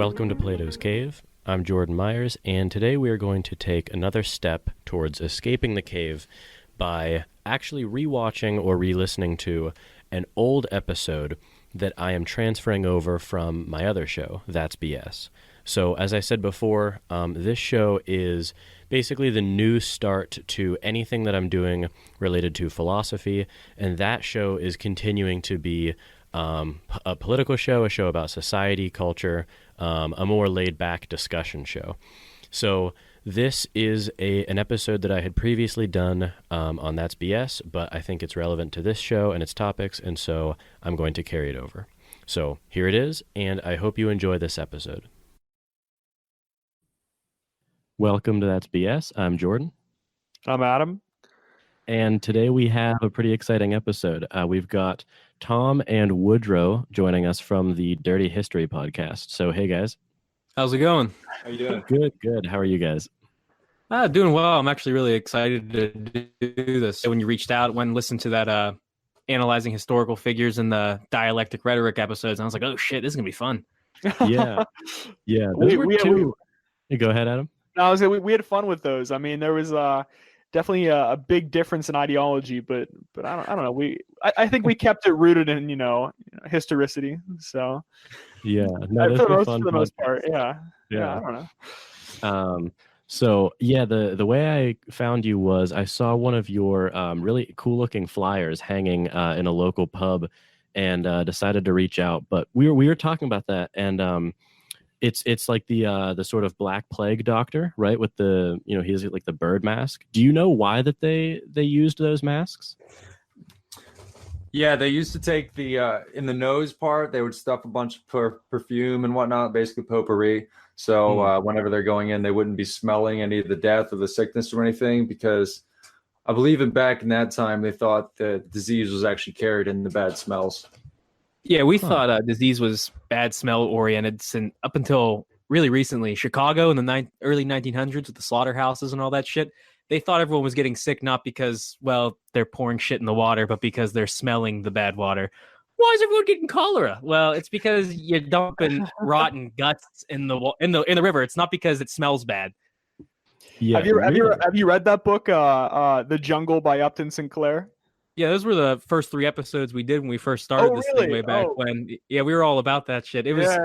Welcome to Plato's Cave. I'm Jordan Myers, and today we are going to take another step towards escaping the cave by actually rewatching or re-listening to an old episode that I am transferring over from my other show, That's BS. So, as I said before, this show is basically the new start to anything that I'm doing related to philosophy, and that show is continuing to be a political show, a show about society, culture, a more laid-back discussion show. So this is an episode that I had previously done on That's BS, but I think it's relevant to this show and its topics, and so I'm going to carry it over. So here it is, and I hope you enjoy this episode. Welcome to That's BS. I'm Jordan. I'm Adam. And today we have a pretty exciting episode. We've got Tom and Woodrow joining us from the Dirty History podcast. So, hey, guys. How's it going? How you doing? Good. How are you guys? Doing well. I'm actually really excited to do this. When you reached out, when listened to that analyzing historical figures in the dialectic rhetoric episodes, and I was like, oh, shit, this is going to be fun. Yeah. Those were two. Go ahead, Adam. No, I was saying we had fun with those. I mean, there was definitely a big difference in ideology, but I don't know. I think we kept it rooted in historicity. So yeah, for the most part, yeah. I don't know. So yeah, the way I found you was I saw one of your really cool looking flyers hanging in a local pub, and decided to reach out. But we were talking about that, and it's like the sort of Black Plague doctor, right? With the he has like the bird mask. Do you know why that they used those masks? Yeah, they used to take the in the nose part. They would stuff a bunch of perfume and whatnot, basically potpourri. So whenever they're going in, they wouldn't be smelling any of the death or the sickness or anything, because I believe back in that time they thought the disease was actually carried in the bad smells. Yeah, we thought disease was bad smell oriented up until really recently. Chicago in the early 1900s with the slaughterhouses and all that shit, they thought everyone was getting sick not because, well, they're pouring shit in the water, but because they're smelling the bad water. Why is everyone getting cholera? Well, it's because you're dumping rotten guts in the river. It's not because it smells bad. Yeah. Have you read that book, The Jungle by Upton Sinclair? Yeah, those were the first 3 episodes we did when we first started this thing way back when. Yeah, we were all about that shit. It was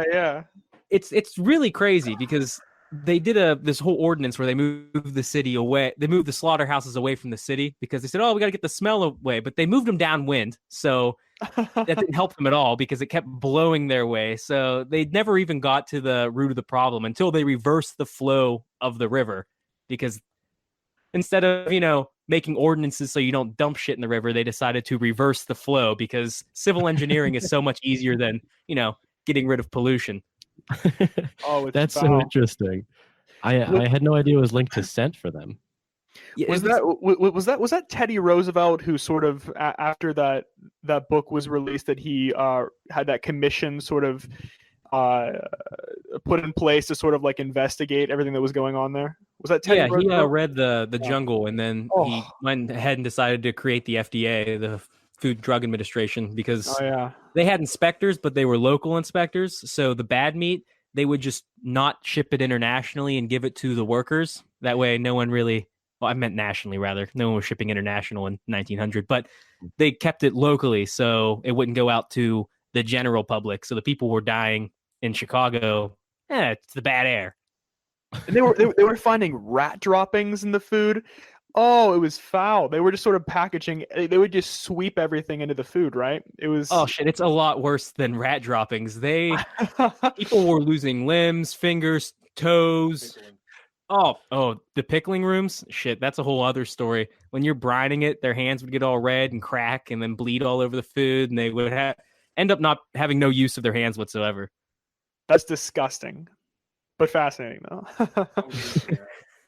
It's really crazy because they did this whole ordinance where they moved the city away. They moved the slaughterhouses away from the city because they said, "Oh, we got to get the smell away." But they moved them downwind, so that didn't help them at all because it kept blowing their way. So they never even got to the root of the problem until they reversed the flow of the river, because instead of making ordinances so you don't dump shit in the river, they decided to reverse the flow because civil engineering is so much easier than, getting rid of pollution. Oh, that's so interesting. I had no idea it was linked to scent for them. Yeah, was that Teddy Roosevelt who sort of after that book was released that he had that commission sort of put in place to sort of like investigate everything that was going on there? Was that Teddy Roosevelt? He read the Jungle, and then he went ahead and decided to create the FDA, the Food Drug Administration, because they had inspectors, but they were local inspectors. So the bad meat, they would just not ship it internationally and give it to the workers. That way, no one really, well, I meant nationally rather. No one was shipping international in 1900, but they kept it locally so it wouldn't go out to the general public. So the people were dying in Chicago. It's the bad air. And they were finding rat droppings in the food. Oh, it was foul. They were just sort of packaging. They would just sweep everything into the food, right? It was. Oh shit! It's a lot worse than rat droppings. People were losing limbs, fingers, toes. Oh, the pickling rooms. Shit, that's a whole other story. When you're brining it, their hands would get all red and crack, and then bleed all over the food, and they would end up not having no use of their hands whatsoever. That's disgusting, but fascinating though.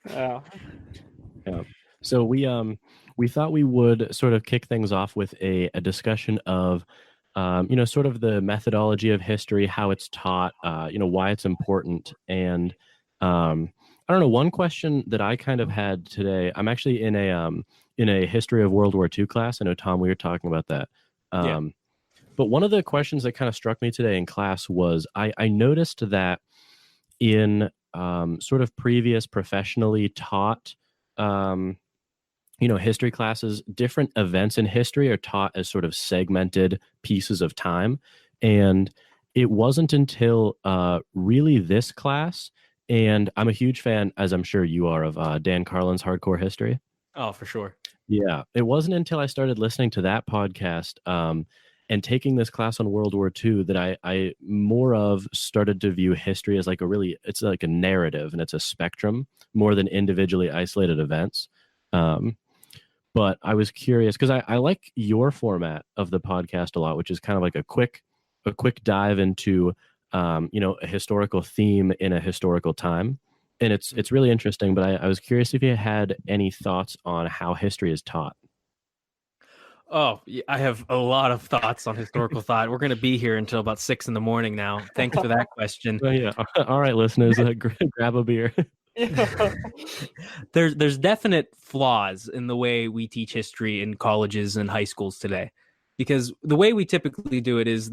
Yeah. So we thought we would sort of kick things off with a discussion of sort of the methodology of history, how it's taught, why it's important, and I don't know. One question that I kind of had today. I'm actually in a history of World War II class. I know, Tom, we were talking about that. But one of the questions that kind of struck me today in class was I noticed that in sort of previous professionally taught history classes, different events in history are taught as sort of segmented pieces of time. And it wasn't until really this class, and I'm a huge fan, as I'm sure you are, of Dan Carlin's Hardcore History. Oh, for sure. Yeah. It wasn't until I started listening to that podcast and taking this class on World War II that I more of started to view history as it's like a narrative, and it's a spectrum more than individually isolated events. But I was curious because I like your format of the podcast a lot, which is kind of like a quick dive into a historical theme in a historical time. And it's really interesting, but I was curious if you had any thoughts on how history is taught. Oh, I have a lot of thoughts on historical thought. We're going to be here until about 6 a.m. now. Thanks for that question. Oh, yeah. All right, listeners, grab a beer. There's definite flaws in the way we teach history in colleges and high schools today, because the way we typically do it is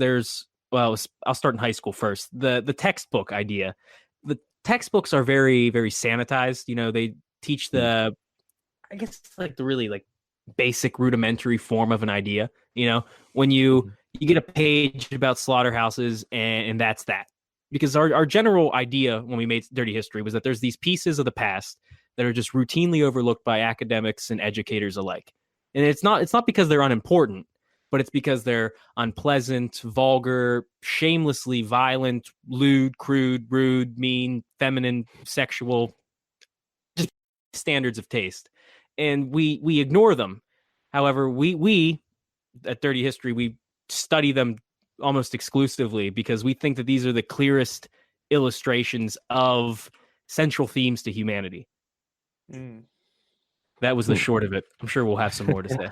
I'll start in high school first. The textbook idea. The textbooks are very, very sanitized. They teach the really basic rudimentary form of an idea. When you get a page about slaughterhouses and that's that. Because our general idea when we made Dirty History was that there's these pieces of the past that are just routinely overlooked by academics and educators alike. And it's not because they're unimportant, but it's because they're unpleasant, vulgar, shamelessly violent, lewd, crude, rude, mean, feminine, sexual, just standards of taste. And we ignore them. However, we at Dirty History, we study them almost exclusively because we think that these are the clearest illustrations of central themes to humanity. That was the short of it. I'm sure we'll have some more to say.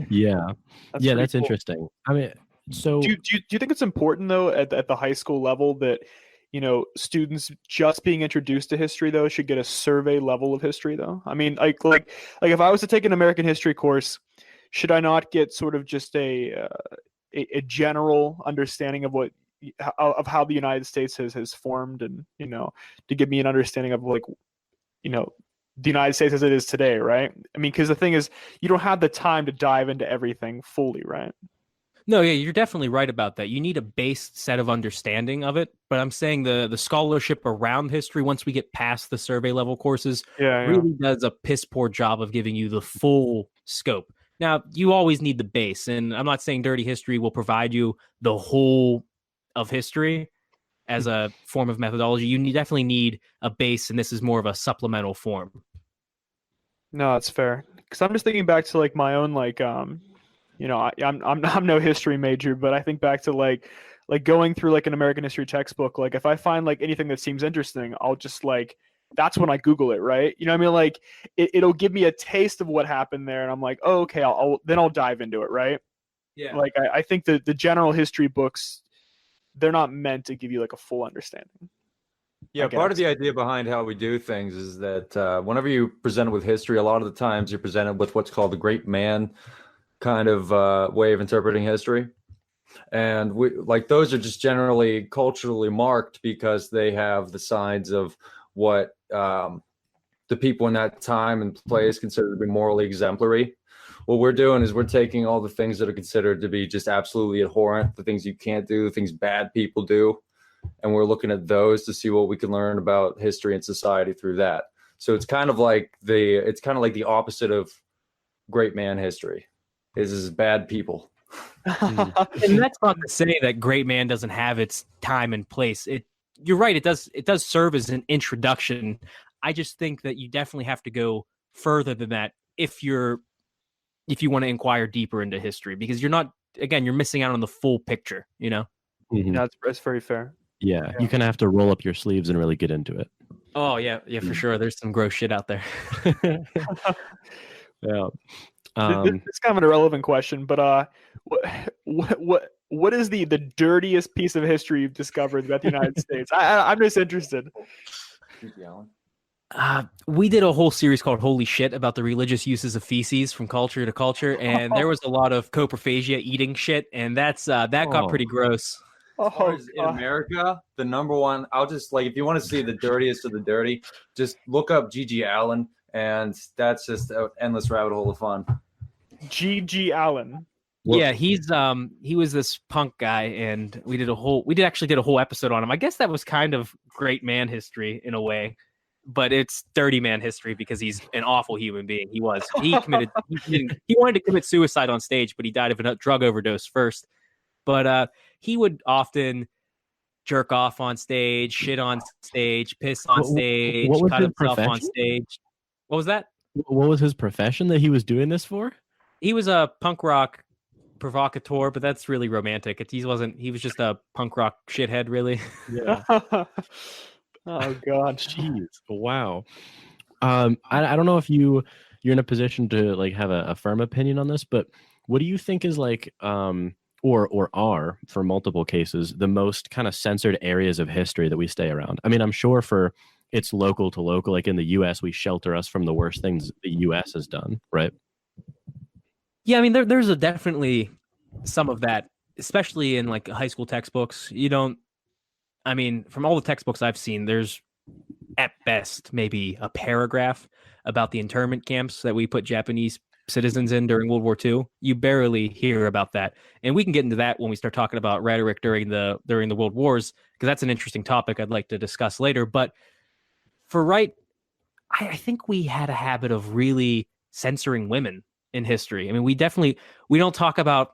Yeah. That's cool. Interesting. I mean, so do you think it's important though at the high school level that students just being introduced to history though should get a survey level of history though? I mean, like if I was to take an American history course, should I not get sort of just a general understanding of how the United States has formed, and to give me an understanding of the United States as it is today, right? I mean, because the thing is, you don't have the time to dive into everything fully, right? No, yeah, you're definitely right about that. You need a base set of understanding of it, but I'm saying the scholarship around history, once we get past the survey level courses, really does a piss poor job of giving you the full scope. Now, you always need the base, and I'm not saying Dirty History will provide you the whole of history as a form of methodology. You definitely need a base, and this is more of a supplemental form. No, that's fair. Because I'm just thinking back to my own I'm no history major, but I think back to like going through an American history textbook. Like if I find anything that seems interesting, I'll just that's when I Google it, right? You know what I mean? It'll give me a taste of what happened there, and I'm like, oh, okay, I'll dive into it, right? Yeah. I think that the general history books, they're not meant to give you a full understanding. Yeah, part of the idea behind how we do things is that whenever you present with history, a lot of the times you're presented with what's called the great man kind of way of interpreting history. And those are just generally culturally marked because they have the signs of what the people in that time and place consider to be morally exemplary. What we're doing is we're taking all the things that are considered to be just absolutely abhorrent, the things you can't do, the things bad people do, and we're looking at those to see what we can learn about history and society through that. So it's kind of like the opposite of great man history. Is bad people. And that's not to say that great man doesn't have its time and place. You're right. It does serve as an introduction. I just think that you definitely have to go further than that if you want to inquire deeper into history, because you're missing out on the full picture, Mm-hmm. That's very fair. Yeah, you kind of have to roll up your sleeves and really get into it. Oh yeah, for sure. There's some gross shit out there. Yeah. It's kind of an irrelevant question, but what is the dirtiest piece of history you've discovered about the United States? I'm just interested. We did a whole series called Holy Shit about the religious uses of feces from culture to culture, and there was a lot of coprophagia, eating shit, and that got pretty gross. As far as in America, the number one, I'll just like, if you want to see the dirtiest of the dirty, just look up G.G. Allen, and that's just an endless rabbit hole of fun. G.G. Allen. Yeah, he was this punk guy, and we actually did a whole episode on him. I guess that was kind of great man history in a way, but it's dirty man history because he's an awful human being. He wanted to commit suicide on stage, but he died of a drug overdose first. But he would often jerk off on stage, shit on stage, piss on stage, cut himself on stage. What was that? What was his profession that he was doing this for? He was a punk rock provocateur, but that's really romantic. He was just a punk rock shithead, really. Yeah. Oh God. Jeez. Wow. I don't know if you're in a position to like have a firm opinion on this, but what do you think is like or are, for multiple cases, the most kind of censored areas of history that we stay around? I mean, I'm sure it's local to local, like in the US, we shelter us from the worst things the US has done, right? Yeah, I mean, there's definitely some of that, especially in like high school textbooks. From all the textbooks I've seen, there's at best maybe a paragraph about the internment camps that we put Japanese citizens in during World War II. You barely hear about that. And we can get into that when we start talking about rhetoric during the World Wars, because that's an interesting topic I'd like to discuss later. But I think we had a habit of really censoring women in history. I mean, we don't talk about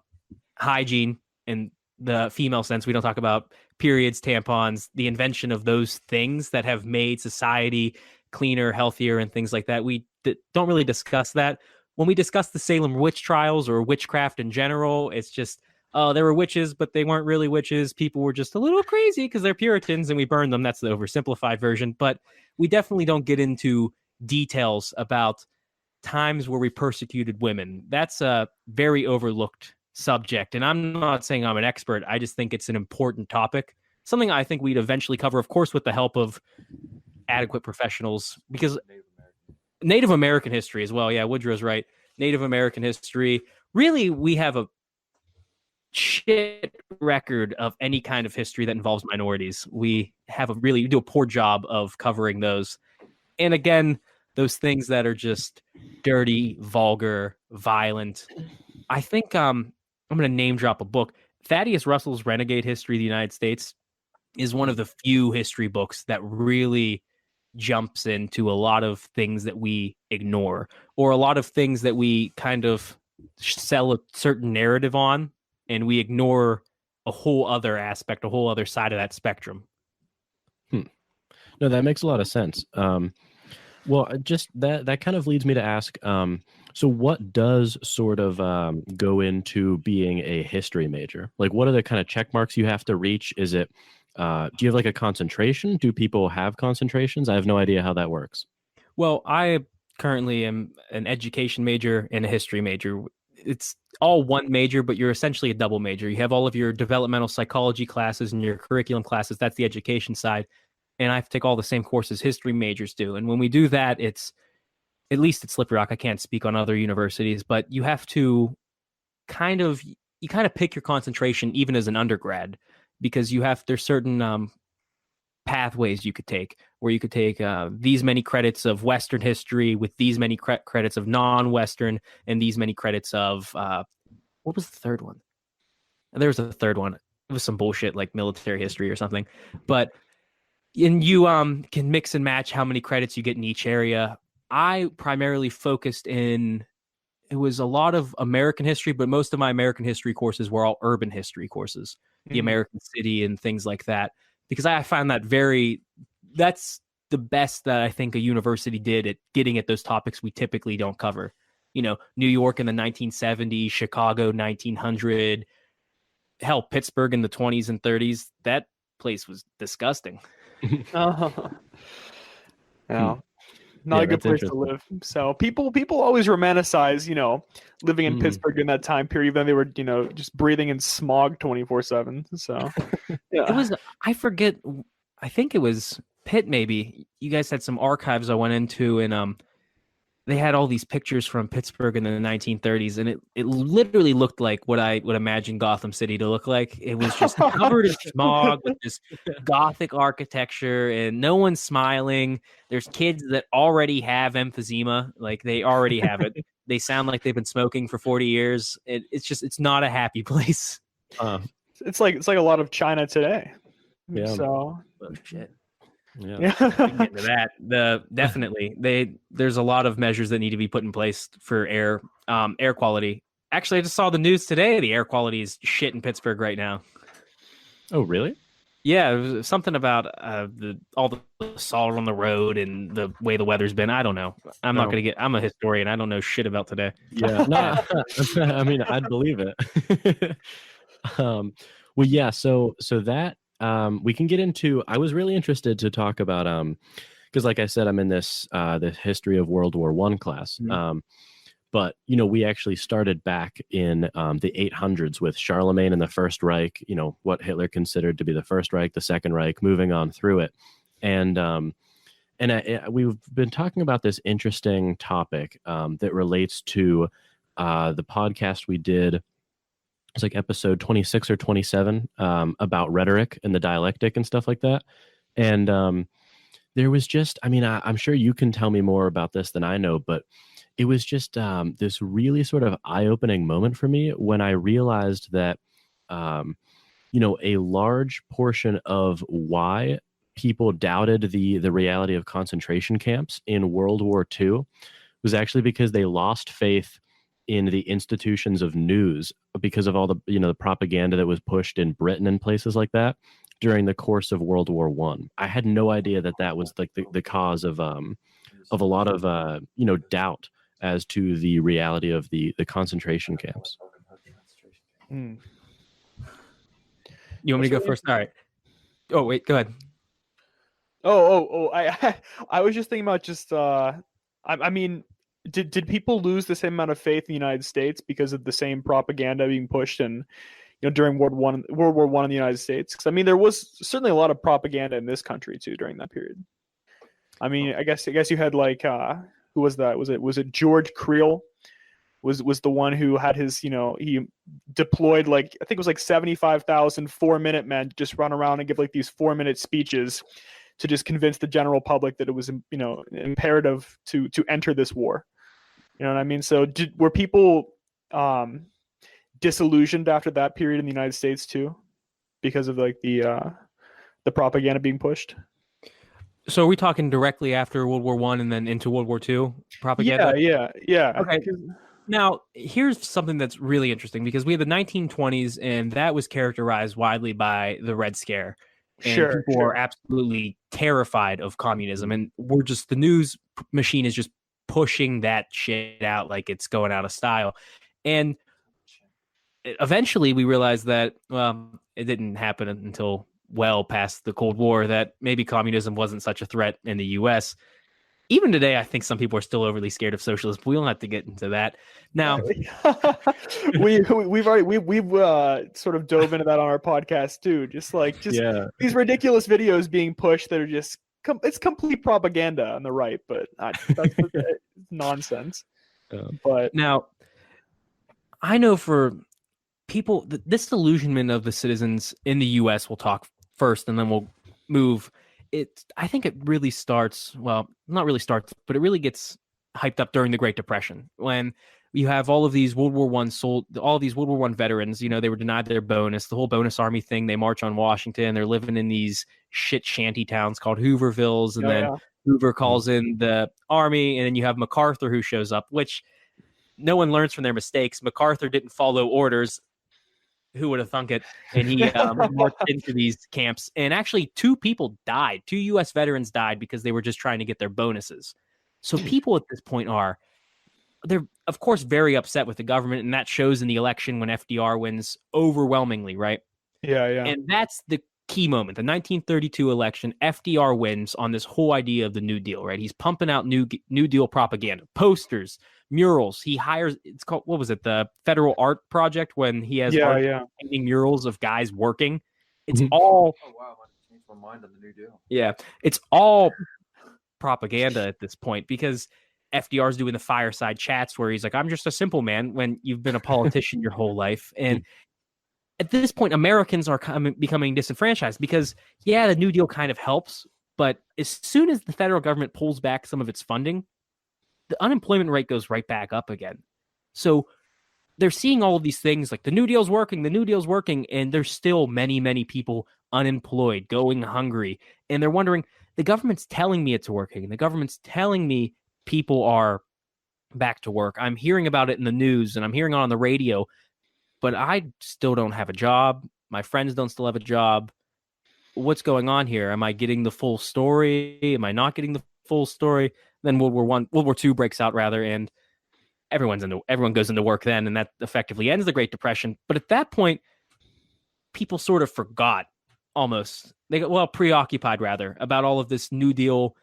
hygiene in the female sense. We don't talk about periods, tampons, the invention of those things that have made society cleaner, healthier, and things like that. We don't really discuss that. When we discuss the Salem witch trials or witchcraft in general, it's just, there were witches, but they weren't really witches. People were just a little crazy because they're Puritans and we burned them. That's the oversimplified version. But we definitely don't get into details about times where we persecuted women. That's a very overlooked subject. And I'm not saying I'm an expert. I just think it's an important topic. Something I think we'd eventually cover, of course, with the help of adequate professionals, because Native American history as well. Yeah, Woodrow's right. Native American history. Really, we have a shit record of any kind of history that involves minorities. We do a poor job of covering those. And again, those things that are just dirty, vulgar, violent. I think I'm going to name drop a book. Thaddeus Russell's Renegade History of the United States is one of the few history books that really jumps into a lot of things that we ignore, or a lot of things that we kind of sell a certain narrative on, and we ignore a whole other aspect, a whole other side of that spectrum. No, that makes a lot of sense. Well, just that kind of leads me to ask, so what does sort of go into being a history major? Like, what are the kind of check marks you have to reach? Is it, do you have like a concentration? Do people have concentrations? I have no idea how that works. Well, I currently am an education major and a history major. It's all one major, but you're essentially a double major. You have all of your developmental psychology classes and your curriculum classes. That's the education side. And I have to take all the same courses history majors do. And when we do that, at least at Slippery Rock, I can't speak on other universities, but you have to kind of pick your concentration even as an undergrad, because there's certain pathways you could take, where you could take these many credits of Western history with these many credits of non-Western and these many credits of, what was the third one? There was a third one. It was some bullshit like military history or something. And you can mix and match how many credits you get in each area. I primarily focused it was a lot of American history, but most of my American history courses were all urban history courses, the American city and things like that, because I find that's the best that I think a university did at getting at those topics we typically don't cover. New York in the 1970s, Chicago 1900, hell, Pittsburgh in the 20s and 30s. That place was disgusting. Yeah. Not a good place to live. So people always romanticize, living in Pittsburgh in that time period, even though they were, just breathing in smog 24/7. So yeah. It was, I forget, I think it was Pitt maybe. You guys had some archives I went into, and they had all these pictures from Pittsburgh in the 1930s, and it literally looked like what I would imagine Gotham City to look like. It was just covered in smog with this Gothic architecture, and no one's smiling. There's kids that already have emphysema, like they already have it. They sound like they've been smoking for 40 years. It's not a happy place. It's like a lot of China today. Yeah. So shit. Yeah. Get into that. Definitely there's a lot of measures that need to be put in place for air quality. Actually, I just saw the news today. The air quality is shit in Pittsburgh right now. Oh, really? Yeah, it was something about all the salt on the road and the way the weather's been. I don't know. I'm not gonna get. I'm a historian. I don't know shit about today. Yeah, no. I mean, I'd believe it. Well, yeah. So that we can get into. I was really interested to talk about because, like I said, I'm in this the history of World War I class. Mm-hmm. But we actually started back in the 800s with Charlemagne and the First Reich. What Hitler considered to be the First Reich, the Second Reich, moving on through it, and we've been talking about this interesting topic that relates to the podcast we did. It's like episode 26 or 27 about rhetoric and the dialectic and stuff like that. And there was just, I'm sure you can tell me more about this than I know, but it was just this really sort of eye-opening moment for me when I realized that, a large portion of why people doubted the reality of concentration camps in World War II was actually because they lost faith in the institutions of news because of all the the propaganda that was pushed in Britain and places like that during the course of World War I had no idea that was like the cause of a lot of doubt as to the reality of the concentration camps. You want me to go first? All right. Oh wait, go ahead. I was just thinking about just I mean, did people lose the same amount of faith in the United States because of the same propaganda being pushed in during World War I in the United States? Because I mean, there was certainly a lot of propaganda in this country too during that period. I mean, I guess you had like who was that? Was it George Creel? Was the one who had his he deployed like I think it was like 75,000 4-minute men to just run around and give like these 4-minute speeches to just convince the general public that it was imperative to enter this war. You know what I mean? So were people disillusioned after that period in the United States too, because of like the propaganda being pushed? So are we talking directly after World War I and then into World War II propaganda? Yeah. Okay. Now, here's something that's really interesting because we had the 1920s, and that was characterized widely by the Red Scare. And people are absolutely terrified of communism, and the news machine is just pushing that shit out like it's going out of style. And eventually we realized that, it didn't happen until well past the Cold War, that maybe communism wasn't such a threat in the U.S. Even today, I think some people are still overly scared of socialism. We don't have to get into that now. we've sort of dove into that on our podcast too. Just these ridiculous videos being pushed that are just it's complete propaganda on the right, but that's nonsense. But now, I know for people, this delusionment of the citizens in the U.S. we'll talk first, and then we'll move. I think it really starts, well, not really starts, but it really gets hyped up during the Great Depression when you have all of these World War I veterans, they were denied their bonus, the whole bonus army thing. They march on Washington. They're living in these shit shanty towns called Hoovervilles. And then Hoover calls in the army. And then you have MacArthur who shows up, which no one learns from their mistakes. MacArthur didn't follow orders. Who would have thunk it? And he marched into these camps. And actually 2 people died. 2 U.S. veterans died because they were just trying to get their bonuses. So people at this point they're of course very upset with the government. And that shows in the election when FDR wins overwhelmingly, right? Yeah. And that's the key moment. The 1932 election, FDR wins on this whole idea of the New Deal, right? He's pumping out New Deal propaganda, posters, murals. He hires, it's called, what was it? The Federal Art Project, when he has painting murals of guys working. It's all. Oh, wow. I changed my mind on the New Deal. Yeah. It's all propaganda at this point because FDR's doing the fireside chats where he's like, I'm just a simple man, when you've been a politician your whole life. And at this point, Americans are becoming disenfranchised because, yeah, the New Deal kind of helps. But as soon as the federal government pulls back some of its funding, the unemployment rate goes right back up again. So they're seeing all of these things like the New Deal's working, and there's still many, many people unemployed, going hungry. And they're wondering, the government's telling me it's working. The government's telling me people are back to work. I'm hearing about it in the news and I'm hearing it on the radio, but I still don't have a job. My friends don't still have a job. What's going on here? Am I getting the full story? Am I not getting the full story? Then World War II breaks out rather, and everyone goes into work then, and that effectively ends the Great Depression. But at that point, people sort of forgot almost. They got preoccupied rather about all of this New Deal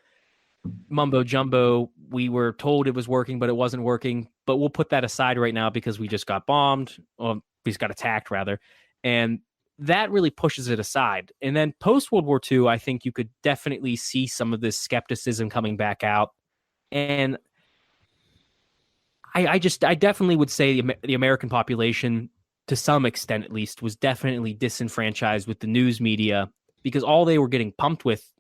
mumbo jumbo. We were told it was working, but it wasn't working. But we'll put that aside right now because we just got bombed, or we just got attacked rather, and that really pushes it aside. And then post World War II, I think you could definitely see some of this skepticism coming back out. And I definitely would say the American population, to some extent at least, was definitely disenfranchised with the news media, because all they were getting pumped with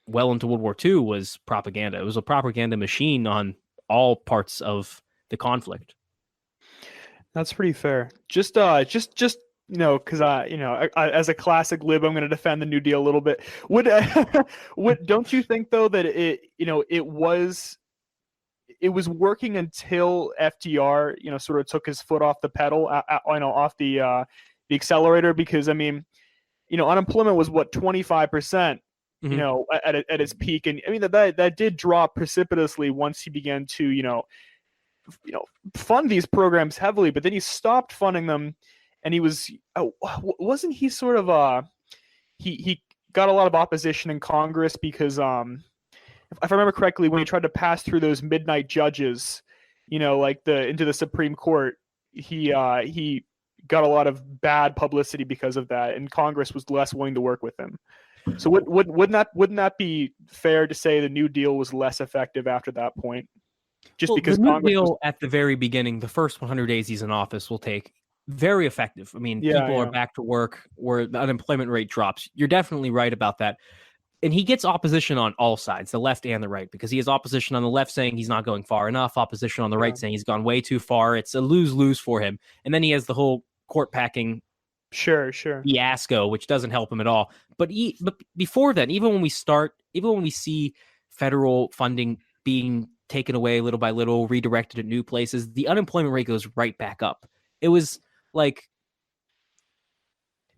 well into World War II was propaganda. It was a propaganda machine on all parts of the conflict. That's pretty fair. Just because I as a classic lib, I'm going to defend the New Deal a little bit. Would don't you think though that it was working until FDR sort of took his foot off the pedal, off the accelerator? Because I mean, unemployment was 25%, at its peak, and I mean that did drop precipitously once he began to fund these programs heavily, but then he stopped funding them. And he wasn't he sort of he got a lot of opposition in Congress because if I remember correctly, when he tried to pass through those midnight judges, into the Supreme Court, he got a lot of bad publicity because of that, and Congress was less willing to work with him. So wouldn't that be fair to say the New Deal was less effective after that point? Just because the New Congress Deal at the very beginning, the first 100 days he's in office, will take. Very effective. I mean, people are back to work where the unemployment rate drops. You're definitely right about that. And he gets opposition on all sides, the left and the right, because he has opposition on the left saying he's not going far enough, opposition on the right saying he's gone way too far. It's a lose-lose for him. And then he has the whole court packing fiasco, which doesn't help him at all. But before then, even when we see federal funding being taken away little by little, redirected at new places, the unemployment rate goes right back up. It was like,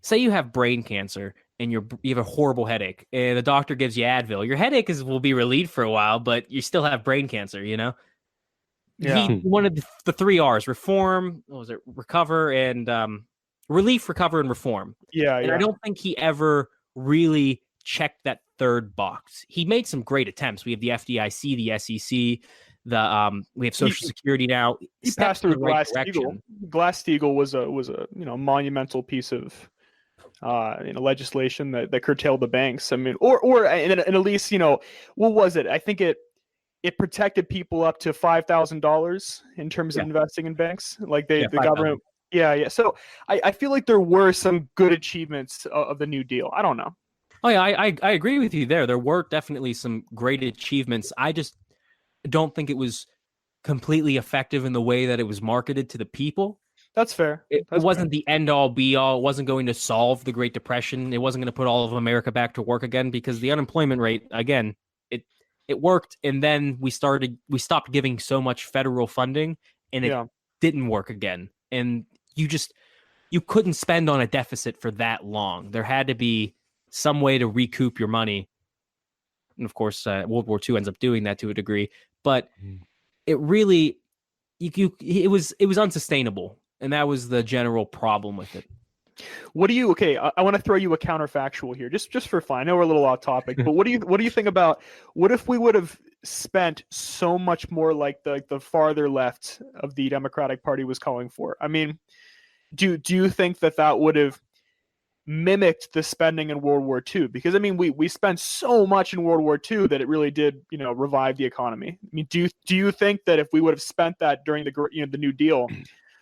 say you have brain cancer and you have a horrible headache and the doctor gives you Advil. Your headache will be relieved for a while, but you still have brain cancer, Yeah. He wanted the 3 R's: reform, recover, and relief, recover, and reform. Yeah. And I don't think he ever really checked that third box. He made some great attempts. We have the FDIC, the SEC, we have Social Security now. He passed through Glass-Steagall. Glass-Steagall was a monumental piece of legislation that curtailed the banks. I mean, and at least what was it? I think it protected people up to $5,000 in terms of investing in banks. Like the government. Yeah. So I feel like there were some good achievements of the New Deal. I don't know. Oh yeah, I agree with you there. There were definitely some great achievements. I just don't think it was completely effective in the way that it was marketed to the people. That's fair. It wasn't the end all be all. It wasn't going to solve the Great Depression. It wasn't going to put all of America back to work again, because the unemployment rate, again, it worked. And then we stopped giving so much federal funding, and it didn't work again. And you couldn't spend on a deficit for that long. There had to be some way to recoup your money. And of course, World War II ends up doing that to a degree, but it really, it was unsustainable. And that was the general problem with it. I want to throw you a counterfactual here, just for fun. I know we're a little off topic, but what do you think about, what if we would have spent so much more like the farther left of the Democratic Party was calling for? I mean, do you think that would have mimicked the spending in World War II, because I mean we spent so much in World War II that it really did revive the economy. I mean, do you think that if we would have spent that during the New Deal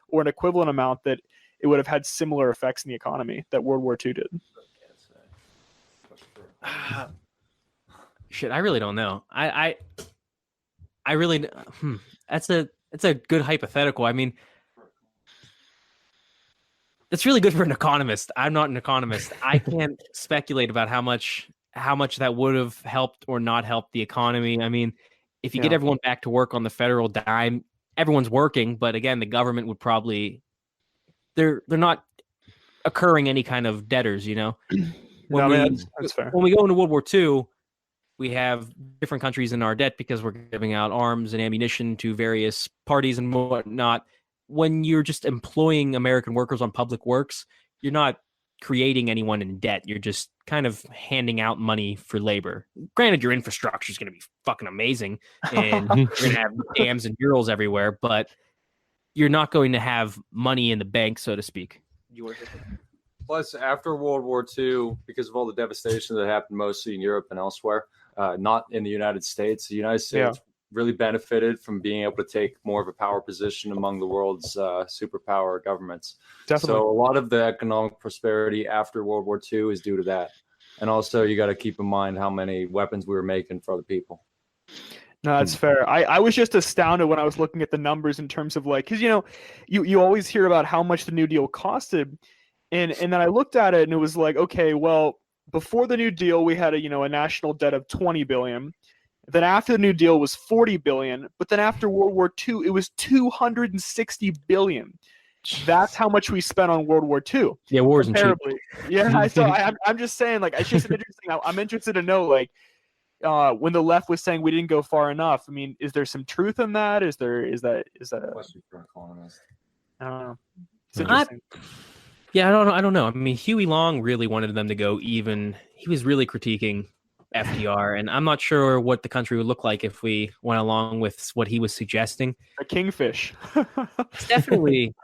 or an equivalent amount, that it would have had similar effects in the economy that World War II did? Shit, I really don't know. I really that's a good hypothetical. I mean, it's really good for an economist. I'm not an economist. I can't speculate about how much that would have helped or not helped the economy. I mean, if you get everyone back to work on the federal dime, everyone's working, but again, the government would probably they're not occurring any kind of debtors, That's fair. When we go into World War II, we have different countries in our debt because we're giving out arms and ammunition to various parties and whatnot. When you're just employing American workers on public works, you're not creating anyone in debt. You're just kind of handing out money for labor. Granted, your infrastructure is going to be fucking amazing, and you're going to have dams and murals everywhere, but you're not going to have money in the bank, so to speak. Plus, after World War II, because of all the devastation that happened mostly in Europe and elsewhere, not in the United States, the United States really benefited from being able to take more of a power position among the world's superpower governments. Definitely. So a lot of the economic prosperity after World War II is due to that. And also, you got to keep in mind how many weapons we were making for other people. No, that's fair. I was just astounded when I was looking at the numbers in terms of because you always hear about how much the New Deal costed, and then I looked at it and it was like, okay, well, before the New Deal we had a national debt of $20 billion. Then after the New Deal was $40 billion, but then after World War II it was $260 billion. That's how much we spent on World War II. Yeah, war isn't cheap. Yeah, so I'm just saying, it's just interesting. I'm interested to know, when the left was saying we didn't go far enough. I mean, is there some truth in that? Is that a question for an economist? I don't know. It's interesting. I don't know. I mean, Huey Long really wanted them to go even. He was really critiquing FDR, and I'm not sure what the country would look like if we went along with what he was suggesting. A kingfish. It's definitely.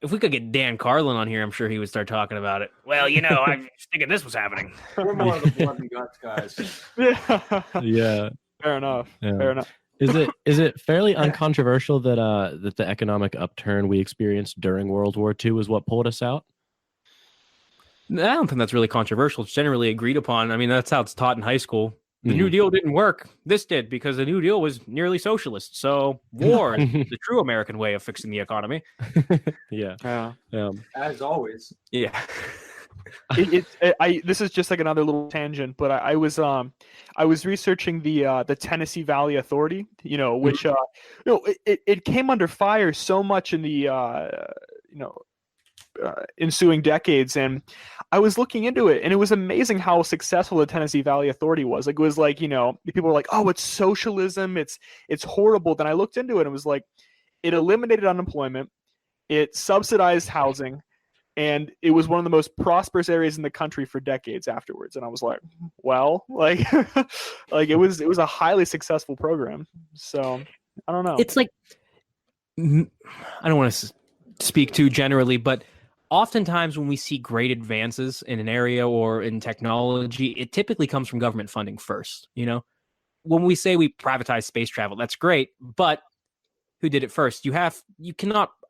If we could get Dan Carlin on here, I'm sure he would start talking about it. Well, I was thinking this was happening. We're more of the blood and guts guys. Yeah. Fair enough. Yeah. Fair enough. Is it fairly uncontroversial that the economic upturn we experienced during World War II is what pulled us out? I don't think that's really controversial. It's generally agreed upon. I mean, that's how it's taught in high school. The New Deal didn't work. This did, because the New Deal was nearly socialist. So war is the true American way of fixing the economy. Yeah. As always. Yeah. This is just like another little tangent, but I was researching the Tennessee Valley Authority, which it came under fire so much in the ensuing decades, and I was looking into it, and it was amazing how successful the Tennessee Valley Authority was. It was people were like, oh, it's socialism, it's horrible. Then I looked into it, and it was like, it eliminated unemployment, it subsidized housing, and it was one of the most prosperous areas in the country for decades afterwards. And I was like, well, it was a highly successful program. So I don't know. It's like, I don't want to speak too generally, but oftentimes when we see great advances in an area or in technology, it typically comes from government funding first. When we say we privatize space travel, that's great, but who did it first?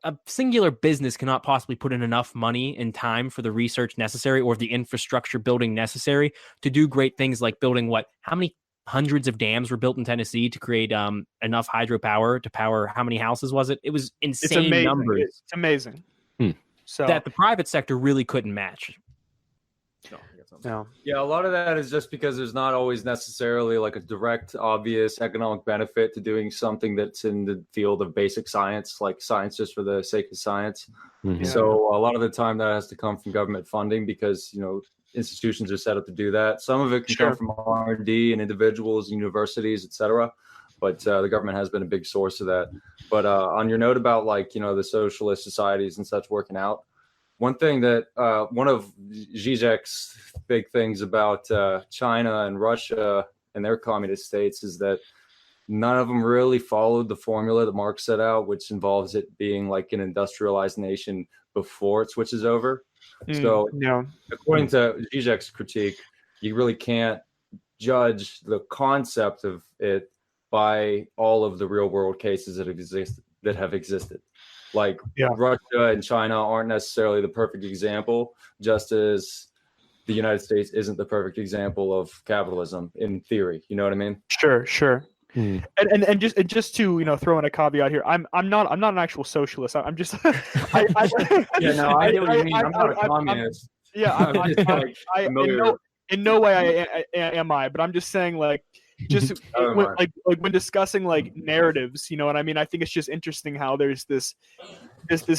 A singular business cannot possibly put in enough money and time for the research necessary or the infrastructure building necessary to do great things like building how many hundreds of dams were built in Tennessee to create enough hydropower to power how many houses was it? It was insane numbers. It's amazing. So that the private sector really couldn't match. No. Yeah, a lot of that is just because there's not always necessarily like a direct, obvious economic benefit to doing something that's in the field of basic science, like science just for the sake of science. Mm-hmm. So a lot of the time that has to come from government funding because, institutions are set up to do that. Some of it can come from R&D and individuals, universities, etc. But the government has been a big source of that. But on your note about the socialist societies and such working out, one thing that one of Zizek's big things about China and Russia and their communist states is that none of them really followed the formula that Marx set out, which involves it being like an industrialized nation before it switches over. So, yeah. according to Zizek's critique, you really can't judge the concept of it by all of the real world cases that have existed. Like Russia and China aren't necessarily the perfect example, just as the United States isn't the perfect example of capitalism in theory. You know what I mean? Sure. And just to throw in a caveat here, I'm not an actual socialist. I'm just I know what you mean. I'm not a communist. In no way am I, but I'm just saying, like, just when discussing like narratives, you know what I mean? I think it's just interesting how there's this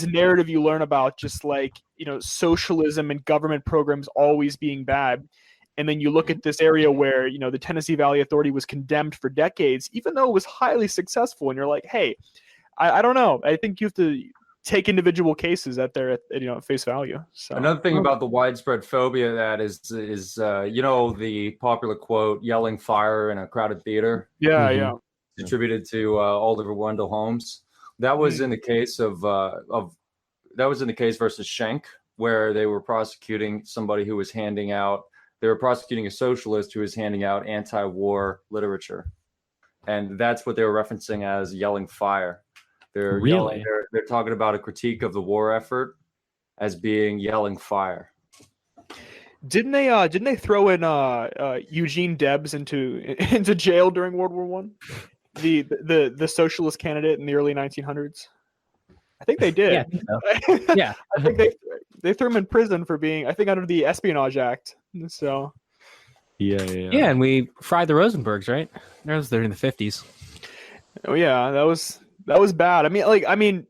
narrative you learn about, just like, socialism and government programs always being bad. And then you look at this area where, the Tennessee Valley Authority was condemned for decades, even though it was highly successful. And you're like, hey, I don't know. I think you have to take individual cases at their face value. So another thing about the widespread phobia that is the popular quote, "Yelling fire in a crowded theater." Yeah. Attributed to Oliver Wendell Holmes. That was in the case versus Schenck, where they were prosecuting somebody who was they were prosecuting a socialist who was handing out anti-war literature. And that's what they were referencing as yelling fire. They're they're talking about a critique of the war effort as being yelling fire. Didn't they throw in Eugene Debs into jail during World War I? The socialist candidate in the early 1900s. I think they did. Yeah, I think so. Yeah. I think they threw him in prison for being, I think, under the Espionage Act. So yeah, and we fried the Rosenbergs, right? They're in the 50s. Oh yeah, that was bad. I mean,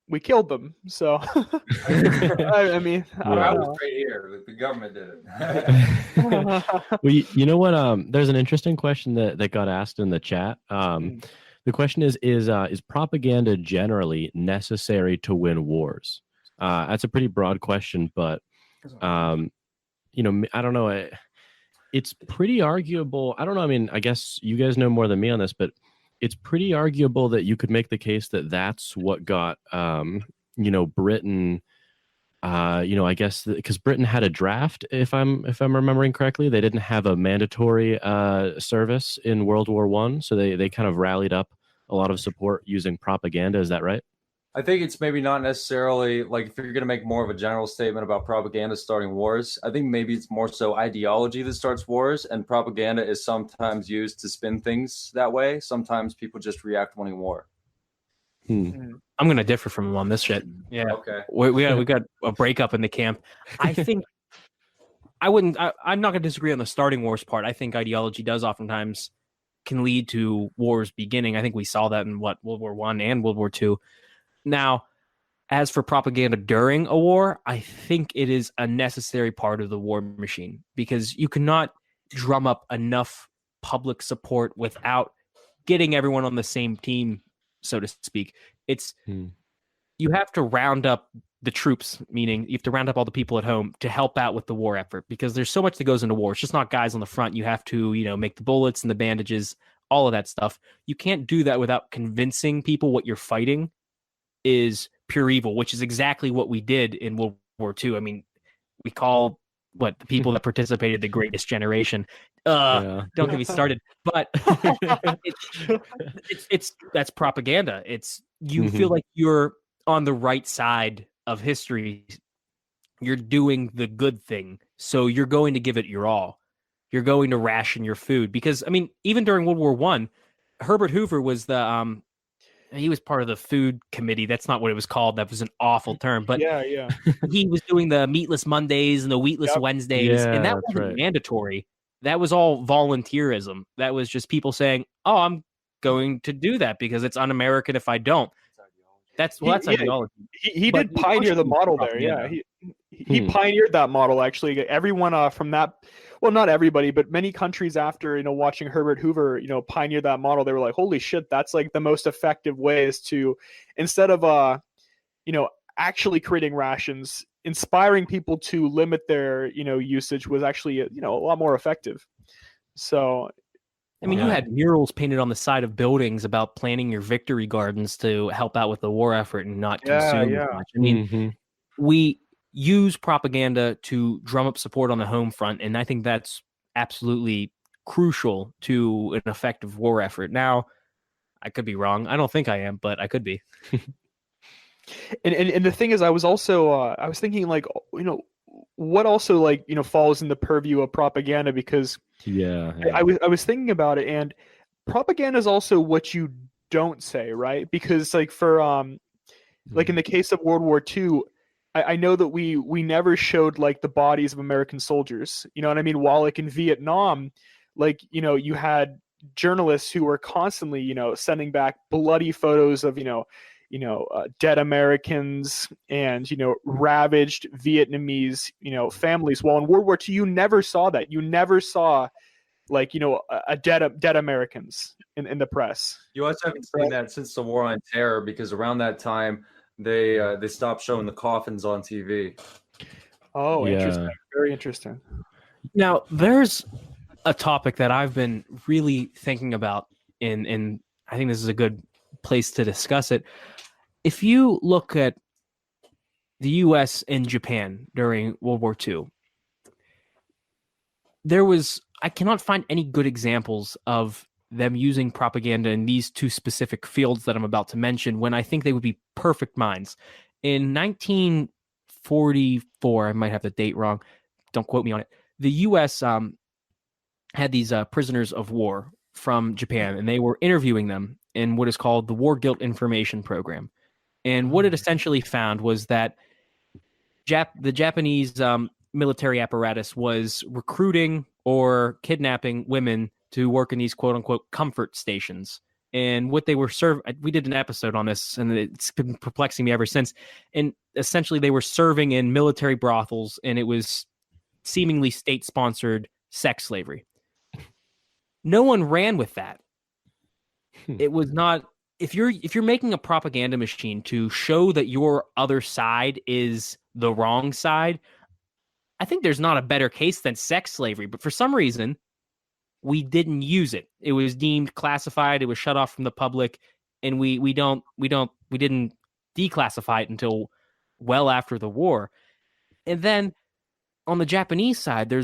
we killed them. So I mean, I was right here. The government did it. Well, you know what? There's an interesting question that got asked in the chat. The question is propaganda generally necessary to win wars? That's a pretty broad question, but I don't know. It's pretty arguable. I don't know. I mean, I guess you guys know more than me on this, but it's pretty arguable that you could make the case that that's what got, Britain, I guess because Britain had a draft, if I'm remembering correctly. They didn't have a mandatory service in World War I, so they kind of rallied up a lot of support using propaganda. Is that right? I think it's maybe not necessarily like, if you're going to make more of a general statement about propaganda starting wars, I think maybe it's more so ideology that starts wars, and propaganda is sometimes used to spin things that way. Sometimes people just react wanting war. I'm going to differ from him on this shit. Yeah. Okay. We got a breakup in the camp. I think I'm not going to disagree on the starting wars part. I think ideology does oftentimes can lead to wars beginning. I think we saw that in World War I and World War II. Now, as for propaganda during a war, I think it is a necessary part of the war machine, because you cannot drum up enough public support without getting everyone on the same team, so to speak. You have to round up the troops, meaning you have to round up all the people at home to help out with the war effort, because there's so much that goes into war. It's just not guys on the front. You have to, make the bullets and the bandages, all of that stuff. You can't do that without convincing people what you're fighting is pure evil, which is exactly what we did in World War II. I mean, we call the people that participated the greatest generation. Don't get me started. But that's propaganda. It's you feel like you're on the right side of history. You're doing the good thing, so you're going to give it your all. You're going to ration your food, because I mean, even during World War I, Herbert Hoover was he was part of the food committee. That's not what it was called. That was an awful term. But yeah. He was doing the meatless Mondays and the wheatless Wednesdays. And that wasn't mandatory. That was all volunteerism. That was just people saying, oh, I'm going to do that because it's un-American if I don't. That's ideology. He did pioneer the model there. Yeah. He pioneered that model, actually. Everyone from that, well, not everybody, but many countries after, watching Herbert Hoover, pioneer that model, they were like, holy shit, that's like the most effective ways to, instead of, actually creating rations, inspiring people to limit their, usage was actually, a lot more effective. So, I mean, you had murals painted on the side of buildings about planting your victory gardens to help out with the war effort and not consume as much. I mean, use propaganda to drum up support on the home front, and I think that's absolutely crucial to an effective war effort. Now, I could be wrong. I don't think I am, but I could be. And the thing is, I was also I was thinking, like, what also, like, falls in the purview of propaganda, because I was thinking about it, and propaganda is also what you don't say, right? Because, like, for like in the case of World War II, I know that we never showed, like, the bodies of American soldiers. You know what I mean? While, like, in Vietnam, like, you had journalists who were constantly, sending back bloody photos of, dead Americans and, ravaged Vietnamese, families. While in World War II, you never saw that. You never saw, like, a dead Americans in the press. You also haven't seen that since the War on Terror, because around that time they stopped showing the coffins on TV. Oh, yeah. Interesting. Very interesting. Now, there's a topic that I've been really thinking about, and I think this is a good place to discuss it. If you look at the U.S. and Japan during World War II, I cannot find any good examples of them using propaganda in these two specific fields that I'm about to mention, when I think they would be perfect minds. In 1944, I might have the date wrong, don't quote me on it, the U.S. had these prisoners of war from Japan, and they were interviewing them in what is called the War Guilt Information Program. And what it essentially found was that the Japanese military apparatus was recruiting or kidnapping women to work in these quote-unquote comfort stations. And what they were we did an episode on this, and it's been perplexing me ever since. And essentially they were serving in military brothels, and it was seemingly state-sponsored sex slavery. No one ran with that. It was not... If you're making a propaganda machine to show that your other side is the wrong side, I think there's not a better case than sex slavery. But for some reason, we didn't use it. It was deemed classified. It was shut off from the public, and we didn't declassify it until well after the war. And then on the Japanese side, there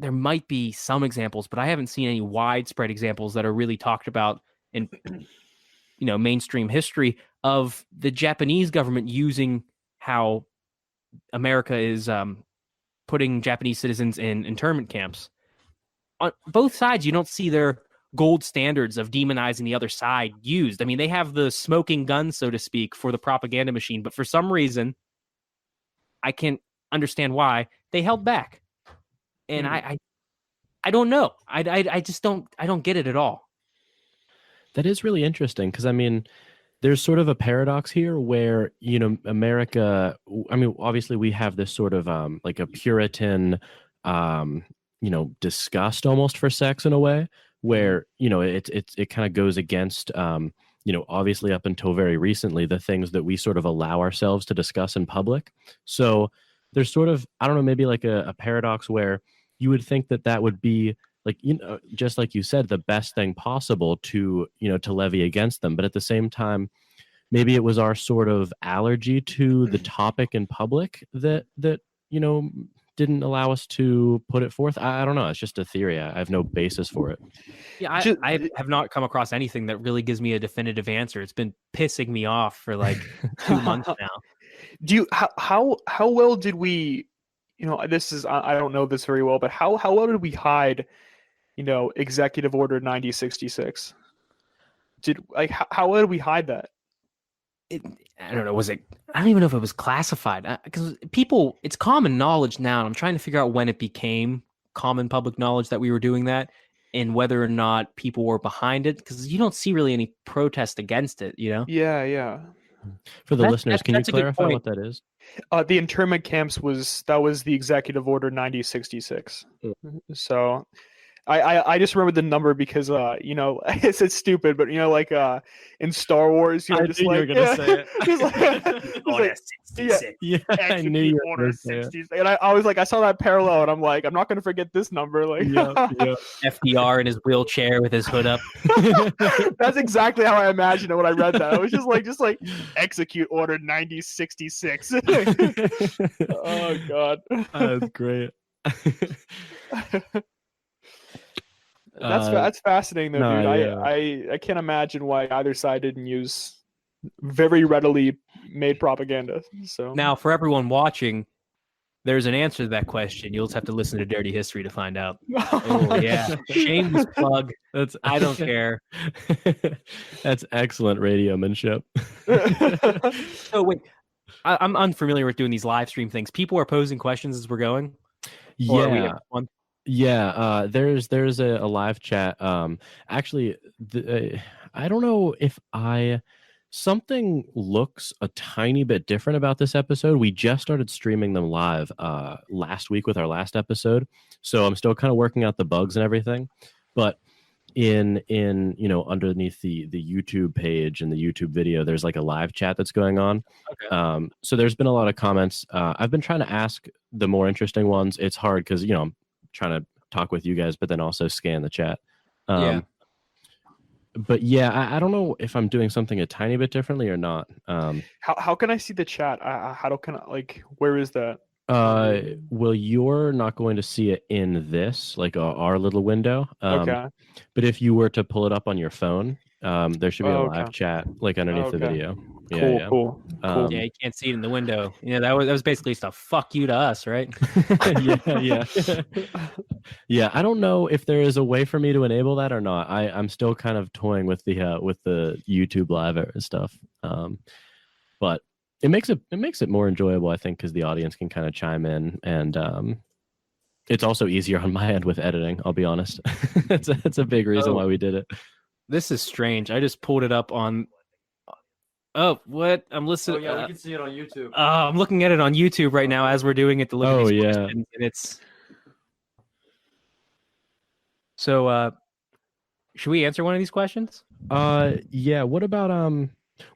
might be some examples, but I haven't seen any widespread examples that are really talked about in mainstream history of the Japanese government using how America is putting Japanese citizens in internment camps. On both sides, you don't see their gold standards of demonizing the other side used. I mean, they have the smoking gun, so to speak, for the propaganda machine, but for some reason, I can't understand why they held back. And I don't know. I just don't get it at all. That is really interesting, because I mean, there's sort of a paradox here where, America, I mean, obviously we have this sort of like a Puritan, disgust almost for sex in a way, where, it kind of goes against, obviously up until very recently, the things that we sort of allow ourselves to discuss in public. So there's sort of, I don't know, maybe like a paradox where you would think that would be, like, just like you said, the best thing possible to levy against them. But at the same time, maybe it was our sort of allergy to the topic in public that didn't allow us to put it forth. I don't know. It's just a theory. I have no basis for it. Yeah, I have not come across anything that really gives me a definitive answer. It's been pissing me off for like 2 months now. How well did we, this is, I don't know this very well, but how well did we hide, Executive Order 9066? How well did we hide that? I don't know. I don't even know if it was classified, because it's common knowledge now. And I'm trying to figure out when it became common public knowledge that we were doing that, and whether or not people were behind it, because you don't see really any protest against it, Yeah. For the listeners, can you clarify what that is? The internment camps was the Executive Order 9066. So, I just remember the number because it's stupid, but like in Star Wars, I just knew like you were gonna say it. Order 66. Yeah, I knew you were Order gonna say it. 66. And I was like, I saw that parallel, and I'm like, I'm not gonna forget this number. Like, FDR in his wheelchair with his hood up. That's exactly how I imagined it when I read that. It was just like execute order 9066. Oh God, that's great. That's fascinating though, no, dude. yeah. I can't imagine why either side didn't use very readily made propaganda. So now, for everyone watching, there's an answer to that question. You'll just have to listen to Dirty History to find out. Oh yeah, shameless plug. I don't care. That's excellent radiomanship. So wait, I'm unfamiliar with doing these live stream things. People are posing questions as we're going. Yeah. Yeah, there's a live chat. Actually, I don't know if something looks a tiny bit different about this episode. We just started streaming them live last week with our last episode, so I'm still kind of working out the bugs and everything. But in underneath the YouTube page and the YouTube video, there's like a live chat that's going on. Okay. So there's been a lot of comments. I've been trying to ask the more interesting ones. It's hard because I'm trying to talk with you guys, but then also scan the chat. But yeah, I don't know if I'm doing something a tiny bit differently or not. How can I see the chat? Where is that? Well, you're not going to see it in this, like our little window. Okay. But if you were to pull it up on your phone, there should be a live chat like underneath the video. Cool. Yeah, you can't see it in the window. That was basically stuff. Fuck you to us, right? yeah. Yeah, I don't know if there is a way for me to enable that or not. I'm still kind of toying with the YouTube live and stuff. But it makes it more enjoyable, I think, because the audience can kind of chime in, and it's also easier on my end with editing. I'll be honest. That's a big reason why we did it. This is strange. I just pulled it up on. Oh, what? I'm listening. Oh yeah, we can see it on YouTube. I'm looking at it on YouTube right now as we're doing it to look at these questions, and it's. So, should we answer one of these questions? Yeah. What about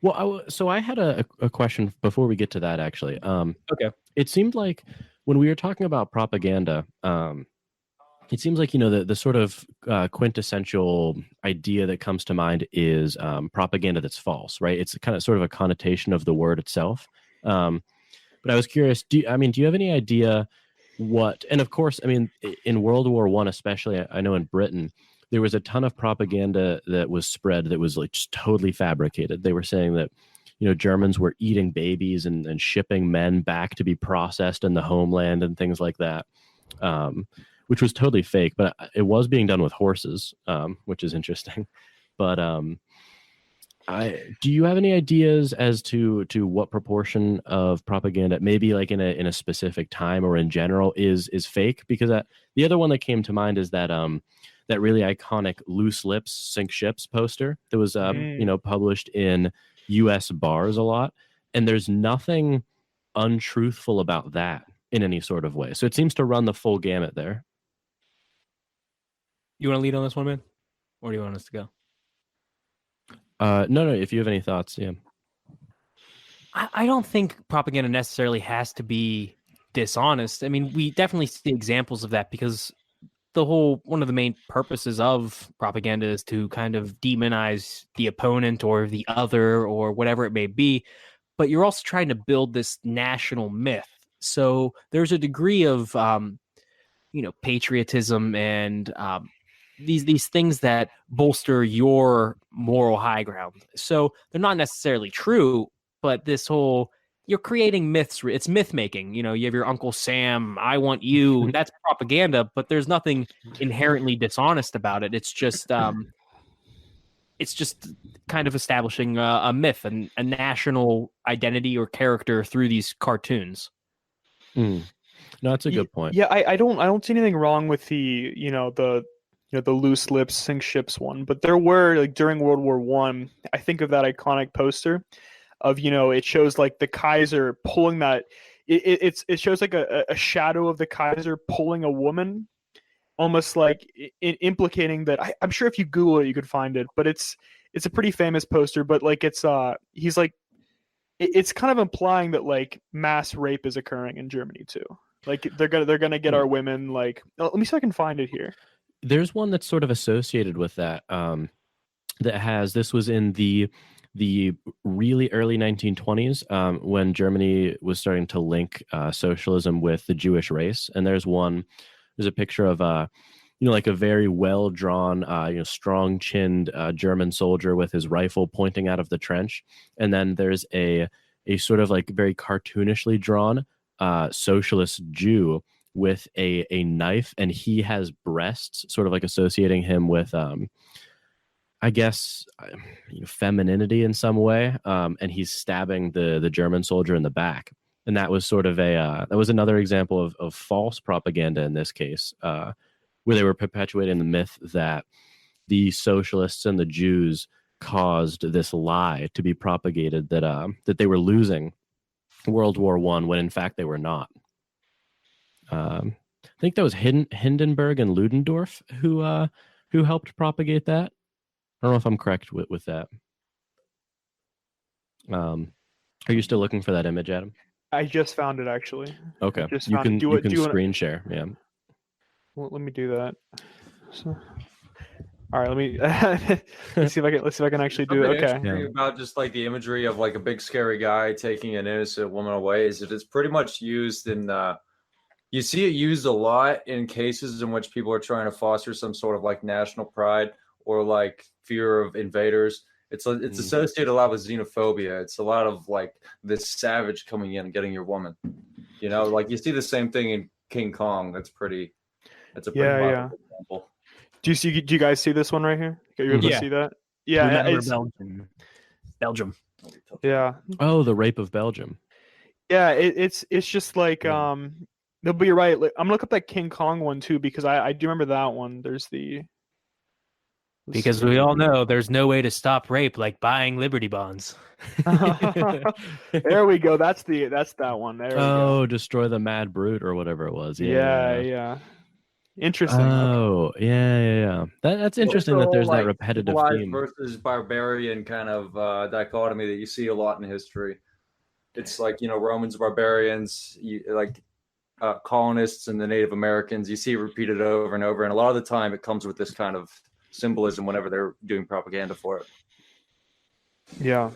Well, so I had a question before we get to that. Actually, okay. It seemed like when we were talking about propaganda, it seems like the sort of quintessential idea that comes to mind is propaganda that's false, right? It's kind of sort of a connotation of the word itself. But I was curious. Do you have any idea what? And of course, I mean, in World War I, especially, I know in Britain, there was a ton of propaganda that was spread that was like just totally fabricated. They were saying that Germans were eating babies and shipping men back to be processed in the homeland and things like that. Which was totally fake, but it was being done with horses, which is interesting. But do you have any ideas as to what proportion of propaganda, maybe like in a specific time or in general, is fake? Because the other one that came to mind is that that really iconic "Loose Lips Sink Ships" poster that was published in U.S. bars a lot, and there's nothing untruthful about that in any sort of way. So it seems to run the full gamut there. You want to lead on this one, man? Or do you want us to go? No. If you have any thoughts, yeah. I don't think propaganda necessarily has to be dishonest. I mean, we definitely see examples of that because one of the main purposes of propaganda is to kind of demonize the opponent or the other or whatever it may be. But you're also trying to build this national myth. So there's a degree of, patriotism and these things that bolster your moral high ground. So they're not necessarily true, but you're creating myths. It's myth making. You have your Uncle Sam, I want you. That's propaganda, but there's nothing inherently dishonest about it. It's just kind of establishing a myth and a national identity or character through these cartoons. No, that's a good point. Yeah, I don't see anything wrong with the the Loose Lips Sink Ships one, but there were, like, during World War I think of that iconic poster of it shows like the Kaiser pulling that it shows like a shadow of the Kaiser pulling a woman, almost like implicating that. I'm sure if you Google it, you could find it, but it's a pretty famous poster. But like he's like it's kind of implying that like mass rape is occurring in Germany too. Like they're gonna get our women. Like let me see if I can find it here. There's one that's sort of associated with that. This was in the really early 1920s when Germany was starting to link socialism with the Jewish race. And there's a picture of like a very well drawn, strong chinned German soldier with his rifle pointing out of the trench. And then there's a sort of like very cartoonishly drawn socialist Jew with a knife, and he has breasts, sort of like associating him with I guess femininity in some way, and he's stabbing the German soldier in the back. And that was sort of that was another example of false propaganda in this case, where they were perpetuating the myth that the socialists and the Jews caused this lie to be propagated that they were losing World War I, when in fact they were not. I think that was Hindenburg and Ludendorff who helped propagate that. I don't know if I'm correct with that. Are you still looking for that image, Adam? I just found it actually. Okay, you can screen share. Yeah. Well, let me do that. So, all right, let me let's see if I can actually do it. Okay. About just like the imagery of like a big scary guy taking an innocent woman away is that it's pretty much used in. You see it used a lot in cases in which people are trying to foster some sort of like national pride or like fear of invaders. It's associated a lot with xenophobia. It's a lot of like this savage coming in and getting your woman. Like you see the same thing in King Kong. That's a pretty example. Do you guys see this one right here? Are you able to see that? Yeah, it's Belgium. Yeah. Oh, the rape of Belgium. Yeah, it's just like no, but you're right. I'm gonna look up that King Kong one too, because I do remember that one. Because we all know there's no way to stop rape like buying Liberty bonds. There we go. That's that one. There we go. Destroy the mad brute or whatever it was. Yeah. Interesting. Oh, okay. Yeah. That's interesting that there's that repetitive theme versus barbarian kind of dichotomy that you see a lot in history. It's like Romans, barbarians, colonists, and the Native Americans. You see it repeated over and over, and a lot of the time it comes with this kind of symbolism whenever they're doing propaganda for it. Yeah.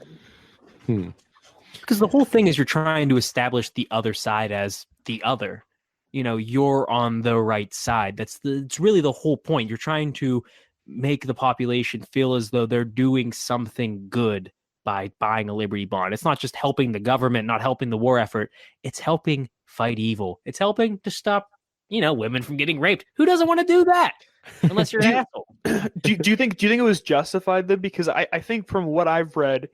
Because the whole thing is you're trying to establish the other side as the other. You're on the right side. It's really the whole point. You're trying to make the population feel as though they're doing something good by buying a Liberty bond. It's not just helping the government, not helping the war effort. It's helping fight evil. It's helping to stop, women from getting raped. Who doesn't want to do that? Unless you're an asshole. Do you think it was justified though? Because I think from what I've read,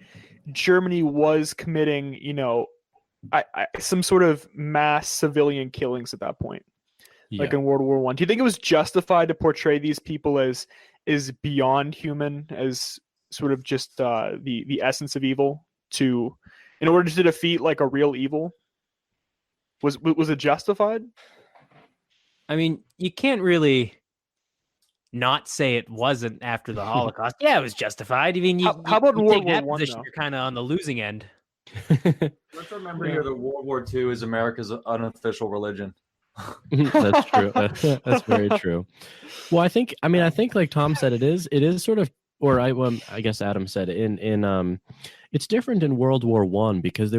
Germany was committing, some sort of mass civilian killings at that point, like in World War I. Do you think it was justified to portray these people as beyond human, as sort of just the essence of evil, in order to defeat like a real evil? Was it justified? I mean, you can't really not say it wasn't after the Holocaust. Yeah, it was justified. I mean, how about World War I? You're kind of on the losing end. Let's remember here that World War II is America's unofficial religion. That's true. That's very true. Well, I think like Tom said, it is sort of, or I guess Adam said in it's different in World War I because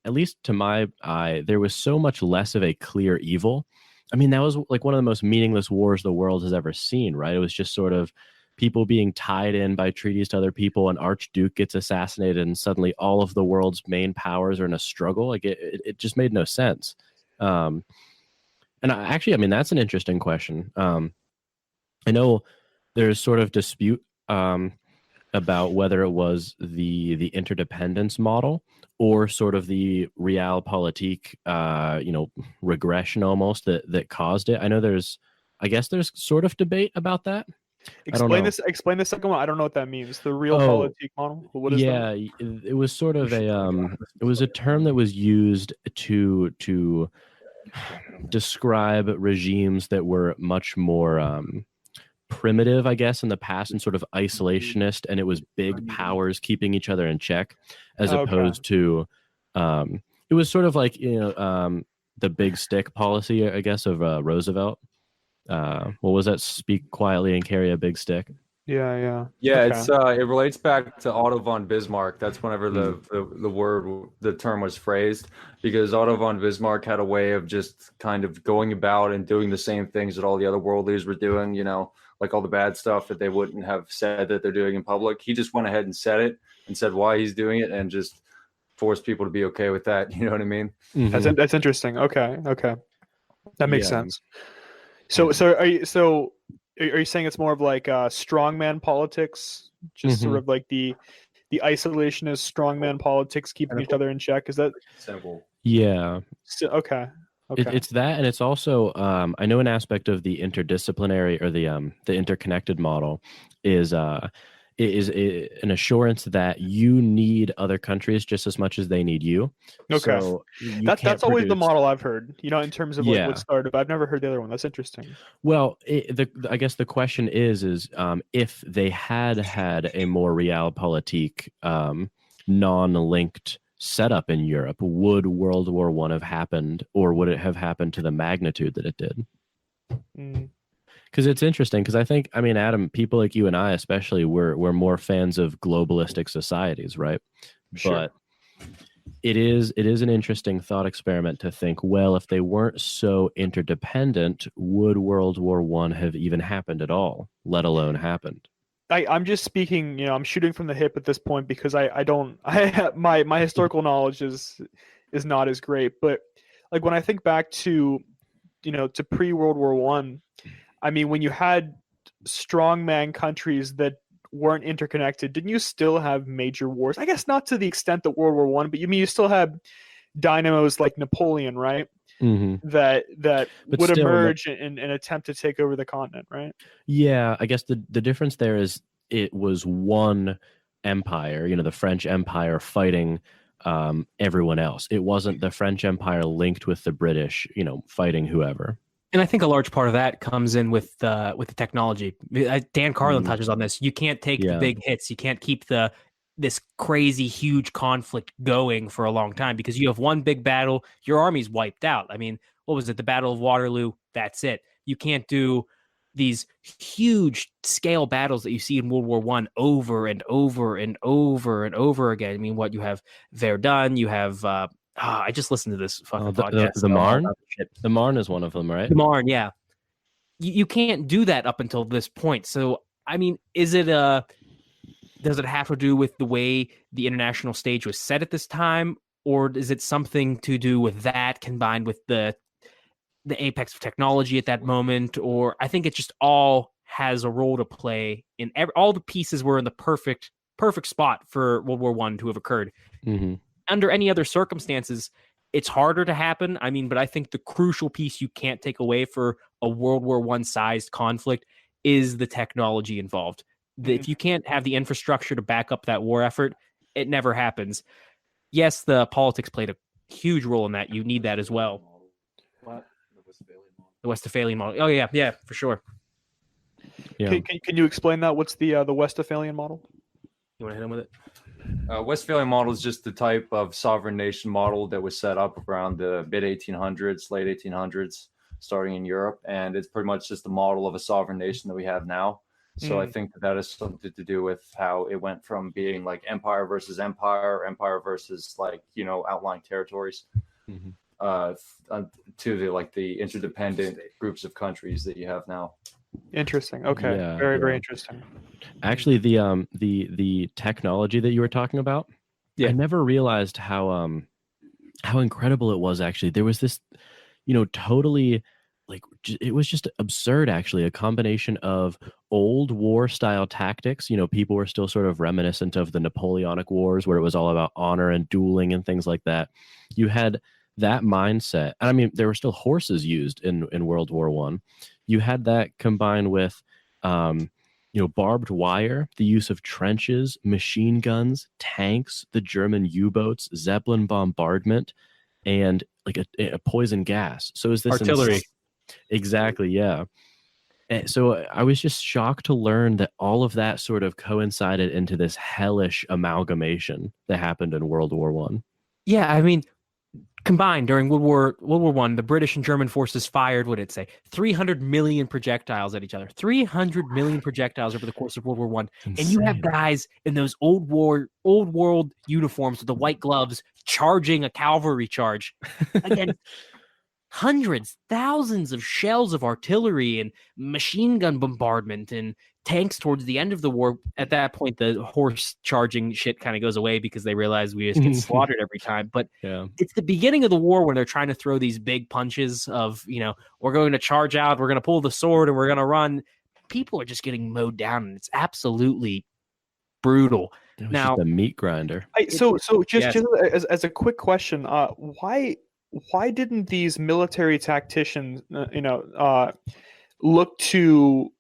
at least to my eye, there was so much less of a clear evil. I mean, that was like one of the most meaningless wars the world has ever seen, right? It was just sort of people being tied in by treaties to other people. An archduke gets assassinated, and suddenly all of the world's main powers are in a struggle. Like it just made no sense. And that's an interesting question. I know there's sort of dispute about whether it was the interdependence model or sort of the realpolitik, regression almost that caused it. I know there's sort of debate about that. Explain the second one. I don't know what that means. The realpolitik model. What is that? It was sort of it was a term that was used to describe regimes that were much more primitive, I guess, in the past and sort of isolationist, and it was big powers keeping each other in check, as opposed to it was sort of like the big stick policy, I guess, of Roosevelt. What was that? Speak quietly and carry a big stick. Yeah. Okay. It's it relates back to Otto von Bismarck. That's whenever the term was phrased, because Otto von Bismarck had a way of just kind of going about and doing the same things that all the other world leaders were doing, like all the bad stuff that they wouldn't have said that they're doing in public. He just went ahead and said it and said why he's doing it and just forced people to be okay with that. You know what I mean? Mm-hmm. That's interesting. Okay. That makes sense. So are you saying it's more of like strongman politics, just sort of like the isolationist strongman politics, keeping each other in check? Is that simple? Yeah. Okay. It's that, and it's also I know an aspect of the interdisciplinary or the interconnected model is an assurance that you need other countries just as much as they need you. Okay, so that's always the model I've heard. In terms of like what started, but I've never heard the other one. That's interesting. Well, I guess the question is if they had a more realpolitik, non-linked setup in Europe, would World War I have happened, or would it have happened to the magnitude that it did? Because it's interesting, because I think, Adam, people like you and I especially, we're more fans of globalistic societies, right? Sure. But it is an interesting thought experiment to think, well, if they weren't so interdependent, would World War I have even happened at all, let alone happened? I'm just speaking, I'm shooting from the hip at this point, because my historical knowledge is not as great. But like when I think back to, to pre-World War I, when you had strongman countries that weren't interconnected, didn't you still have major wars? I guess not to the extent that World War I, but you still had dynamos like Napoleon, right? Mm-hmm. That would emerge and attempt to take over the continent, right? Yeah, I guess the difference there is it was one empire, the French Empire fighting everyone else. It wasn't the French Empire linked with the British, fighting whoever. And I think a large part of that comes in with the technology. Dan Carlin touches on this. You can't take the big hits. You can't keep this crazy, huge conflict going for a long time, because you have one big battle, your army's wiped out. What was it? The Battle of Waterloo, that's it. You can't do these huge scale battles that you see in World War I over and over and over and over again. You have Verdun, you have... I just listened to this fucking podcast. The Marne? The Marne is one of them, right? The Marne, yeah. You can't do that up until this point. So, is it does it have to do with the way the international stage was set at this time, or is it something to do with that combined with the apex of technology at that moment? Or I think it just all has a role to play in all the pieces were in the perfect spot for World War I to have occurred. Mm-hmm. Under any other circumstances, it's harder to happen. But I think the crucial piece you can't take away for a World War I sized conflict is the technology involved. If you can't have the infrastructure to back up that war effort, it never happens. Yes, the politics played a huge role in that. You need that as well. What? The Westphalian model. Oh, yeah, for sure. Yeah. Can you explain that? What's the Westphalian model? You want to hit him with it? Westphalian model is just the type of sovereign nation model that was set up around the mid 1800s, late 1800s, starting in Europe. And it's pretty much just the model of a sovereign nation that we have now. So I think that is something to do with how it went from being like empire versus empire versus outlying territories, to the interdependent groups of countries that you have now. Interesting. Okay. Yeah, very interesting. Actually, the technology that you were talking about, I never realized how incredible it was. Actually, there was this, totally it was just absurd. Actually, a combination of old war style tactics. People were still sort of reminiscent of the Napoleonic Wars, where it was all about honor and dueling and things like that. You had that mindset, and there were still horses used in World War I. You had that combined with, barbed wire, the use of trenches, machine guns, tanks, the German U-boats, Zeppelin bombardment, and like a poison gas. So is this artillery? Exactly, yeah. And so I was just shocked to learn that all of that sort of coincided into this hellish amalgamation that happened in World War One. Yeah, I mean, combined during World War One, the British and German forces fired, what did it say, 300 million projectiles at each other. 300 million projectiles over the course of World War One. And you have guys in those old world uniforms with the white gloves charging a cavalry charge. Again, hundreds, thousands of shells of artillery and machine gun bombardment and tanks towards the end of the war. At that point, the horse charging shit kind of goes away because they realize we just get slaughtered every time. But it's the beginning of the war when they're trying to throw these big punches of, we're going to charge out, we're going to pull the sword, and we're going to run. People are just getting mowed down, and it's absolutely brutal. It was just a meat grinder. So just as a quick question, why didn't these military tacticians, look to,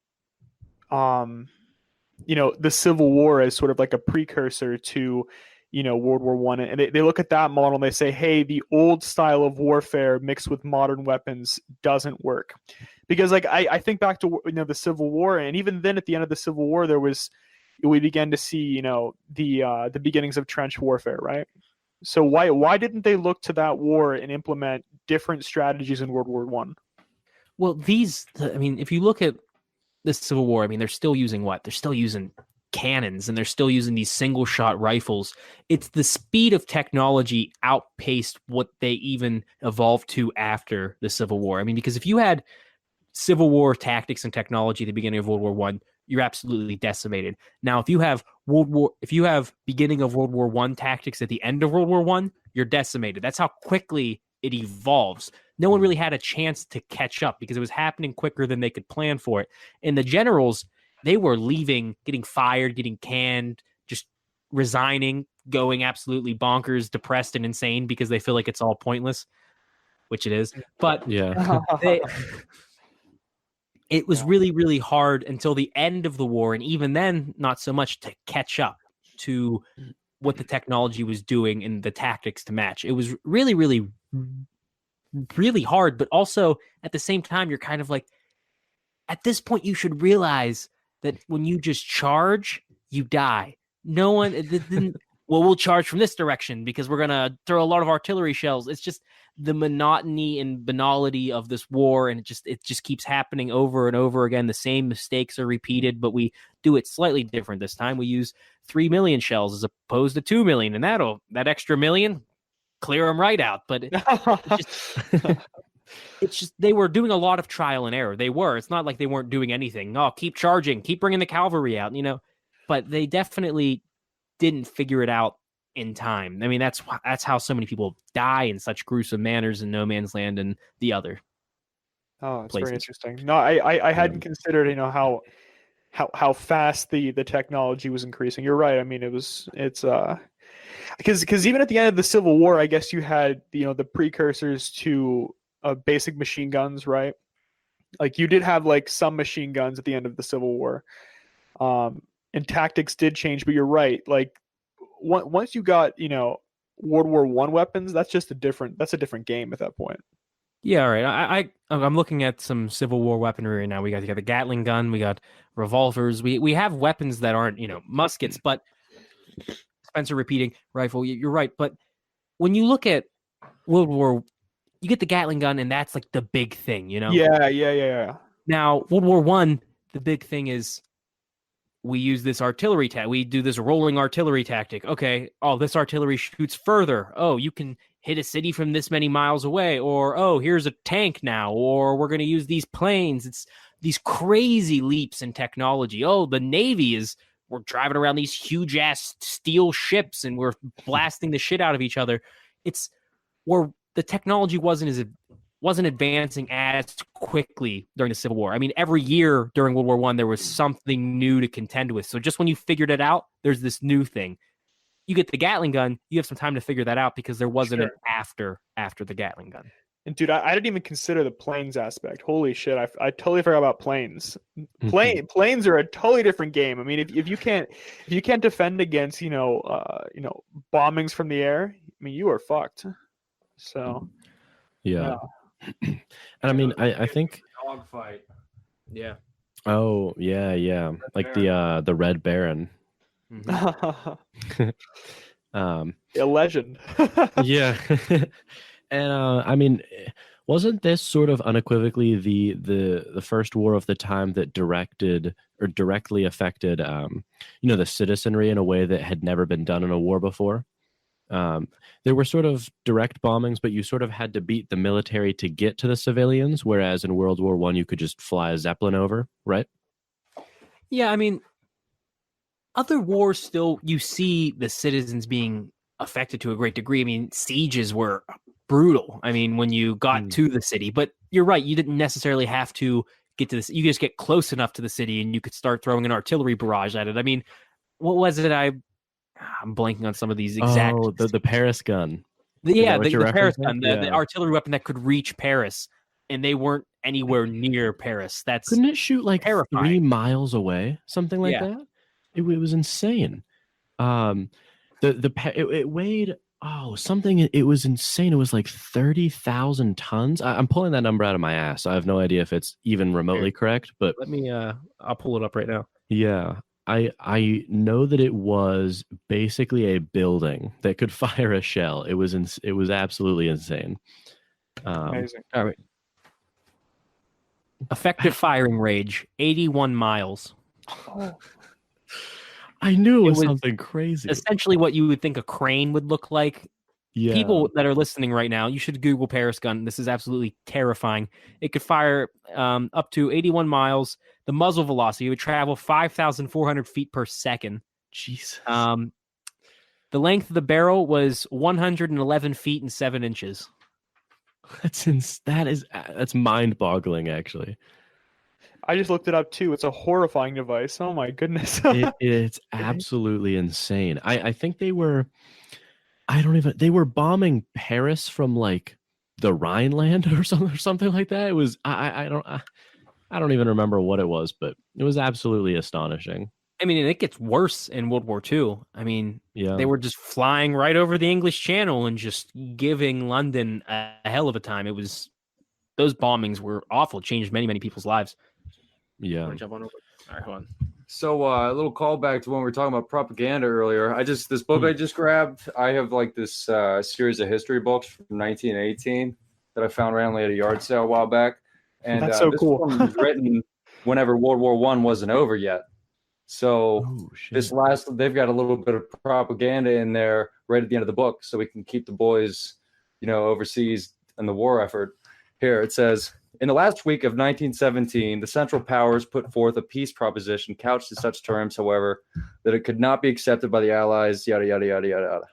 the Civil War as sort of like a precursor to, World War One, and they look at that model and they say, hey, the old style of warfare mixed with modern weapons doesn't work, because like I think back to the Civil War, and even then at the end of the Civil War we began to see the beginnings of trench warfare, right? So why didn't they look to that war and implement different strategies in World War One? Well, if you look at the Civil War, they're still using what? They're still using cannons, and they're still using these single-shot rifles. It's the speed of technology outpaced what they even evolved to after the Civil War. Because if you had Civil War tactics and technology at the beginning of World War One, you're absolutely decimated. Now, if you have beginning of World War One tactics at the end of World War One, you're decimated. That's how quickly it evolves. No one really had a chance to catch up because it was happening quicker than they could plan for it. And the generals, they were leaving, getting fired, getting canned, just resigning, going absolutely bonkers, depressed, and insane because they feel like it's all pointless, which it is. But it was really, really hard until the end of the war, and even then, not so much, to catch up to what the technology was doing and the tactics to match. It was really, really, really hard, but also at the same time, you're kind of like, at this point, you should realize that when you just charge, you die. No one didn't. Well, we'll charge from this direction because we're going to throw a lot of artillery shells. It's just the monotony and banality of this war, and it just keeps happening over and over again. The same mistakes are repeated, but we do it slightly different this time. We use 3 million shells as opposed to 2 million, and that extra million, clear them right out. But it's just they were doing a lot of trial and error. They were. It's not like they weren't doing anything. Oh, keep charging, keep bringing the cavalry out, But they definitely didn't figure it out in time. That's how so many people die in such gruesome manners in No Man's Land and the other. Oh, it's places. very interesting. No, I hadn't considered, how fast the technology was increasing. You're right. It's because even at the end of the Civil War, I guess you had the precursors to basic machine guns, right? Like you did have like some machine guns at the end of the Civil War. And tactics did change, but you're right. Like once you got, World War One weapons, that's a different game at that point. Yeah, all right. I'm looking at some Civil War weaponry right now. We got the Gatling gun, we got revolvers. We have weapons that aren't, muskets, but Spencer repeating rifle. You're right. But when you look at World War, you get the Gatling gun, and that's like the big thing, Yeah. Now, World War One, the big thing is we use this artillery we do this rolling artillery tactic. Okay, this artillery shoots further. Oh, you can hit a city from this many miles away, or here's a tank now, or we're going to use these planes. It's these crazy leaps in technology. Oh, the Navy we're driving around these huge ass steel ships and we're blasting the shit out of each other. It's where the technology wasn't advancing as quickly during the Civil War. Every year during World War One, there was something new to contend with. So just when you figured it out, there's this new thing. You get the Gatling gun, you have some time to figure that out because there wasn't an after the Gatling gun. And dude, I didn't even consider the planes aspect. Holy shit, I totally forgot about planes. Planes are a totally different game. If you can't defend against bombings from the air, you are fucked. So yeah. And I mean, I think dogfight. Yeah. Oh yeah, like the Red Baron. Mm-hmm. A legend. Yeah. And I mean, wasn't this sort of unequivocally the first war of the time that directly affected the citizenry in a way that had never been done in a war before? There were sort of direct bombings, but you sort of had to beat the military to get to the civilians, whereas in World War I you could just fly a Zeppelin over, right? Yeah, I mean, other wars still you see the citizens being affected to a great degree. I mean, sieges were brutal. I mean, when you got to the city, but you're right, you didn't necessarily have to get to this. You just get close enough to the city and you could start throwing an artillery barrage at it. I mean, what was it? I'm blanking on some of these exact. Oh, the Paris gun. The Paris gun, the artillery weapon that could reach Paris, and they weren't anywhere near Paris. Couldn't it shoot like terrifying. 3 miles away, something like that? It was insane. It weighed something. It was insane. It was like 30,000 tons. I'm pulling that number out of my ass. I have no idea if it's even remotely correct. But let me. I'll pull it up right now. Yeah. I know that it was basically a building that could fire a shell. It was absolutely insane. Amazing. All right. Effective firing range 81 miles. Oh. I knew it was something crazy. Essentially what you would think a crane would look like. Yeah. People that are listening right now, you should Google Paris gun. This is absolutely terrifying. It could fire up to 81 miles. The muzzle velocity would travel 5,400 feet per second. Jesus. The length of the was 111 feet and 7 inches. That's mind-boggling, actually. I just looked it up too. It's a horrifying device. Oh my goodness. It's absolutely insane. I think they were bombing Paris from like the Rhineland or something like that. It was I don't even remember what it was, but it was absolutely astonishing. I mean, it gets worse in World War II. I mean, yeah. They were just flying right over the English Channel and just giving London a hell of a time. Those bombings were awful. It changed many, many people's lives. Yeah. Jump on over. All right, hold on. So a little callback to when we were talking about propaganda earlier. This book I just grabbed. I have like this series of history books from 1918 that I found randomly at a yard sale a while back. And that's so this cool. one was written whenever World War I wasn't over yet. So they've got a little bit of propaganda in there right at the end of the book, so we can keep the boys, overseas in the war effort. Here it says, in the last week of 1917, the Central Powers put forth a peace proposition couched in such terms, however, that it could not be accepted by the Allies, yada, yada, yada, yada,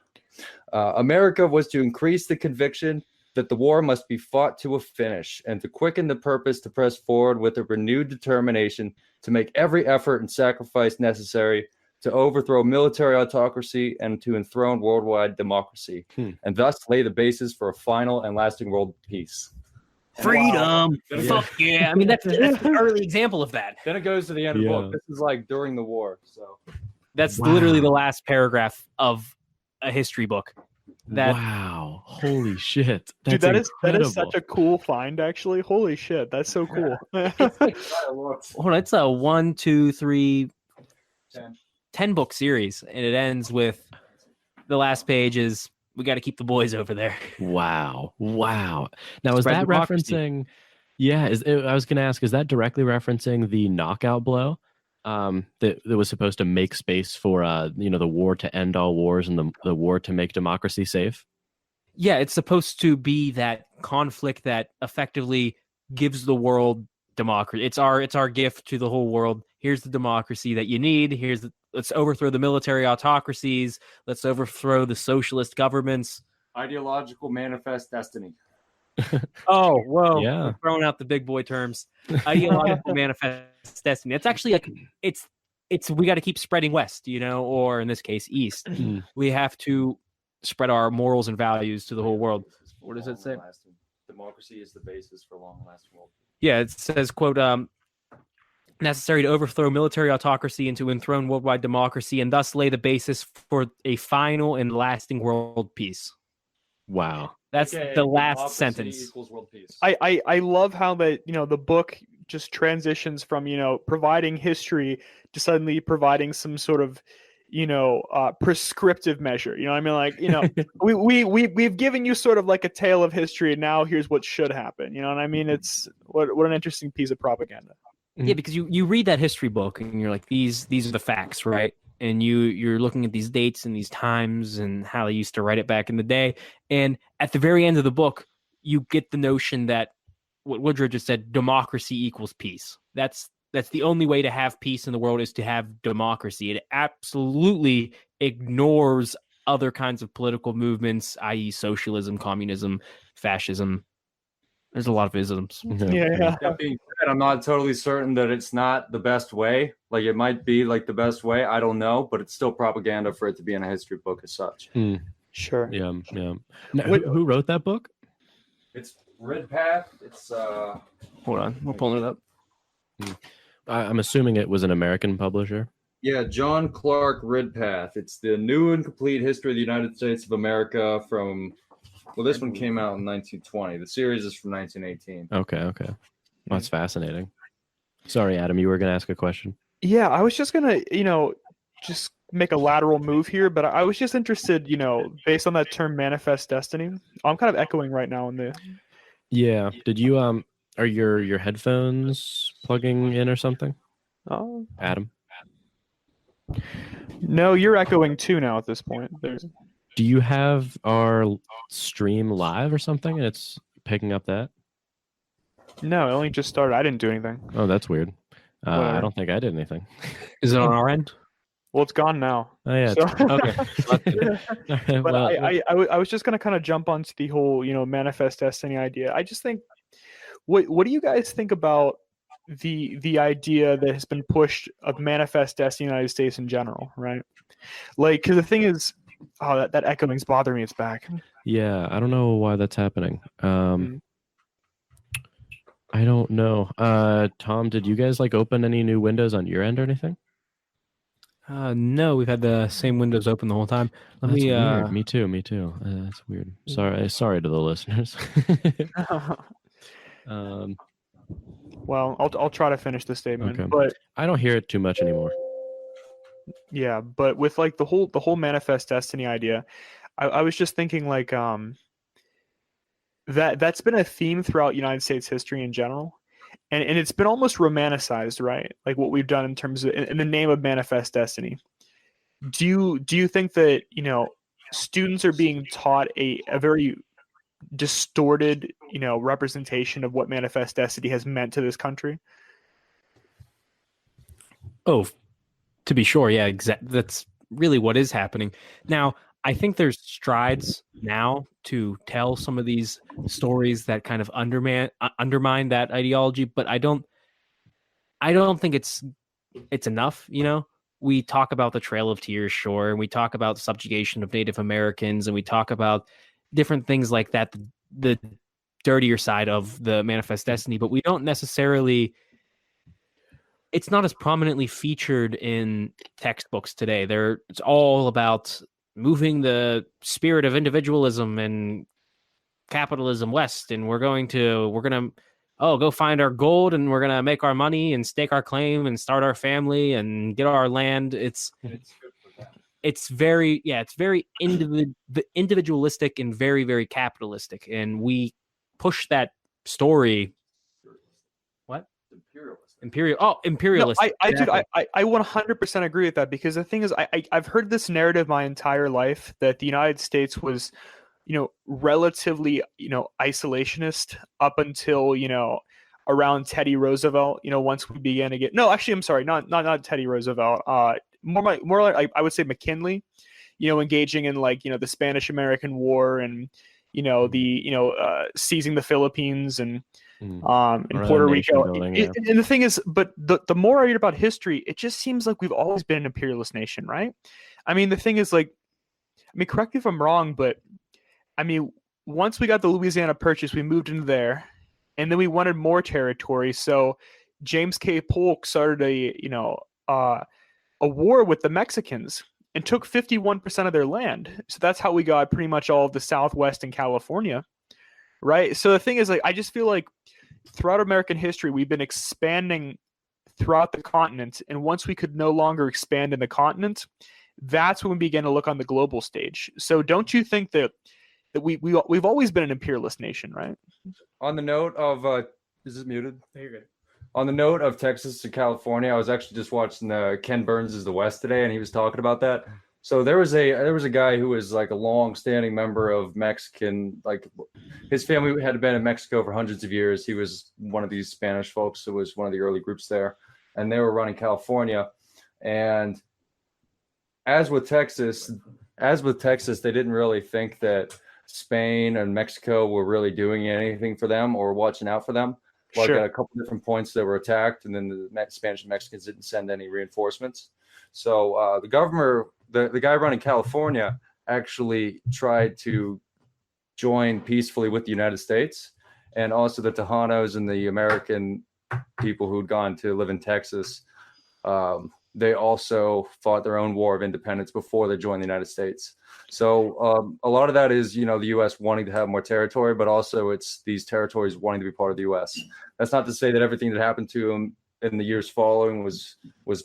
yada. America was to increase the conviction that the war must be fought to a finish and to quicken the purpose to press forward with a renewed determination to make every effort and sacrifice necessary to overthrow military autocracy and to enthrone worldwide democracy, and thus lay the basis for a final and lasting world peace. Freedom. Wow. Fuck yeah. I mean, that's an early example of that. Then it goes to the end of the book. This is like during the war. So that's literally the last paragraph of a history book. Wow. Holy shit. Dude, that is such a cool find, actually. Holy shit. That's so cool. Hold on, it's a 1, 2, 3, 10 book series, and it ends with the last page is we got to keep the boys over there. Wow. Now, is that referencing? Yeah, I was going to ask, is that directly referencing the knockout blow that was supposed to make space for the war to end all wars and the war to make democracy safe? Yeah, it's supposed to be that conflict that effectively gives the world democracy. It's our gift to the whole world. Here's the democracy that you need. Let's overthrow the military autocracies. Let's overthrow the socialist governments. Ideological manifest destiny. Oh, whoa. Yeah. We're throwing out the big boy terms. Ideological manifest destiny. It's actually like it's we got to keep spreading west, or in this case, east. We have to spread our morals and values to the whole world. What does it say? Democracy is the basis for long-lasting world. Yeah, it says, quote, necessary to overthrow military autocracy and to enthrone worldwide democracy and thus lay the basis for a final and lasting world peace. Wow. That's AKA the last democracy sentence. equals world peace. I love how that, the book just transitions from, providing history to suddenly providing some sort of, prescriptive measure. You know what I mean? Like, we've given you sort of like a tale of history, and now here's what should happen. You know what I mean? It's what an interesting piece of propaganda. Yeah, because you read that history book and you're like, these are the facts, right? And you're looking at these dates and these times and how they used to write it back in the day. And at the very end of the book, you get the notion that what Woodrow just said, democracy equals peace. That's the only way to have peace in the world, is to have democracy. It absolutely ignores other kinds of political movements, i.e. socialism, communism, fascism. There's a lot of isms. Yeah. That being said, I'm not totally certain that it's not the best way. Like, it might be like the best way. I don't know, but it's still propaganda for it to be in a history book as such. Sure. Yeah. Now, who wrote that book? It's Redpath. It's Hold on, we're pulling it up. I'm assuming it was an American publisher. Yeah, John Clark Redpath. It's the new and complete history of the United States of America from. Well, this one came out in 1920. The series is from 1918. Okay. That's fascinating. Sorry, Adam, you were going to ask a question. Yeah, I was just gonna, just make a lateral move here, but I was just interested, based on that term "manifest destiny." I'm kind of echoing right now in the. Yeah. Did you are your headphones plugging in or something? Oh, Adam? No, you're echoing too now at this point. Do you have our stream live or something and it's picking up that? No, it only just started. I didn't do anything. Oh, that's weird. I don't think I did anything. Is it on our end? Well, it's gone now. Oh, yeah. So, Okay. but I was just going to kind of jump onto the whole, manifest destiny idea. I just think, what do you guys think about the idea that has been pushed of manifest destiny in the United States in general, right? Like, because the thing is, that echoing's bothering me. It's back. Yeah, I don't know why that's happening. I don't know. Tom, did you guys open any new windows on your end or anything? No, we've had the same windows open the whole time. Weird. Me too. That's weird. Sorry to the listeners. Well, I'll try to finish the statement, okay. But I don't hear it too much anymore. Yeah, but with the whole manifest destiny idea, I was just thinking that's been a theme throughout United States history in general, and it's been almost romanticized, right? Like what we've done in terms of in the name of manifest destiny. Do you think that students are being taught a very distorted representation of what manifest destiny has meant to this country? Oh, to be sure, yeah, that's really what is happening now. I think there's strides now to tell some of these stories that kind of undermine that ideology, but I don't think it's enough. We talk about the Trail of Tears, sure, and we talk about subjugation of Native Americans, and we talk about different things like that, the dirtier side of the manifest destiny, but we don't necessarily. It's not as prominently featured in textbooks today. It's all about moving the spirit of individualism and capitalism west, and we're gonna go find our gold, and we're gonna make our money and stake our claim and start our family and get our land. It's very individualistic and very, very capitalistic, and we push that story. What? Imperialist. No, I 100% agree with that, because the thing is, I've heard this narrative my entire life that the United States was, relatively, isolationist up until, around Teddy Roosevelt. Once we began to get I'm sorry, not Teddy Roosevelt. More like I would say McKinley. Engaging in the Spanish-American War and seizing the Philippines and. In Puerto Rico. Yeah. And the thing is, but the more I read about history, it just seems like we've always been an imperialist nation, right? I mean, the thing is, correct me if I'm wrong, but I mean, once we got the Louisiana Purchase, we moved into there, and then we wanted more territory. So James K. Polk started a war with the Mexicans, and took 51% of their land. So that's how we got pretty much all of the Southwest and California, right? So the thing is, like, I just feel like throughout American history, we've been expanding throughout the continent, and once we could no longer expand in the continent, that's when we began to look on the global stage. So don't you think that we've always been an imperialist nation, right? On the note of is this muted? No, you're good. On the note of Texas to California, I was actually just watching Ken Burns' The West today, and he was talking about that. So there was a guy who was like a long-standing member of Mexican, like his family had been in Mexico for hundreds of years. He was one of these Spanish folks who was one of the early groups there, and they were running California. And as with Texas, they didn't really think that Spain and Mexico were really doing anything for them or watching out for them. Like Sure. at a couple different points they were attacked, and then the Spanish and Mexicans didn't send any reinforcements. So the guy running California actually tried to join peacefully with the United States, and also the Tejanos and the American people who'd gone to live in Texas. They also fought their own war of independence before they joined the United States. So a lot of that is, the U.S. wanting to have more territory, but also it's these territories wanting to be part of the U.S. That's not to say that everything that happened to them in the years following was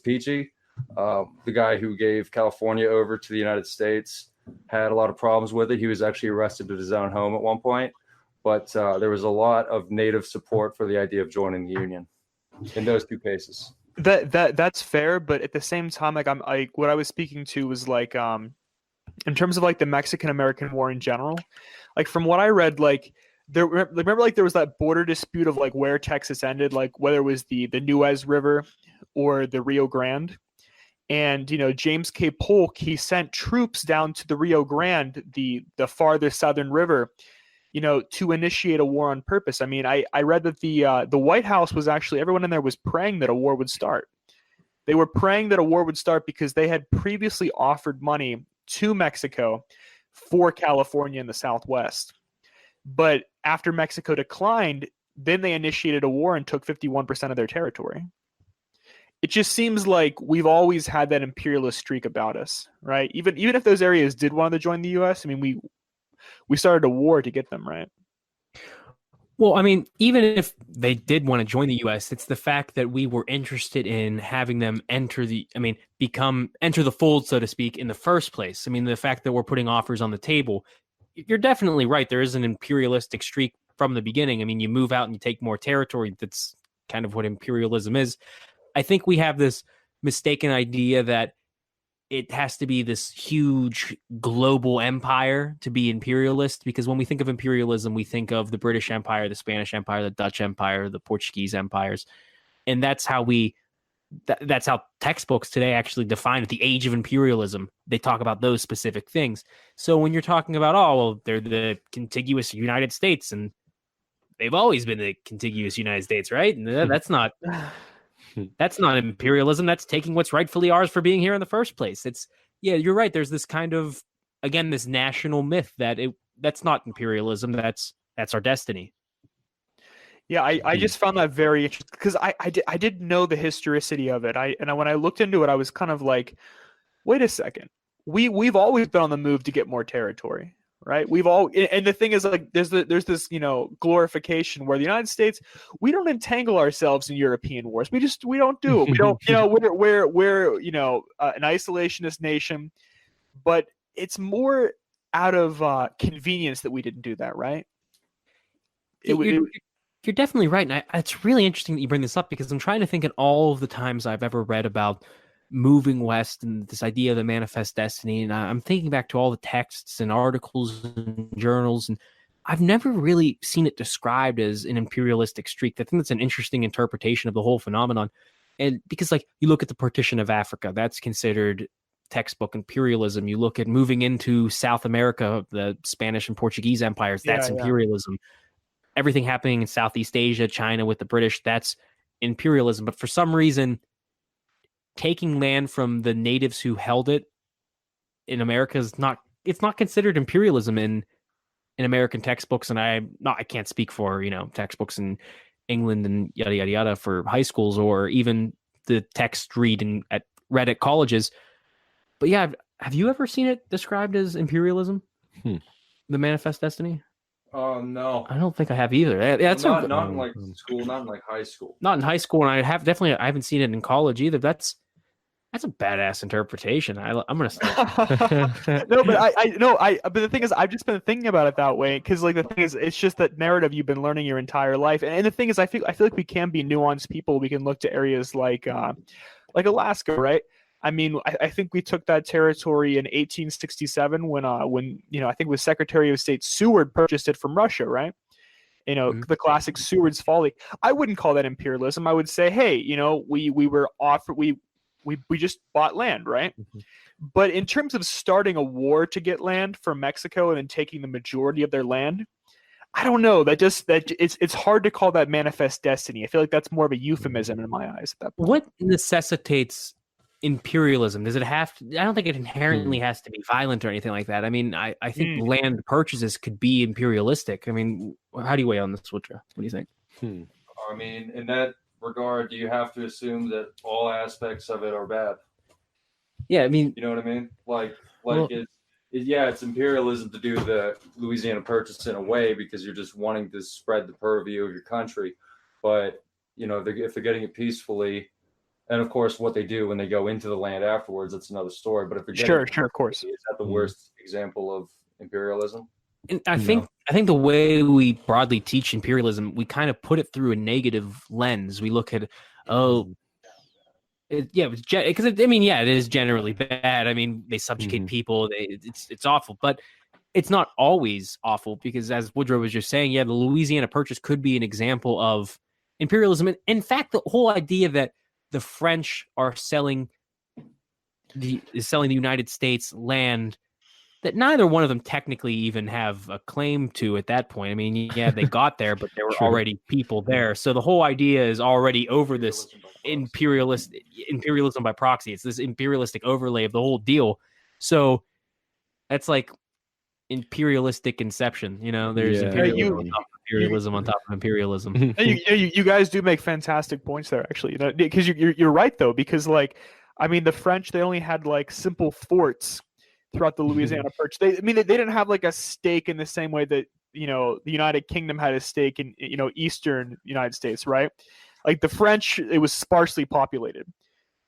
peachy. The guy who gave California over to the United States had a lot of problems with it. He was actually arrested at his own home at one point, but there was a lot of native support for the idea of joining the Union in those two cases. That's fair, but at the same time, like what I was speaking to was like in terms of like the Mexican-American War in general, like from what I read, like remember like there was that border dispute of like where Texas ended, like whether it was the Nuez River or the Rio Grande. And James K. Polk, he sent troops down to the Rio Grande, the farthest southern river, to initiate a war on purpose. I mean, I read that the White House was actually, everyone in there was praying that a war would start. They were praying that a war would start because they had previously offered money to Mexico for California in the Southwest. But after Mexico declined, then they initiated a war and took 51% of their territory. It just seems like we've always had that imperialist streak about us, right? Even if those areas did want to join the U.S., I mean, we started a war to get them, right? Well, I mean, even if they did want to join the U.S., it's the fact that we were interested in having them enter the fold, so to speak, in the first place. I mean, the fact that we're putting offers on the table, you're definitely right. There is an imperialistic streak from the beginning. I mean, you move out and you take more territory. That's kind of what imperialism is. I think we have this mistaken idea that it has to be this huge global empire to be imperialist, because when we think of imperialism, we think of the British Empire, the Spanish Empire, the Dutch Empire, the Portuguese empires. And that's how that's how textbooks today actually define it, the age of imperialism. They talk about those specific things. So when you're talking about, they're the contiguous United States, and they've always been the contiguous United States, right? And that's not... That's not imperialism. That's taking what's rightfully ours for being here in the first place. You're right. There's this kind of, again, this national myth that that's not imperialism. That's our destiny. Yeah, I just found that very interesting because I didn't know the historicity of it. When I looked into it, I was kind of like, wait a second. We've always been on the move to get more territory. Right. And the thing is, like, there's this, glorification where the United States, we don't entangle ourselves in European wars. We don't do it. We don't, we're an isolationist nation, but it's more out of convenience that we didn't do that. Right. You're definitely right. And it's really interesting that you bring this up, because I'm trying to think of all of the times I've ever read about moving west and this idea of the manifest destiny, and I'm thinking back to all the texts and articles and journals, and I've never really seen it described as an imperialistic streak. I think that's an interesting interpretation of the whole phenomenon. And because, like, you look at the partition of Africa, that's considered textbook imperialism. You look at moving into South America, the Spanish and Portuguese empires, that's imperialism. Everything happening in Southeast Asia, China with the British, that's imperialism. But for some reason, taking land from the natives who held it in America it's not considered imperialism in American textbooks. And I can't speak for, textbooks in England and yada, yada, yada for high schools, or even the text read at colleges. But yeah, Have you ever seen it described as imperialism? The Manifest Destiny? Oh no, I don't think I have either. Yeah, well, not in like school, not in like high school. Not in high school, and I haven't seen it in college either. That's a badass interpretation. I'm gonna start. No, but the thing is, I've just been thinking about it that way because, like, the thing is, it's just that narrative you've been learning your entire life, and the thing is, I feel like we can be nuanced people. We can look to areas like Alaska, right? I mean, I think we took that territory in 1867 when I think it was Secretary of State Seward purchased it from Russia, right? The classic Seward's Folly. I wouldn't call that imperialism. I would say, hey, we were offered we just bought land, right? But in terms of starting a war to get land from Mexico and then taking the majority of their land, I don't know. It's hard to call that manifest destiny. I feel like that's more of a euphemism in my eyes at that point. What necessitates imperialism? Does it have to? I don't think it inherently has to be violent or anything like that. I mean, I think land purchases could be imperialistic. I mean, how do you weigh on this, Woodrow? What do you think? I mean, in that regard, do you have to assume that all aspects of it are bad? Yeah, I mean, you know what I mean? It's imperialism to do the Louisiana Purchase in a way because you're just wanting to spread the purview of your country. But if they're getting it peacefully, and of course, what they do when they go into the land afterwards, that's another story. But if they're getting of course, is that the worst example of imperialism? And I think the way we broadly teach imperialism, we kind of put it through a negative lens. We look at it is generally bad. I mean, they subjugate people. It's awful, but it's not always awful because, as Woodrow was just saying, the Louisiana Purchase could be an example of imperialism. And in fact, the whole idea that the French are selling the United States land that neither one of them technically even have a claim to at that point. I mean, they got there, but there were already people there. So the whole idea is already over this imperialism by proxy. It's this imperialistic overlay of the whole deal. So that's like imperialistic inception. There's imperialism on top of imperialism. You guys do make fantastic points there, actually. Because you're right though. Because the French, they only had simple forts throughout the Louisiana Purchase. They didn't have a stake in the same way that the United Kingdom had a stake in Eastern United States, right? Like the French, it was sparsely populated.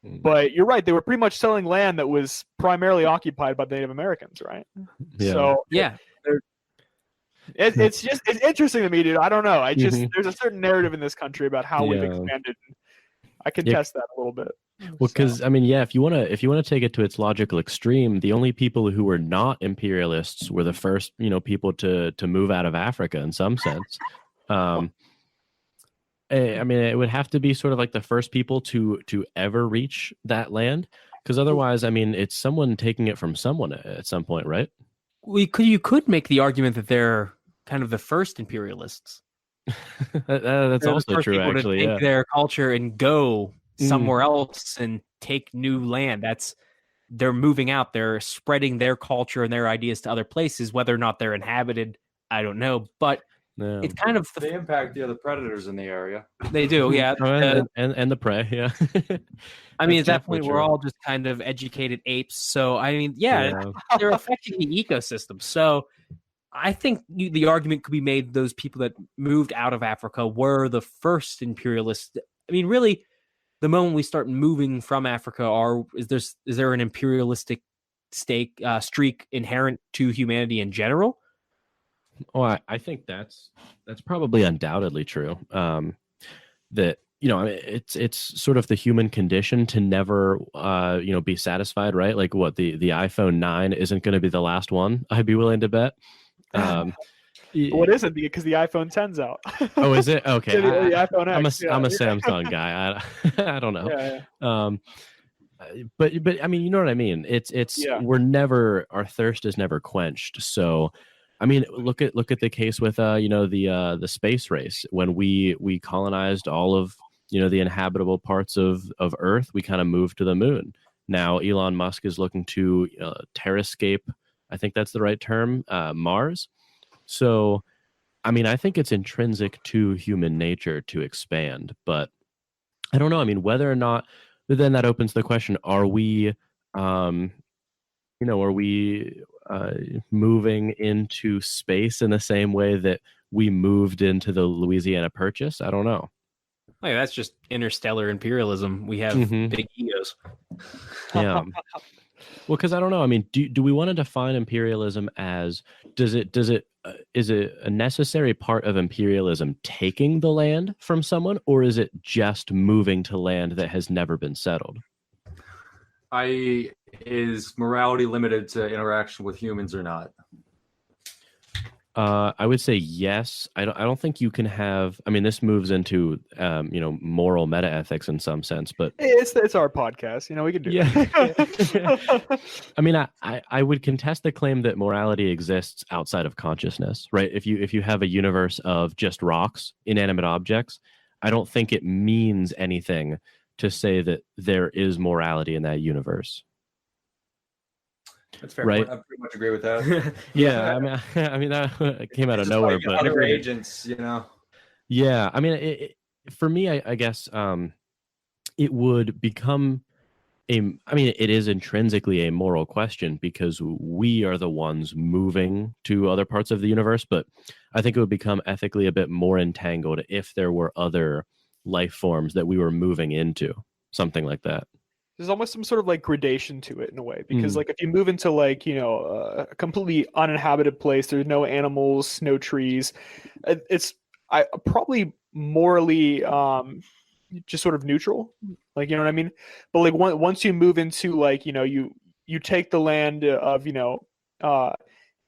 But you're right; they were pretty much selling land that was primarily occupied by the Native Americans, right? Yeah. So it's interesting to me, dude. I don't know. There's a certain narrative in this country about how we've expanded. I can test that a little bit. Well, because if you want to take it to its logical extreme, the only people who were not imperialists were the first people to move out of Africa in some sense. It would have to be sort of like the first people to ever reach that land, because otherwise, it's someone taking it from someone at some point, right? You could make the argument that they're kind of the first imperialists. That's also true, actually. To take their culture and go somewhere else and take new land. They're moving out. They're spreading their culture and their ideas to other places. Whether or not they're inhabited, I don't know. But it's kind of they impact the other predators in the area. They do, yeah, and the prey, yeah. At that point, we're all just kind of educated apes. So they're affecting the ecosystem. So I think the argument could be made those people that moved out of Africa were the first imperialists. Really, the moment we start moving from Africa, is there an imperialistic streak inherent to humanity in general? Oh, I think that's probably undoubtedly true. That it's sort of the human condition to never be satisfied, right? Like what the iPhone 9 isn't going to be the last one. I'd be willing to bet. What is it? Because the iPhone 10's out. Oh, is it? Okay. The iPhone X, I'm a Samsung guy. I don't know. Yeah. But you know what I mean? It's our thirst is never quenched. So look at the case with the space race. When we colonized all of the inhabitable parts of Earth, we kind of moved to the moon. Now Elon Musk is looking to terrascape, I think that's the right term, Mars. So I think it's intrinsic to human nature to expand, but I don't know. Whether or not, but then that opens the question: are we are we moving into space in the same way that we moved into the Louisiana Purchase? I don't know. Oh, yeah, that's just interstellar imperialism. We have big egos. Yeah. Well, because I don't know. I mean, do we want to define imperialism as is it a necessary part of imperialism taking the land from someone, or is it just moving to land that has never been settled? Is morality limited to interaction with humans or not? I would say yes. I don't think you can have. I mean, this moves into moral meta ethics in some sense, but it's our podcast. We can do it. I mean, I would contest the claim that morality exists outside of consciousness, right? If you have a universe of just rocks, inanimate objects, I don't think it means anything to say that there is morality in that universe. That's fair. Right? I pretty much agree with that. Yeah, I mean that came out of nowhere, like but other agents, Yeah, I mean, for me, I guess it would become it is intrinsically a moral question because we are the ones moving to other parts of the universe, but I think it would become ethically a bit more entangled if there were other life forms that we were moving into, something like that. There's almost some sort of like gradation to it in a way, because like if you move into like a completely uninhabited place, there's no animals, no trees, it's probably morally just sort of neutral, like, you know what I mean? But like once you move into like you take the land of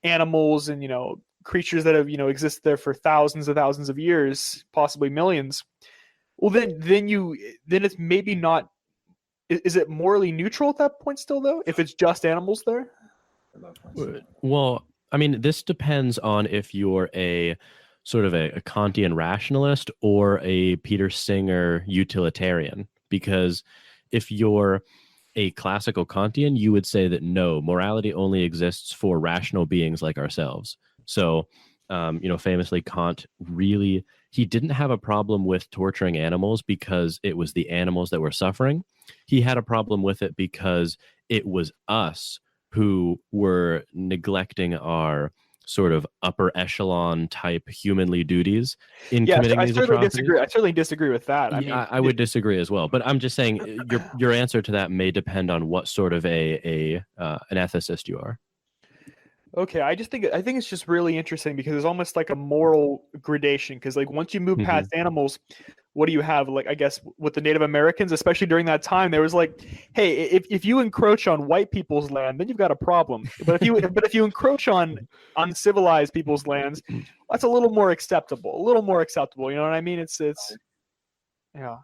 animals and creatures that have existed there for thousands and thousands of years, possibly millions, well then it's maybe not. Is it morally neutral at that point still, though, if it's just animals there? Well, I mean, this depends on if you're a sort of a Kantian rationalist or a Peter Singer utilitarian. Because if you're a classical Kantian, you would say that no, morality only exists for rational beings like ourselves. So, famously, Kant he didn't have a problem with torturing animals because it was the animals that were suffering. He had a problem with it because it was us who were neglecting our sort of upper echelon type humanly duties in committing these atrocities. I certainly disagree with that. I would disagree as well. But I'm just saying your answer to that may depend on what sort of an ethicist you are. Okay, I think it's just really interesting because it's almost like a moral gradation. Because like once you move past animals, what do you have? Like, I guess with the Native Americans, especially during that time, there was like, hey, if you encroach on white people's land, then you've got a problem. But if you encroach on uncivilized people's lands, that's a little more acceptable. You know what I mean? It's yeah.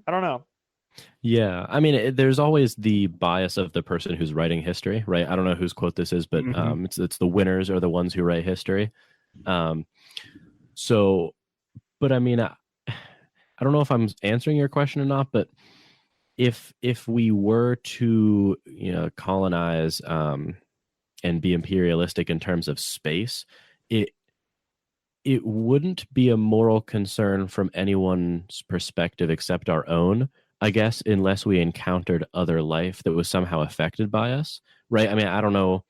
I don't know. Yeah, I mean, there's always the bias of the person who's writing history, right? I don't know whose quote this is, but it's the winners are the ones who write history. So, but I mean, I don't know if I'm answering your question or not, but if we were to colonize and be imperialistic in terms of space, it wouldn't be a moral concern from anyone's perspective except our own, I guess, unless we encountered other life that was somehow affected by us, right? I mean, I don't know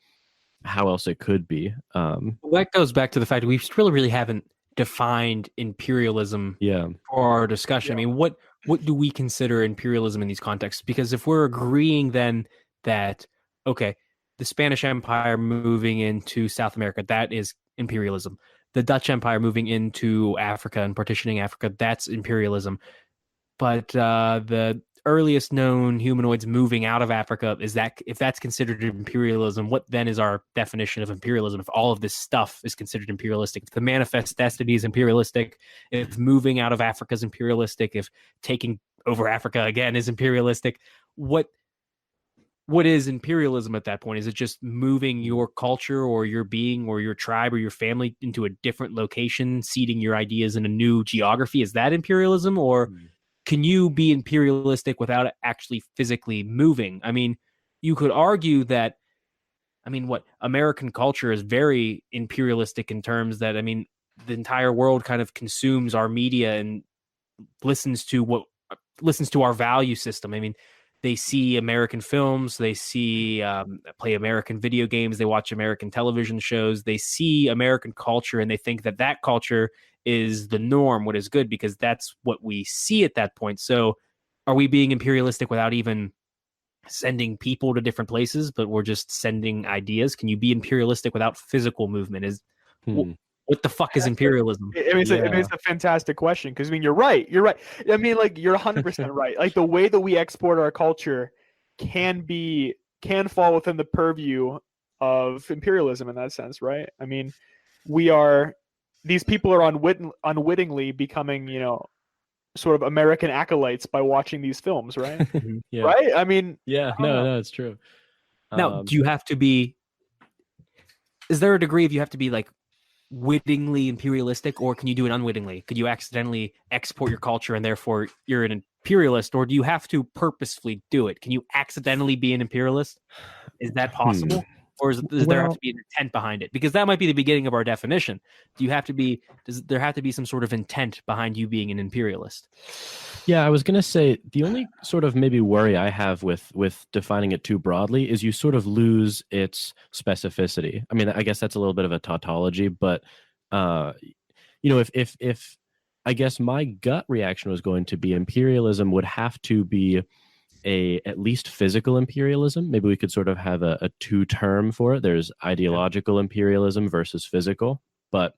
how else it could be. That goes back to the fact that we really haven't defined imperialism for our discussion. I mean, what do we consider imperialism in these contexts? Because if we're agreeing then that, okay, the Spanish Empire moving into South America, that is imperialism. The Dutch Empire moving into Africa and partitioning Africa, that's imperialism. But the earliest known humanoids moving out of Africa, if that's considered imperialism, what then is our definition of imperialism? If all of this stuff is considered imperialistic, if the manifest destiny is imperialistic, if moving out of Africa is imperialistic, if taking over Africa again is imperialistic, what is imperialism at that point? Is it just moving your culture or your being or your tribe or your family into a different location, seeding your ideas in a new geography? Is that imperialism, or can you be imperialistic without actually physically moving? I mean, you could argue that, American culture is very imperialistic in terms that, the entire world kind of consumes our media and listens to our value system. I mean, they see American films, they see play American video games, they watch American television shows, they see American culture, and they think that that culture is the norm, what is good, because that's what we see at that point. So are we being imperialistic without even sending people to different places, but we're just sending ideas? Can you be imperialistic without physical movement? What the fuck is imperialism? It's a fantastic question, because I mean, you're right. I mean, like, you're 100% right. Like, the way that we export our culture can fall within the purview of imperialism in that sense, right? I mean, these people are unwittingly becoming, sort of American acolytes by watching these films, right? Yeah. Right? I mean, no, it's true. Now, do you have to be? Is there a degree of you have to be like wittingly imperialistic, or can you do it unwittingly? Could you accidentally export your culture and therefore you're an imperialist, or do you have to purposefully do it? Can you accidentally be an imperialist? Is that possible? Or does there have to be an intent behind it? Because that might be the beginning of our definition. Does there have to be some sort of intent behind you being an imperialist? Yeah, I was going to say the only sort of maybe worry I have with defining it too broadly is you sort of lose its specificity. I mean, I guess that's a little bit of a tautology, but if I guess my gut reaction was going to be imperialism would have to be at least physical imperialism. Maybe we could sort of have a two term for it. There's ideological imperialism versus physical, but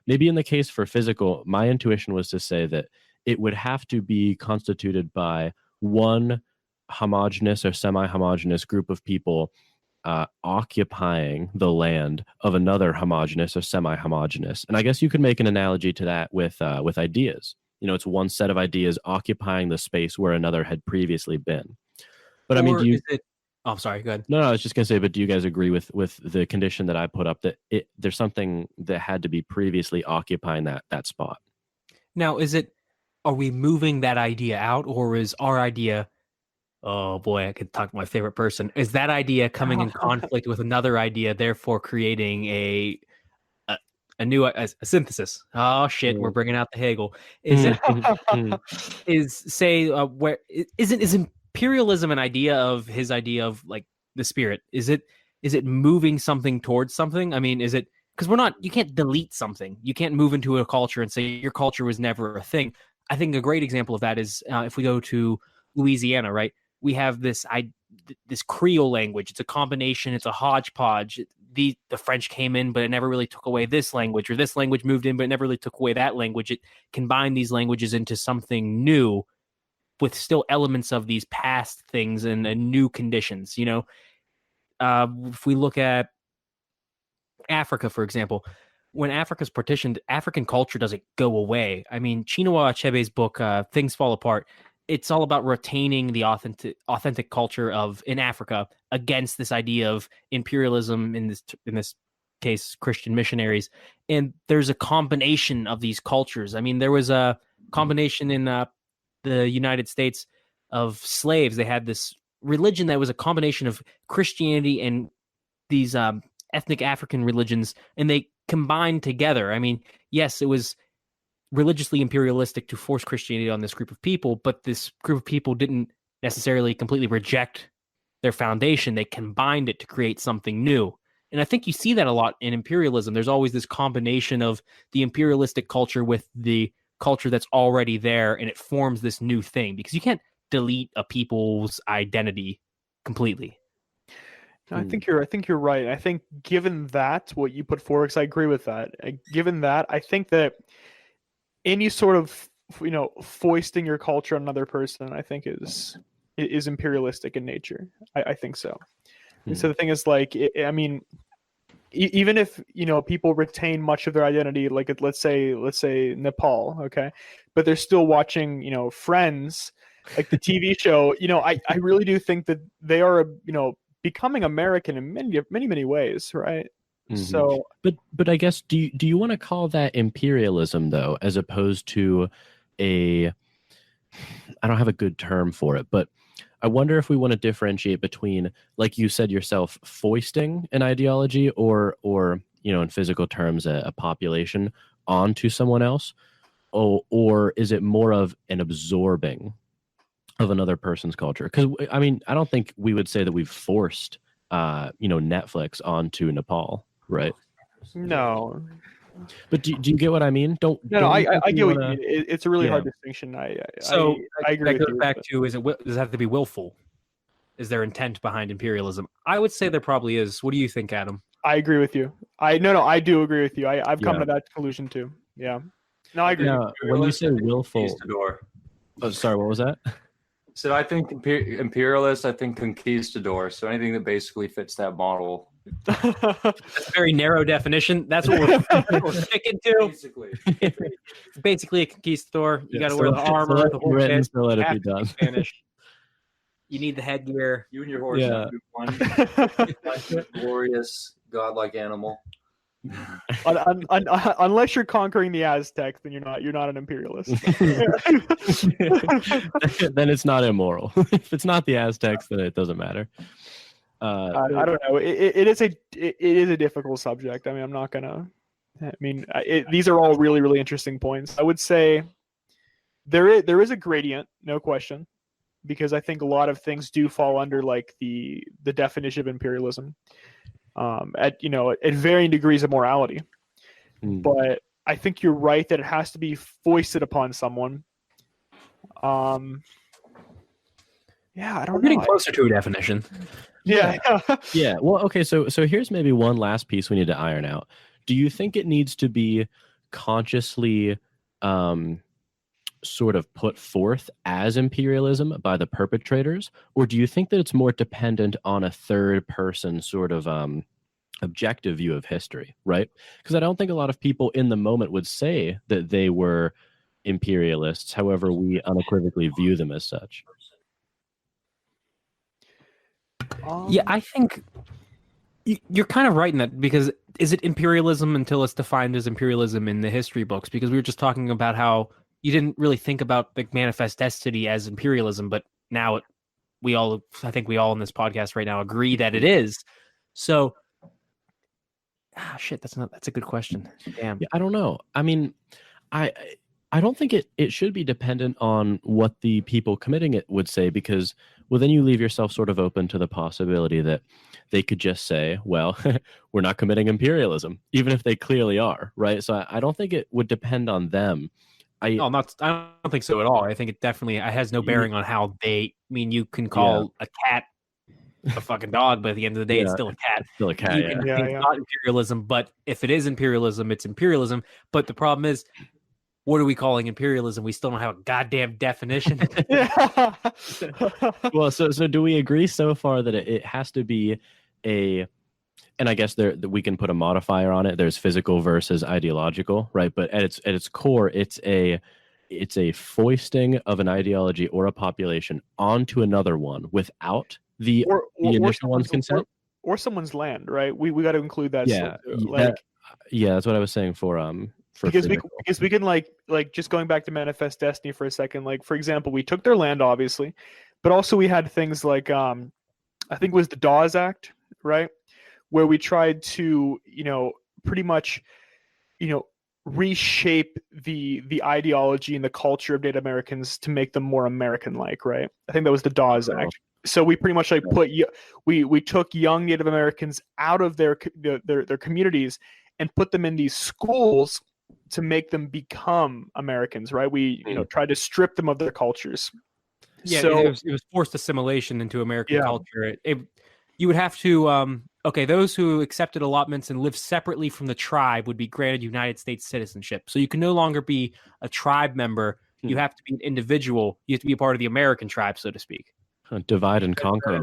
maybe in the case for physical, my intuition was to say that it would have to be constituted by one homogenous or semi-homogenous group of people occupying the land of another homogenous or semi-homogenous. And I guess you could make an analogy to that with ideas. It's one set of ideas occupying the space where another had previously been. But I mean, I'm sorry, go ahead. No, I was just going to say, but do you guys agree with the condition that I put up that there's something that had to be previously occupying that spot? Now, are we moving that idea out, or is our idea, oh boy, I could talk to my favorite person, is that idea coming in conflict with another idea, therefore creating a new synthesis? Oh shit, we're bringing out the Hegel. Is imperialism an idea of his idea of like the spirit? Is it moving something towards something? I mean, is it, because you can't delete something. You can't move into a culture and say your culture was never a thing. I think a great example of that is if we go to Louisiana, right? We have this Creole language. It's a combination. It's a hodgepodge. The French came in, but it never really took away this language, or this language moved in, but it never really took away that language. It combined these languages into something new with still elements of these past things and new conditions. If we look at Africa, for example, when Africa's partitioned, African culture doesn't go away. I mean, Chinua Achebe's book, Things Fall Apart, it's all about retaining the authentic culture in Africa against this idea of imperialism, in this case, Christian missionaries. And there's a combination of these cultures. I mean, there was a combination in the United States of slaves. They had this religion that was a combination of Christianity and these ethnic African religions, and they combined together. I mean, yes, it was religiously imperialistic to force Christianity on this group of people, but this group of people didn't necessarily completely reject their foundation. They combined it to create something new. And I think you see that a lot in imperialism. There's always this combination of the imperialistic culture with the culture that's already there, and it forms this new thing, because you can't delete a people's identity completely. I think you're right. I think given that, what you put forward, because I agree with that. Given that, I think that any sort of foisting your culture on another person, I think is imperialistic in nature. I think so. And so the thing is, like, I mean, even if people retain much of their identity, like let's say Nepal, okay, but they're still watching Friends, like the TV show. I really do think that they are becoming American in many ways, right? Mm-hmm. So, but I guess do you want to call that imperialism though, as opposed to I don't have a good term for it, but I wonder if we want to differentiate between, like you said yourself, foisting an ideology or in physical terms, a population onto someone else, or is it more of an absorbing of another person's culture. Because I mean, I don't think we would say that we've forced, Netflix onto Nepal, right? No. But do you get what I mean? No, I get what you mean. It's a really hard distinction. I agree that with goes you. back to, does it have to be willful? Is there intent behind imperialism? I would say there probably is. What do you think, Adam? I agree with you. I do agree with you. I've come to that conclusion too. Yeah. No, I agree. Now, when you say willful, sorry, what was that? So I think imperialist, I think conquistador. So anything that basically fits that model. That's a very narrow definition. That's what we're sticking to. Basically a conquistador. You got to wear the armor, the whole bit. So let it be done. Spanish. You need the headgear. You and your horse have one glorious, godlike animal. Unless you're conquering the Aztecs, then you're not an imperialist. Then it's not immoral. If it's not the Aztecs, then it doesn't matter. I don't know. It is a difficult subject. I mean, I'm not gonna. I mean, these are all really, really interesting points. I would say there is a gradient, no question, because I think a lot of things do fall under like the definition of imperialism, at varying degrees of morality. But I think you're right that it has to be foisted upon someone. Yeah, I don't know. We're getting closer to a definition. Yeah. Yeah. Well, okay. So here's maybe one last piece we need to iron out. Do you think it needs to be consciously sort of put forth as imperialism by the perpetrators, or do you think that it's more dependent on a third person sort of objective view of history, right? Because I don't think a lot of people in the moment would say that they were imperialists. However, we unequivocally view them as such. Yeah, I think you're kind of right in that, because is it imperialism until it's defined as imperialism in the history books? Because we were just talking about how you didn't really think about the Manifest Destiny as imperialism, but now I think we all in this podcast right now agree that it is. So, that's a good question. Damn. Yeah, I don't know. I mean, I don't think it should be dependent on what the people committing it would say, because, well, then you leave yourself sort of open to the possibility that they could just say, well, we're not committing imperialism, even if they clearly are, right? So I don't think it would depend on them. I don't think so at all. I think it definitely has no bearing on how you can call a cat a fucking dog, but at the end of the day, it's still a cat. Still a cat, It's not imperialism, but if it is imperialism, it's imperialism. But the problem is, what are we calling imperialism? We still don't have a goddamn definition. Well, so do we agree so far that it has to be and I guess we can put a modifier on it. There's physical versus ideological, right? But at its core, it's a foisting of an ideology or a population onto another one without the initial one's consent, or someone's land, right? We got to include that. Yeah, that's what I was saying for because we can like just going back to Manifest Destiny for a second. Like, for example, we took their land, obviously, but also we had things like I think it was the Dawes Act, right, where we tried to pretty much reshape the ideology and the culture of Native Americans to make them more American-like, right? I think that was the Dawes Act. So we pretty much we took young Native Americans out of their communities and put them in these schools to make them become Americans, right? We tried to strip them of their cultures. Yeah, so, it was forced assimilation into American culture. You would have to those who accepted allotments and lived separately from the tribe would be granted United States citizenship. So you can no longer be a tribe member. You have to be an individual. You have to be a part of the American tribe, so to speak. Divide and conquer.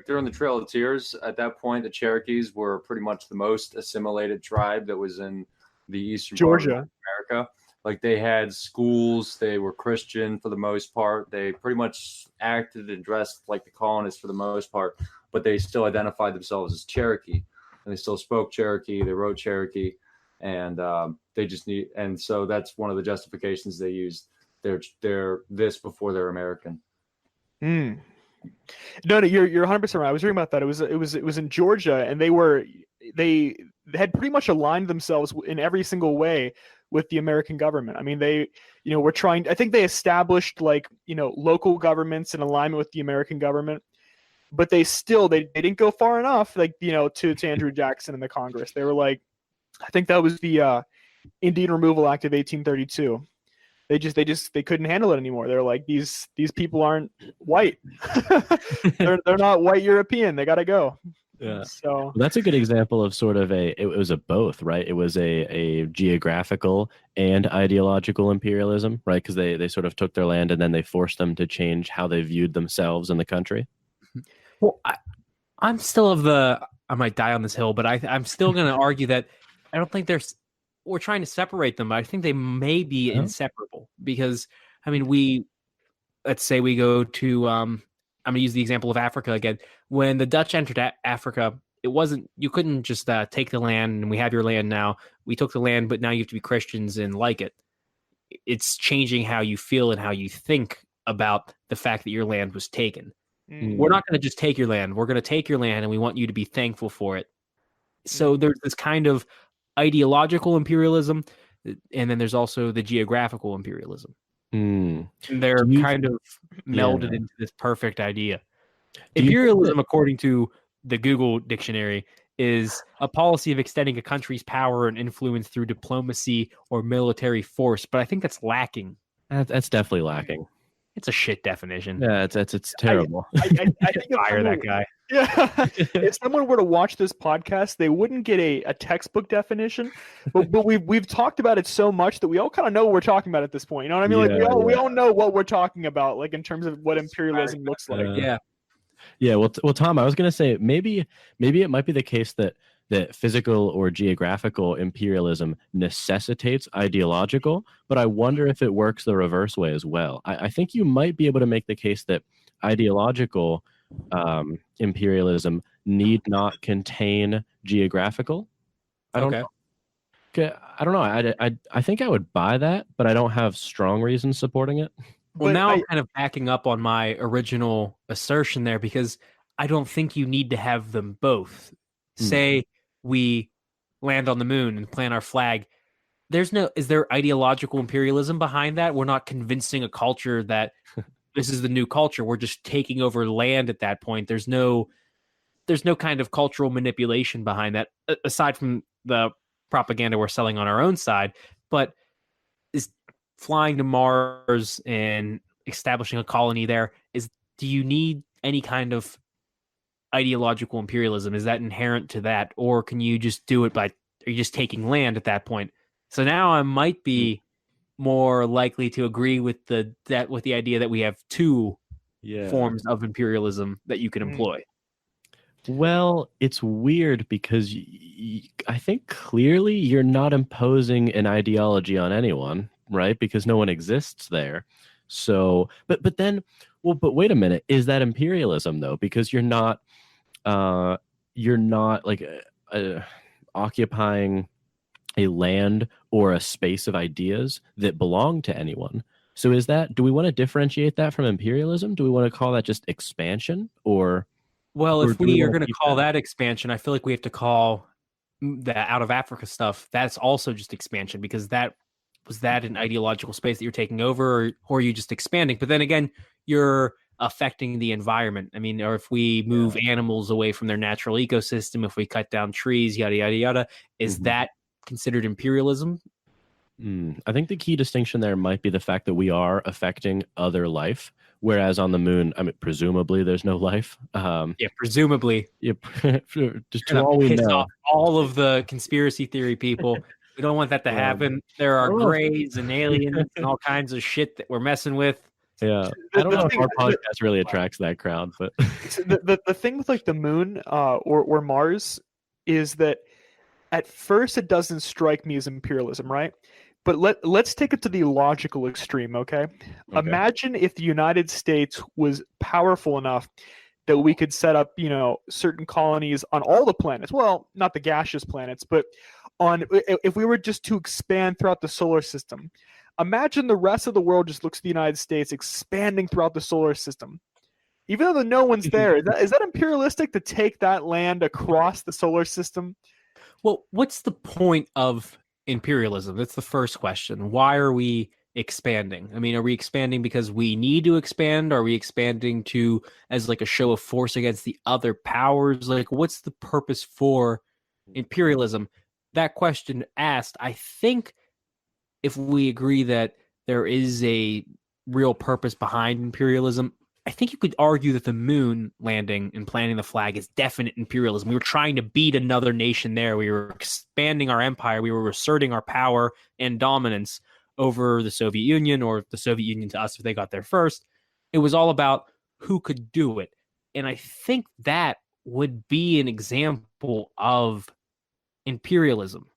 During the Trail of Tears, at that point, the Cherokees were pretty much the most assimilated tribe that was in the eastern Georgia, part of America. Like, they had schools, they were Christian for the most part. They pretty much acted and dressed like the colonists for the most part, but they still identified themselves as Cherokee, and they still spoke Cherokee. They wrote Cherokee, and and so that's one of the justifications they used. They're this before they're American. No, you're 100% right. I was reading about that. It was in Georgia, and they were they had pretty much aligned themselves in every single way with the American government. I mean, they, were trying. I think they established local governments in alignment with the American government, but they didn't go far enough. To Andrew Jackson and the Congress, they were like, I think that was the Indian Removal Act of 1832. They couldn't handle it anymore. They're like, these people aren't white. they're not white European. They got to go. Yeah. So well, that's a good example of sort of it was a both, right? It was a geographical and ideological imperialism, right? Because they sort of took their land and then they forced them to change how they viewed themselves in the country. Well, I'm still I might die on this hill, but I'm still going to argue that I don't think we're trying to separate them, but I think they may be inseparable because, I mean, let's say we go to, I'm going to use the example of Africa again. When the Dutch entered Africa, you couldn't just take the land and we have your land now. We took the land, but now you have to be Christians and like it. It's changing how you feel and how you think about the fact that your land was taken. We're not going to just take your land. We're going to take your land and we want you to be thankful for it. So there's this kind of ideological imperialism, and then there's also the geographical imperialism. And they're kind of melded into this perfect idea. Imperialism, according to the Google dictionary, is a policy of extending a country's power and influence through diplomacy or military force. But I think that's lacking. That's definitely lacking. It's a shit definition. Yeah, it's terrible. I think fire that guy. Yeah, if someone were to watch this podcast, they wouldn't get a textbook definition, but we've talked about it so much that we all kind of know what we're talking about at this point. You know what I mean? Yeah, we all know what we're talking about, like in terms of what imperialism looks like. Yeah. Well, Tom, I was gonna say maybe it might be the case that physical or geographical imperialism necessitates ideological, but I wonder if it works the reverse way as well. I think you might be able to make the case that ideological imperialism need not contain geographical. I don't know. I think I would buy that, but I don't have strong reasons supporting it. Well, now I'm kind of backing up on my original assertion there because I don't think you need to have them both. Say we land on the moon and plant our flag. Is there ideological imperialism behind that? We're not convincing a culture that this is the new culture. We're just taking over land at that point. There's no kind of cultural manipulation behind that, aside from the propaganda we're selling on our own side. But is flying to Mars and establishing a colony there, do you need any kind of ideological imperialism? Is that inherent to that, or can you just do it are you just taking land at that point? So now I might be more likely to agree with the idea that we have two forms of imperialism that you can employ. Well, it's weird because I think clearly you're not imposing an ideology on anyone, right? Because no one exists there. So, but wait a minute, is that imperialism though? Because you're not like occupying a land or a space of ideas that belong to anyone. So do we want to differentiate that from imperialism? Do we want to call that just expansion if we are going to call that expansion, I feel like we have to call the out of Africa stuff. That's also just expansion because was that an ideological space that you're taking over or are you just expanding? But then again, you're affecting the environment. I mean, or if we move animals away from their natural ecosystem, if we cut down trees, yada, yada, yada, is that considered imperialism? I think the key distinction there might be the fact that we are affecting other life, whereas on the moon, I mean, presumably there's no life. Presumably. Just to all we know. Off all of the conspiracy theory people. We don't want that to happen. There are grays and aliens and all kinds of shit that we're messing with. Yeah, I don't know if our podcast really attracts that crowd, but the thing with like the moon or Mars is that at first it doesn't strike me as imperialism, right? But let's take it to the logical extreme, okay? Imagine if the United States was powerful enough that we could set up, certain colonies on all the planets. Well, not the gaseous planets, but if we were just to expand throughout the solar system. Imagine the rest of the world just looks at the United States expanding throughout the solar system. even though no one's there. Is that imperialistic to take that land across the solar system? Well, what's the point of imperialism? That's the first question. Why are we expanding? I mean, are we expanding because we need to expand? Are we expanding to as like a show of force against the other powers? Like, what's the purpose for imperialism? That question asked, I think if we agree that there is a real purpose behind imperialism, I think you could argue that the moon landing and planting the flag is definite imperialism. We were trying to beat another nation there. We were expanding our empire. We were asserting our power and dominance over the Soviet Union, or the Soviet Union to us if they got there first. It was all about who could do it. And I think that would be an example of imperialism,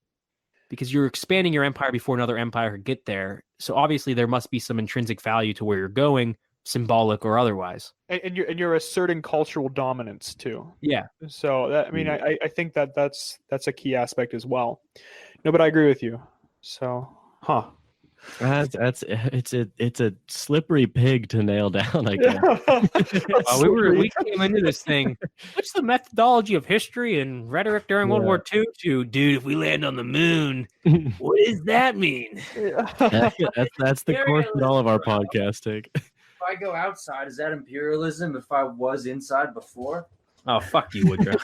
because you're expanding your empire before another empire could get there. So obviously there must be some intrinsic value to where you're going, symbolic or otherwise. And you're asserting cultural dominance too. Yeah. So that, I mean, I think that's a key aspect as well. No, but I agree with you. So, It's a slippery pig to nail down, I guess. We came into this thing. What's the methodology of history and rhetoric during World War II? Dude, if we land on the moon, what does that mean? That's the course that all of our podcasts take. If I go outside, is that imperialism? If I was inside before? Oh, fuck you, Woodrow.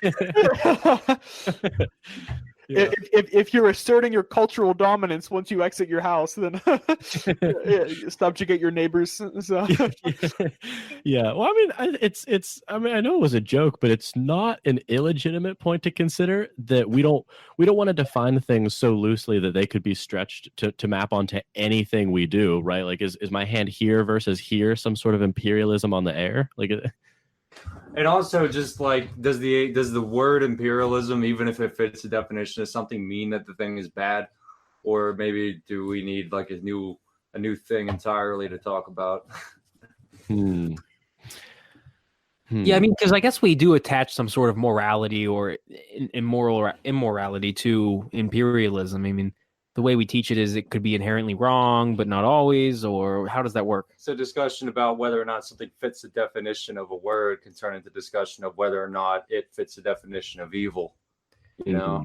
Yeah. If you're asserting your cultural dominance once you exit your house, then stop to get your neighbors. So. Yeah. Well, I mean, I mean, I know it was a joke, but it's not an illegitimate point to consider that we don't want to define things so loosely that they could be stretched to map onto anything we do, right? Like, is my hand here versus here some sort of imperialism on the air? Like. And also, just like, does the word imperialism, even if it fits the definition of something, mean that the thing is bad, or maybe do we need like a new thing entirely to talk about? Yeah, I mean, because I guess we do attach some sort of morality or immorality to imperialism. I mean, the way we teach it is it could be inherently wrong, but not always, or how does that work? It's a discussion about whether or not something fits the definition of a word can turn into discussion of whether or not it fits the definition of evil. You know?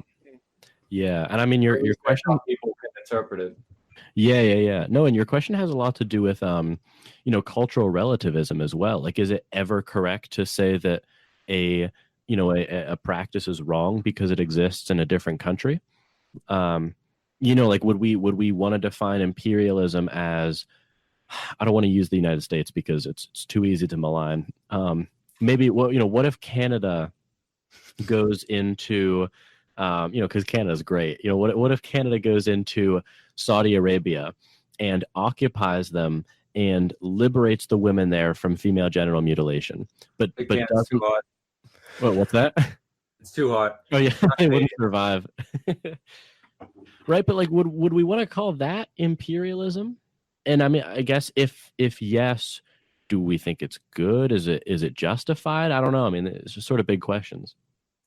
Yeah, and I mean your question, people can interpret it. Yeah. No, and your question has a lot to do with cultural relativism as well. Like, is it ever correct to say that a practice is wrong because it exists in a different country? Like, would we want to define imperialism as, I don't want to use the United States because it's too easy to malign. Maybe, what if Canada goes into, because Canada's great. What if Canada goes into Saudi Arabia and occupies them and liberates the women there from female genital mutilation, but doesn't. Too hot. What's that? It's too hot. Oh yeah, they wouldn't survive. Right, but like, would we want to call that imperialism? And I mean, I guess if yes, do we think it's good? Is it justified? I don't know. I mean, it's just sort of big questions.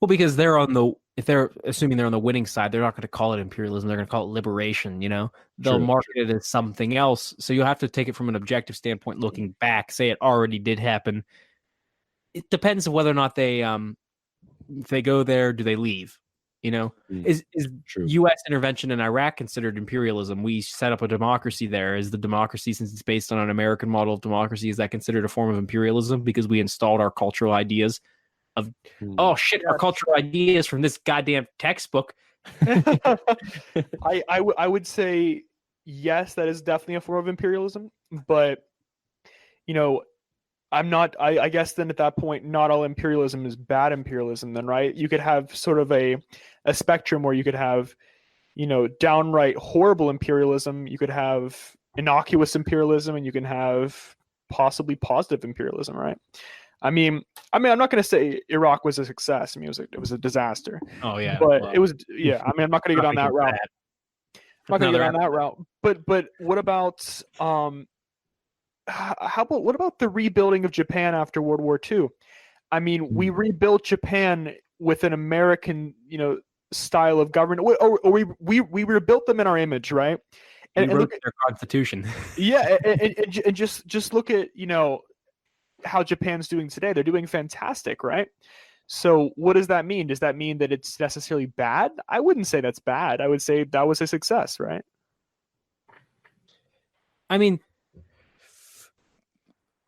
Well, because if they're assuming they're on the winning side, they're not going to call it imperialism. They're going to call it liberation. They'll market it as something else. So you'll have to take it from an objective standpoint, looking back. Say it already did happen. It depends on whether or not they if they go there, do they leave? Is U.S. intervention in Iraq considered imperialism? We set up a democracy there. Is the democracy, since it's based on an American model of democracy, is that considered a form of imperialism because we installed our cultural ideas of, our cultural ideas from this goddamn textbook? I would say yes, that is definitely a form of imperialism, but I guess then at that point, not all imperialism is bad imperialism then, right? You could have sort of a spectrum where you could have, downright horrible imperialism. You could have innocuous imperialism, and you can have possibly positive imperialism, right? I mean, I'm not going to say Iraq was a success. I mean, it was a disaster. Oh yeah. But it was, yeah. I mean, I'm not going to get on that route. But what about, what about the rebuilding of Japan after World War II? I mean, we rebuilt Japan with an American, style of government, or we rebuilt them in our image, right? And look at their constitution. Yeah, and just look at how Japan's doing today. They're doing fantastic, right? So what does that mean? Does that mean that it's necessarily bad? I wouldn't say that's bad. I would say that was a success, right? I mean,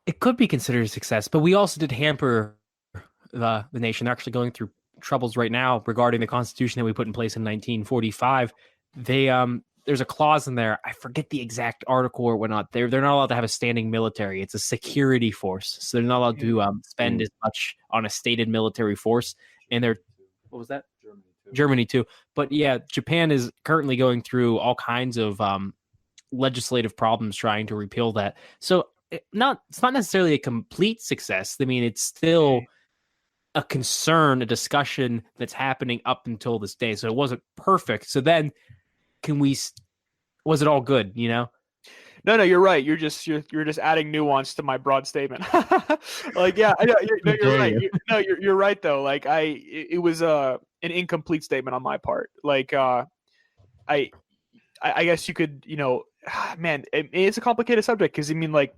it could be considered a success, but we also did hamper the nation. They're actually going through troubles right now regarding the Constitution that we put in place in 1945. There's a clause in there. I forget the exact article or whatnot. They're not allowed to have a standing military. It's a security force, so they're not allowed to spend as much on a stated military force. And what was that? Germany too. But yeah, Japan is currently going through all kinds of legislative problems trying to repeal that. So it's not necessarily a complete success. I mean, it's still a concern, a discussion that's happening up until this day. So it wasn't perfect. So then was it all good, you know? No, you're right. You're just adding nuance to my broad statement. Like, yeah, you're right. You're right though. Like it was an incomplete statement on my part. Like I guess you could, man, it's a complicated subject because I mean, like,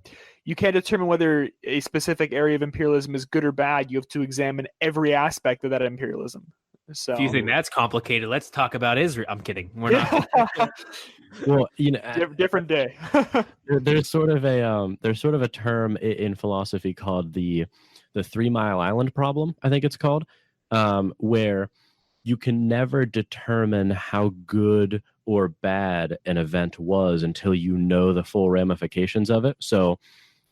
you can't determine whether a specific area of imperialism is good or bad. You have to examine every aspect of that imperialism. So, if you think that's complicated, let's talk about Israel. I'm kidding. We're not. Well, different day. there's sort of a term in philosophy called the 3 Mile Island problem, I think it's called, where you can never determine how good or bad an event was until you know the full ramifications of it. So,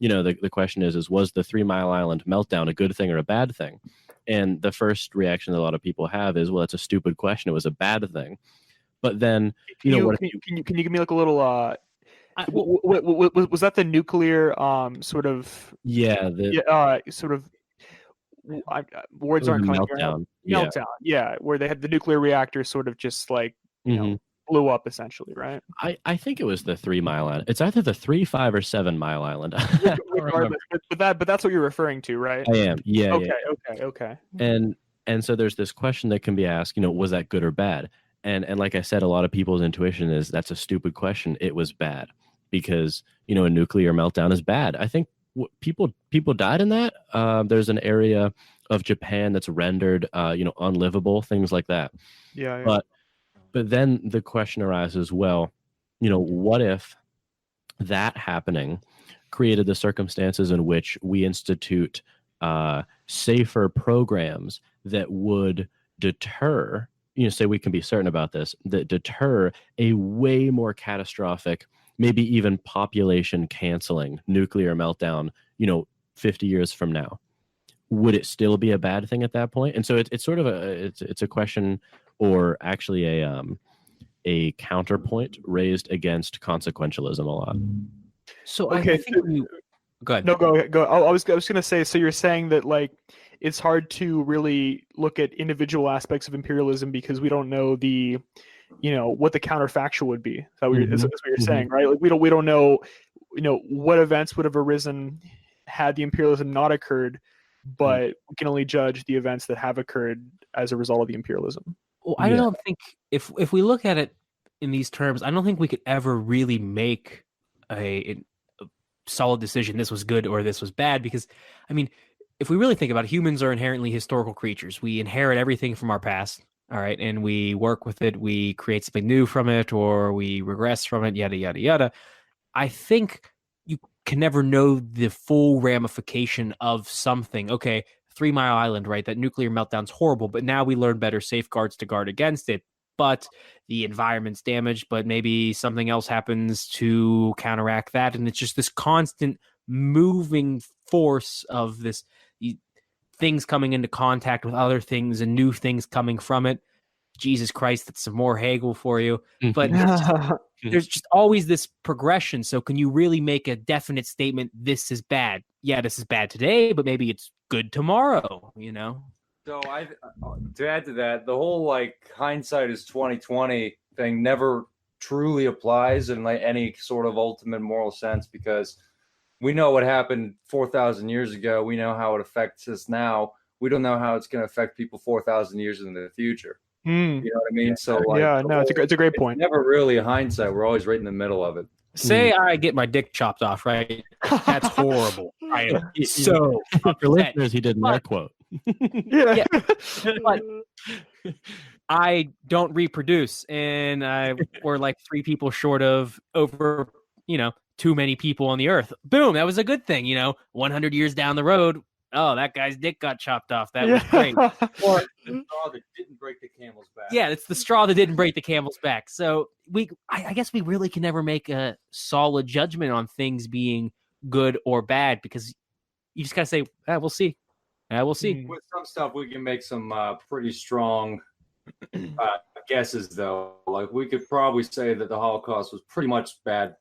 the question is was the 3 Mile Island meltdown a good thing or a bad thing? And the first reaction that a lot of people have is, well, it's a stupid question. It was a bad thing. But then, can you give me like a little, was that the nuclear sort of? Yeah. Sort of. Words aren't coming. Meltdown. Meltdown. Yeah, where they had the nuclear reactor sort of just like blew up essentially, right? I think it was the 3 Mile Island. It's either the 3, 5, or 7 Mile Island. but that's what you're referring to, right? I am. Yeah. Okay. And so there's this question that can be asked. Was that good or bad? And like I said, a lot of people's intuition is that's a stupid question. It was bad because a nuclear meltdown is bad. I think people died in that. There's an area of Japan that's rendered unlivable, things like that. Yeah. But then the question arises, well, what if that happening created the circumstances in which we institute safer programs that would deter, say we can be certain about this, that deter a way more catastrophic, maybe even population canceling nuclear meltdown, 50 years from now? Would it still be a bad thing at that point? And so it's sort of it's a question, or actually a counterpoint raised against consequentialism a lot. So okay, I think go ahead. No, go ahead. Go. I was going to say. So you're saying that like it's hard to really look at individual aspects of imperialism because we don't know the, what the counterfactual would be. That's what you're saying, right? Like we don't know, what events would have arisen had the imperialism not occurred, but we can only judge the events that have occurred as a result of the imperialism. Well, I don't think if we look at it in these terms, I don't think we could ever really make a solid decision. This was good or this was bad, because I mean, if we really think about it, humans are inherently historical creatures. We inherit everything from our past. All right. And we work with it. We create something new from it, or we regress from it, yada, yada, yada. I think you can never know the full ramification of something. Okay, 3 Mile Island, right? That nuclear meltdown's horrible, but now we learn better safeguards to guard against it. But the environment's damaged, but maybe something else happens to counteract that. And it's just this constant moving force of this things coming into contact with other things and new things coming from it. Jesus Christ, that's some more Hegel for you. But there's just always this progression. So can you really make a definite statement, this is bad? Yeah, this is bad today, but maybe it's good tomorrow, So to add to that, the whole like hindsight is 2020 thing never truly applies in like any sort of ultimate moral sense, because we know what happened 4,000 years ago. We know how it affects us now. We don't know how it's going to affect people 4,000 years in the future. You know what I mean? So it's a great point. Never really a hindsight. We're always right in the middle of it. Say I get my dick chopped off, right? That's horrible. I am so for listeners, he did an air quote. Yeah. But I don't reproduce, and we're like 3 people short of over, too many people on the earth. Boom, that was a good thing, 100 years down the road. Oh, that guy's dick got chopped off. That was great. Or the straw that didn't break the camel's back. Yeah, it's the straw that didn't break the camel's back. So I guess we really can never make a solid judgment on things being good or bad, because you just gotta say, we'll see. We'll see. With some stuff, we can make some pretty strong guesses, though. Like, we could probably say that the Holocaust was pretty much bad.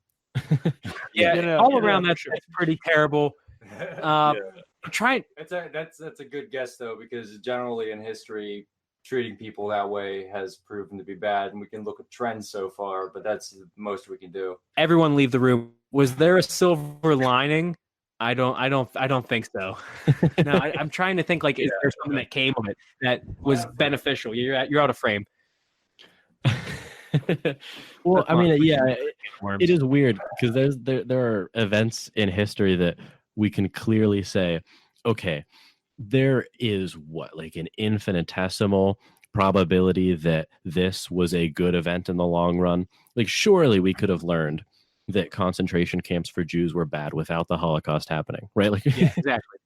All around that's pretty terrible. Try. That's a good guess, though, because generally in history, treating people that way has proven to be bad, and we can look at trends so far, but that's the most we can do. Everyone leave the room. Was there a silver lining? I don't think so. No, I'm trying to think, like, is there something that came of it that was beneficial? You're out of frame. Well, I mean, it is weird because there are events in history that we can clearly say, okay, there is like an infinitesimal probability that this was a good event in the long run. Like, surely we could have learned that concentration camps for Jews were bad without the Holocaust happening, right? Like, yeah, exactly.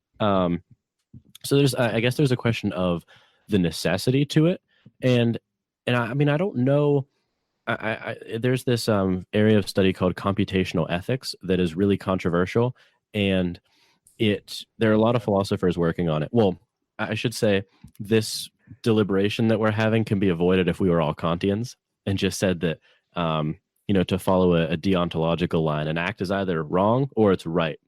So I guess there's a question of the necessity to it, and I mean, I don't know. There's this area of study called computational ethics that is really controversial, and there are a lot of philosophers working on it. Well, I should say this deliberation that we're having can be avoided if we were all Kantians and just said that to follow a deontological line, an act is either wrong or it's right,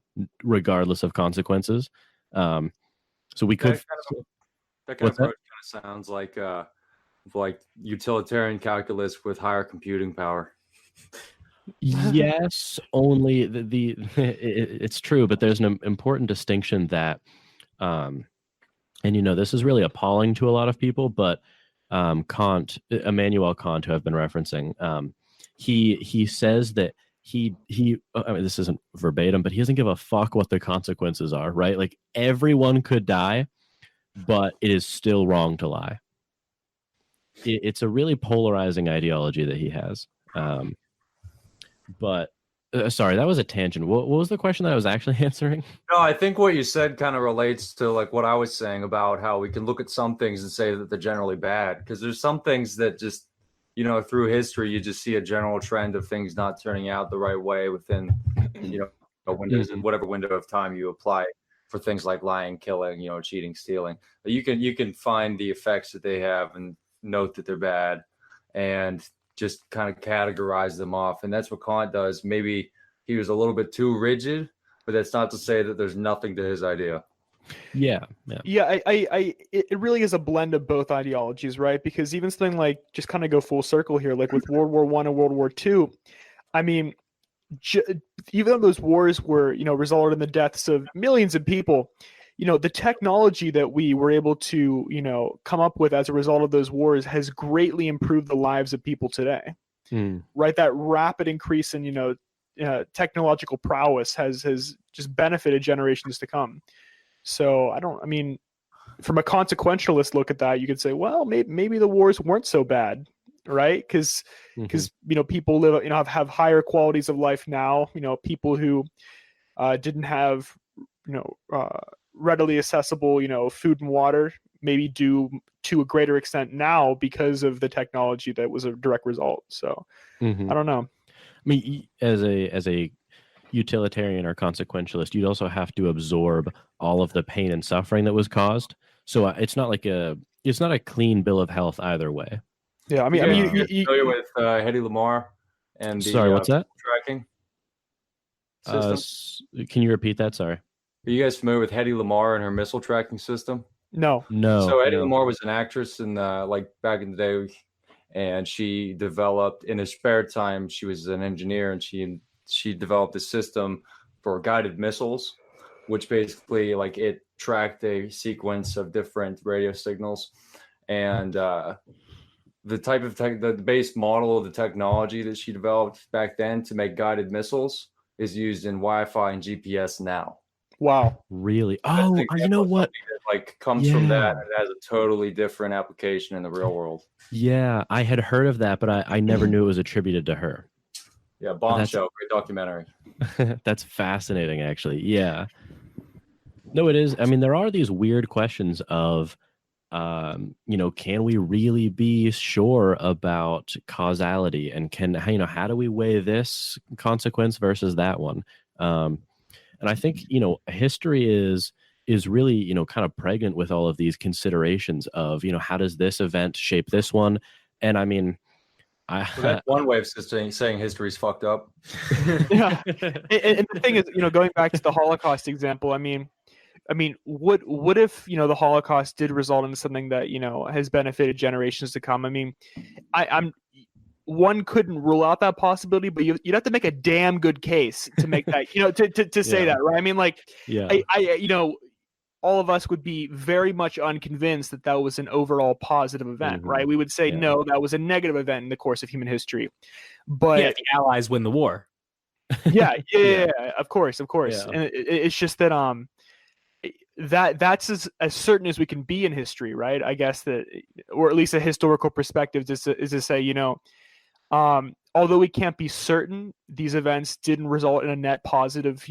regardless of consequences. So we could. That kind of approach kind of sounds like utilitarian calculus with higher computing power. Yes, only it's true, but there's an important distinction that, and this is really appalling to a lot of people, but Immanuel Kant, who I've been referencing, he says that he I mean, this isn't verbatim, but he doesn't give a fuck what the consequences are, right? Like, everyone could die, but it is still wrong to lie. It's a really polarizing ideology that he has. But sorry, that was a tangent. What was the question that I was actually answering? No, I think what you said kind of relates to like what I was saying about how we can look at some things and say that they're generally bad, because there's some things that just, through history, you just see a general trend of things not turning out the right way within, windows and whatever window of time you apply for things like lying, killing, cheating, stealing. But you can find the effects that they have and note that they're bad and just kind of categorize them off. And that's what Kant does. Maybe he was a little bit too rigid, but that's not to say that there's nothing to his idea. Yeah. It really is a blend of both ideologies, right? Because even something like, just kind of go full circle here, like with World War I and World War II, I mean, even though those wars were, resulted in the deaths of millions of people, the technology that we were able to, come up with as a result of those wars has greatly improved the lives of people today. Right? That rapid increase in, technological prowess has just benefited generations to come. So from a consequentialist look at that, you could say, well, maybe the wars weren't so bad, right? Because people live, have higher qualities of life now. People who didn't have, readily accessible, food and water, maybe do to a greater extent now because of the technology that was a direct result. So I don't know. I mean, as a utilitarian or consequentialist, you'd also have to absorb all of the pain and suffering that was caused. So it's not a clean bill of health either way. Yeah, I mean, you're familiar with Hedy Lamarr and the what's that? Tracking system? Can you repeat that? Sorry. Are you guys familiar with Hedy Lamarr and her missile tracking system? No. So Hedy Lamarr was an actress in back in the day, and she developed in her spare time. She was an engineer, and she developed a system for guided missiles, which basically it tracked a sequence of different radio signals, and the type of the base model of the technology that she developed back then to make guided missiles is used in Wi-Fi and GPS now. Wow. Really? Oh, you know what? That, comes from that and has a totally different application in the real world. Yeah, I had heard of that, but I never knew it was attributed to her. Yeah, Bombshell, great documentary. That's fascinating, actually. Yeah. No, it is. I mean, there are these weird questions of, can we really be sure about causality, and how do we weigh this consequence versus that one? And I think, history is really, kind of pregnant with all of these considerations of, how does this event shape this one? And I mean, that's one way of saying history's fucked up. Yeah. And the thing is, going back to the Holocaust example, I mean, what if, the Holocaust did result in something that, has benefited generations to come? I mean, one couldn't rule out that possibility, but you'd have to make a damn good case to make that, to say that, right? I mean, all of us would be very much unconvinced that was an overall positive event, right? We would say, no, that was a negative event in the course of human history. But the Allies win the war. Yeah, of course. Yeah. And it's just that that's as certain as we can be in history, right? I guess that, or at least a historical perspective is to say, although we can't be certain these events didn't result in a net positive,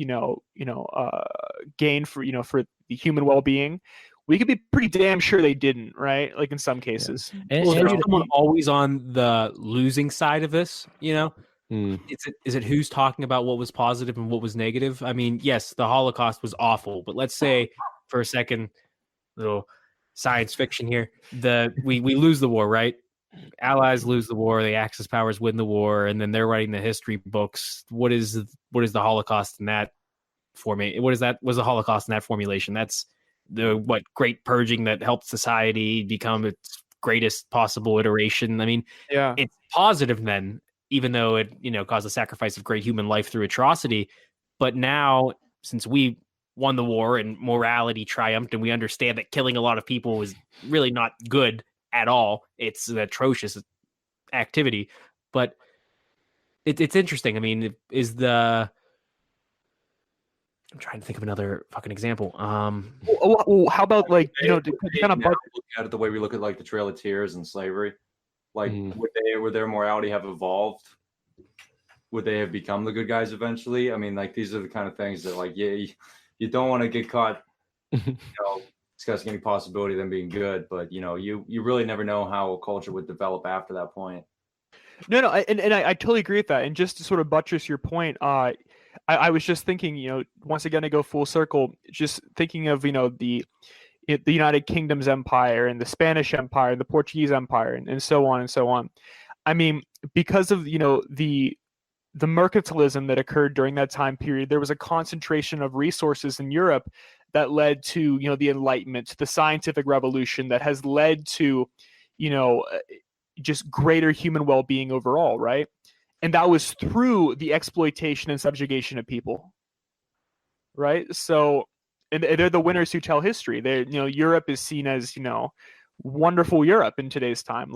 gain for the human well-being, we could be pretty damn sure they didn't, right? Like in some cases. Yeah. And there's someone always on the losing side of this, Is it who's talking about what was positive and what was negative? I mean, yes, the Holocaust was awful, but let's say for a second, little science fiction here, we lose the war, right? Allies lose the war, the Axis powers win the war, and then they're writing the history books. What is the Holocaust in that formation? Was the Holocaust in that formulation? That's the great purging that helped society become its greatest possible iteration. I mean, it's positive then, even though it caused the sacrifice of great human life through atrocity. But now, since we won the war and morality triumphed, and we understand that killing a lot of people is really not good at all, it's an atrocious activity. But it's interesting. I mean, I'm trying to think of another fucking example. Well, how about to kind of look at it the way we look at the Trail of Tears and slavery? Would their morality have evolved? Would they have become the good guys eventually? I mean, these are the kind of things that you don't want to get caught, discussing any possibility of them being good, but you really never know how a culture would develop after that point. No, and I totally agree with that. And just to sort of buttress your point, I was just thinking, once again, to go full circle, just thinking of, the United Kingdom's empire and the Spanish Empire and the Portuguese Empire and so on and so on. I mean, because of, the mercantilism that occurred during that time period, there was a concentration of resources in Europe that led to, the Enlightenment, to the scientific revolution that has led to, just greater human well-being overall, right? And that was through the exploitation and subjugation of people, right? So, and they're the winners who tell history. Europe is seen as, wonderful Europe in today's time,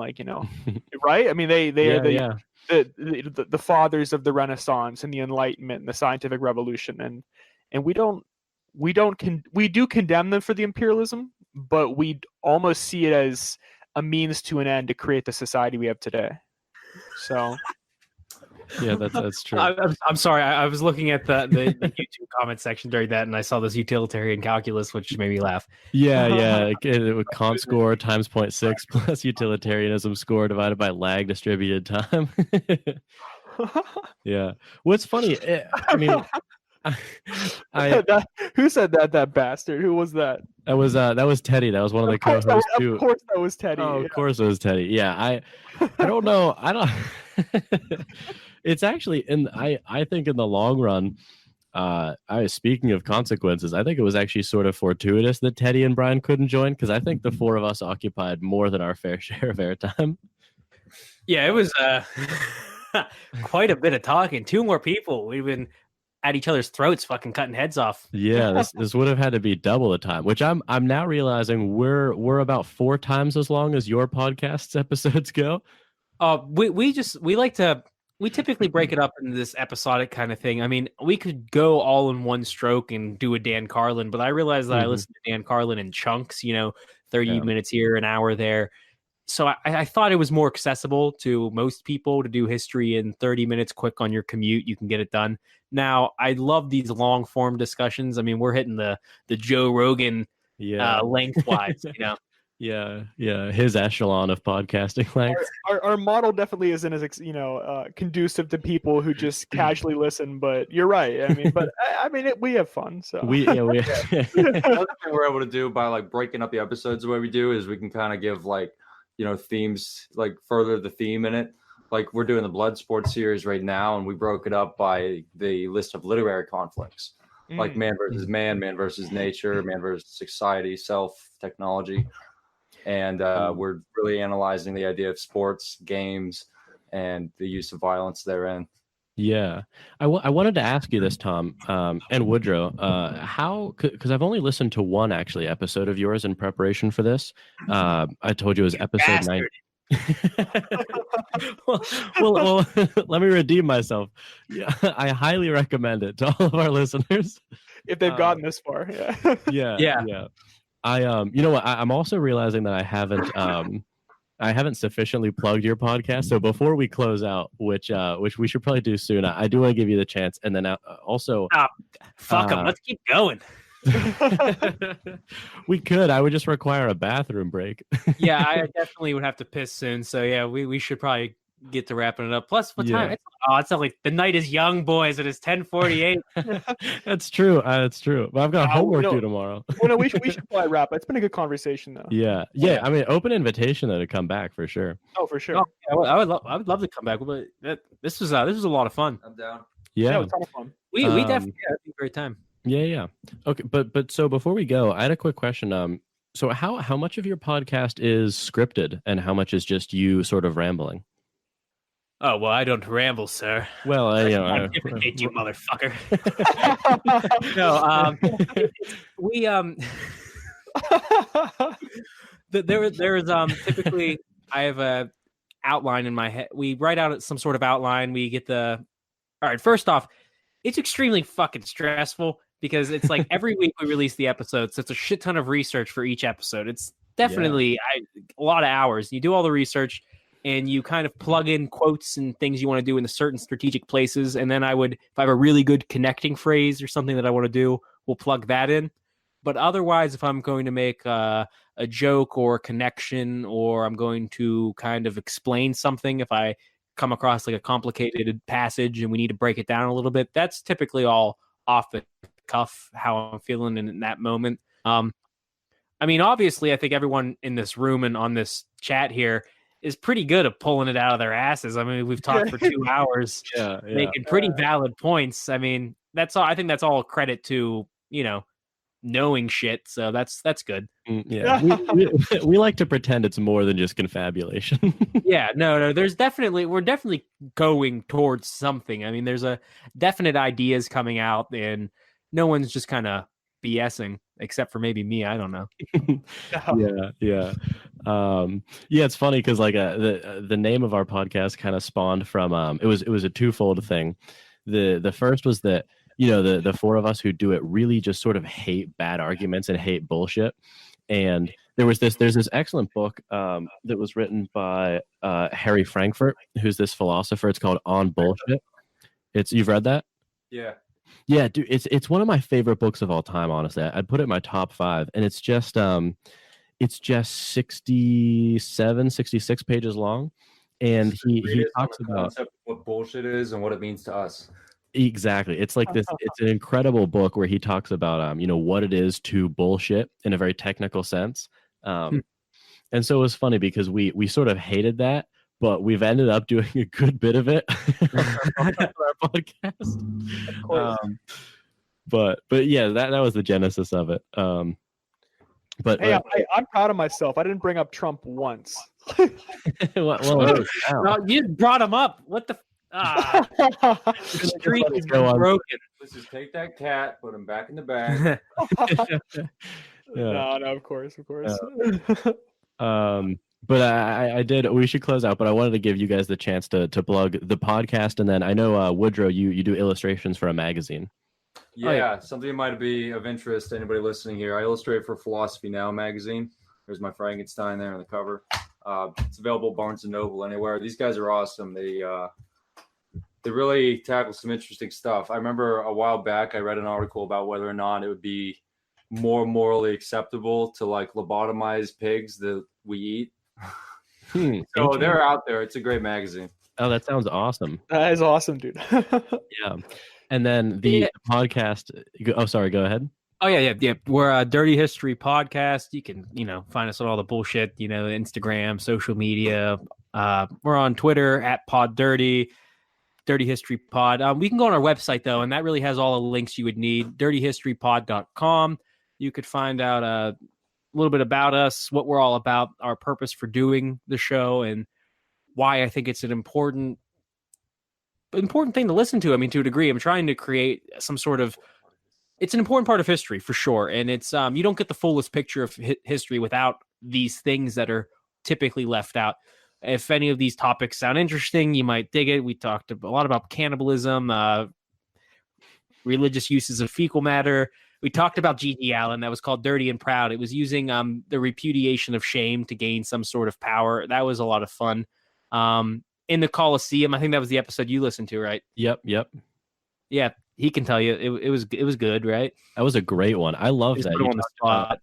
right? I mean, they are the fathers of the Renaissance and the Enlightenment and the scientific revolution, and we do condemn them for the imperialism, but we almost see it as a means to an end to create the society we have today. So. Yeah, that's true. I'm sorry. I was looking at the YouTube comment section during that, and I saw this utilitarian calculus, which made me laugh. Yeah. Comp score times 0.6 plus utilitarianism score divided by lag distributed time. Yeah. What's funny? I mean, who said that? That bastard. Who was that? That was Teddy. That was one of the co-hosts too. Of course, that was Teddy. Oh, of course, it was Teddy. Yeah, I don't know. I don't. It's actually I think in the long run, speaking of consequences, I think it was actually sort of fortuitous that Teddy and Brian couldn't join, because I think the four of us occupied more than our fair share of airtime. Yeah, it was quite a bit of talking. Two more people. We've been at each other's throats, fucking cutting heads off. Yeah, this would have had to be double the time, which I'm now realizing we're about 4 times as long as your podcast's episodes go. We typically break it up into this episodic kind of thing. I mean, we could go all in one stroke and do a Dan Carlin, but I realized that I listen to Dan Carlin in chunks, 30 minutes here, an hour there. So I thought it was more accessible to most people to do history in 30 minutes quick on your commute. You can get it done. Now, I love these long form discussions. I mean, we're hitting the Joe Rogan lengthwise, Yeah, his echelon of podcasting length. Our model definitely isn't as conducive to people who just casually listen. But you're right. I mean, we have fun. So Another thing we're able to do by like breaking up the episodes the way we do is we can kind of give like themes, like further the theme in it. Like we're doing the blood sports series right now, and we broke it up by the list of literary conflicts, like man versus man, man versus nature, man versus society, self, technology. And we're really analyzing the idea of sports, games, and the use of violence therein. Yeah. I wanted to ask you this, Tom, and Woodrow, how, because I've only listened to one actually episode of yours in preparation for this. I told you it was episode 9. well, let me redeem myself. Yeah, I highly recommend it to all of our listeners if they've gotten this far. Yeah. I'm also realizing that I haven't sufficiently plugged your podcast. So before we close out, which we should probably do soon, I do want to give you the chance, and then also fuck them. Let's keep going. We could. I would just require a bathroom break. Yeah, I definitely would have to piss soon. So yeah, we should probably get to wrapping it up. Plus, what time? It's not like the night is young, boys. It is 10:48. That's true. That's true. But I've got homework due tomorrow. Well, no, we should probably wrap. It's been a good conversation, though. Yeah. I mean, open invitation though to come back for sure. Oh, for sure. I would love to come back. But this was a lot of fun. I'm down. Yeah, it was a ton of fun. We definitely had a great time. Yeah. Okay, but so before we go, I had a quick question. So how much of your podcast is scripted, and how much is just you sort of rambling? Oh well, I don't ramble, sir. Well, I intimidate you, motherfucker. No, there's typically I have a outline in my head. We write out some sort of outline. We get all right. First off, it's extremely fucking stressful because it's like every week we release the episode, so it's a shit ton of research for each episode. It's definitely a lot of hours. You do all the research, and you kind of plug in quotes and things you want to do in certain strategic places. And then if I have a really good connecting phrase or something that I want to do, we'll plug that in. But otherwise, if I'm going to make a joke or a connection, or I'm going to kind of explain something, if I come across like a complicated passage and we need to break it down a little bit, that's typically all off the cuff, how I'm feeling in that moment. I mean, obviously, I think everyone in this room and on this chat here is pretty good at pulling it out of their asses. I mean, we've talked for 2 hours, making pretty valid points. I mean, that's all. I think that's all credit to knowing shit. So that's good. Yeah, we like to pretend it's more than just confabulation. Yeah, no. We're definitely going towards something. I mean, there's a definite ideas coming out, and no one's just kind of BSing, except for maybe me. I don't know. Yeah. It's funny because like the name of our podcast kind of spawned from it was a twofold thing. The first was that the 4 of us who do it really just sort of hate bad arguments and hate bullshit. And there's this excellent book that was written by Harry Frankfurt, who's this philosopher. It's called On Bullshit. You've read that? Yeah, dude, it's one of my favorite books of all time, honestly. I'd put it in my top 5, and it's just 67, 66 pages long, and he talks about what bullshit is and what it means to us. Exactly. It's like this. It's an incredible book where he talks about what it is to bullshit in a very technical sense. And so it was funny because we sort of hated that, but we've ended up doing a good bit of it on our podcast. Of course. But yeah, that was the genesis of it. But hey, I'm proud of myself. I didn't bring up Trump once. well, no, you brought him up. What the? The streak is broken. Let's just take that cat, put him back in the bag. No, of course. But I did. We should close out, but I wanted to give you guys the chance to plug the podcast, and then I know Woodrow, you do illustrations for a magazine. Yeah, something might be of interest to anybody listening here. I illustrate for Philosophy Now magazine. There's my Frankenstein there on the cover. It's available Barnes & Noble, anywhere. These guys are awesome. They really tackle some interesting stuff. I remember a while back I read an article about whether or not it would be more morally acceptable to like lobotomize pigs that we eat. So they're out there. It's a great magazine. Oh, that sounds awesome. That is awesome, dude. Yeah. And then the podcast. Oh, sorry. Go ahead. Oh yeah. We're a Dirty History podcast. You can find us on all the bullshit. Instagram, social media. We're on Twitter at Pod Dirty History Pod. We can go on our website though, and that really has all the links you would need. DirtyHistoryPod.com. You could find out a little bit about us, what we're all about, our purpose for doing the show, and why I think it's an important thing to listen to. I mean, to a degree, I'm trying to create some sort of. It's an important part of history for sure, and it's you don't get the fullest picture of history without these things that are typically left out. If any of these topics sound interesting, you might dig it. We talked a lot about cannibalism, religious uses of fecal matter. We talked about G.G. Allen. That was called Dirty and Proud. It was using the repudiation of shame to gain some sort of power. That was a lot of fun. In the Colosseum, I think that was the episode you listened to, right? Yep. Yeah, he can tell you it was good, right? That was a great one. I love that.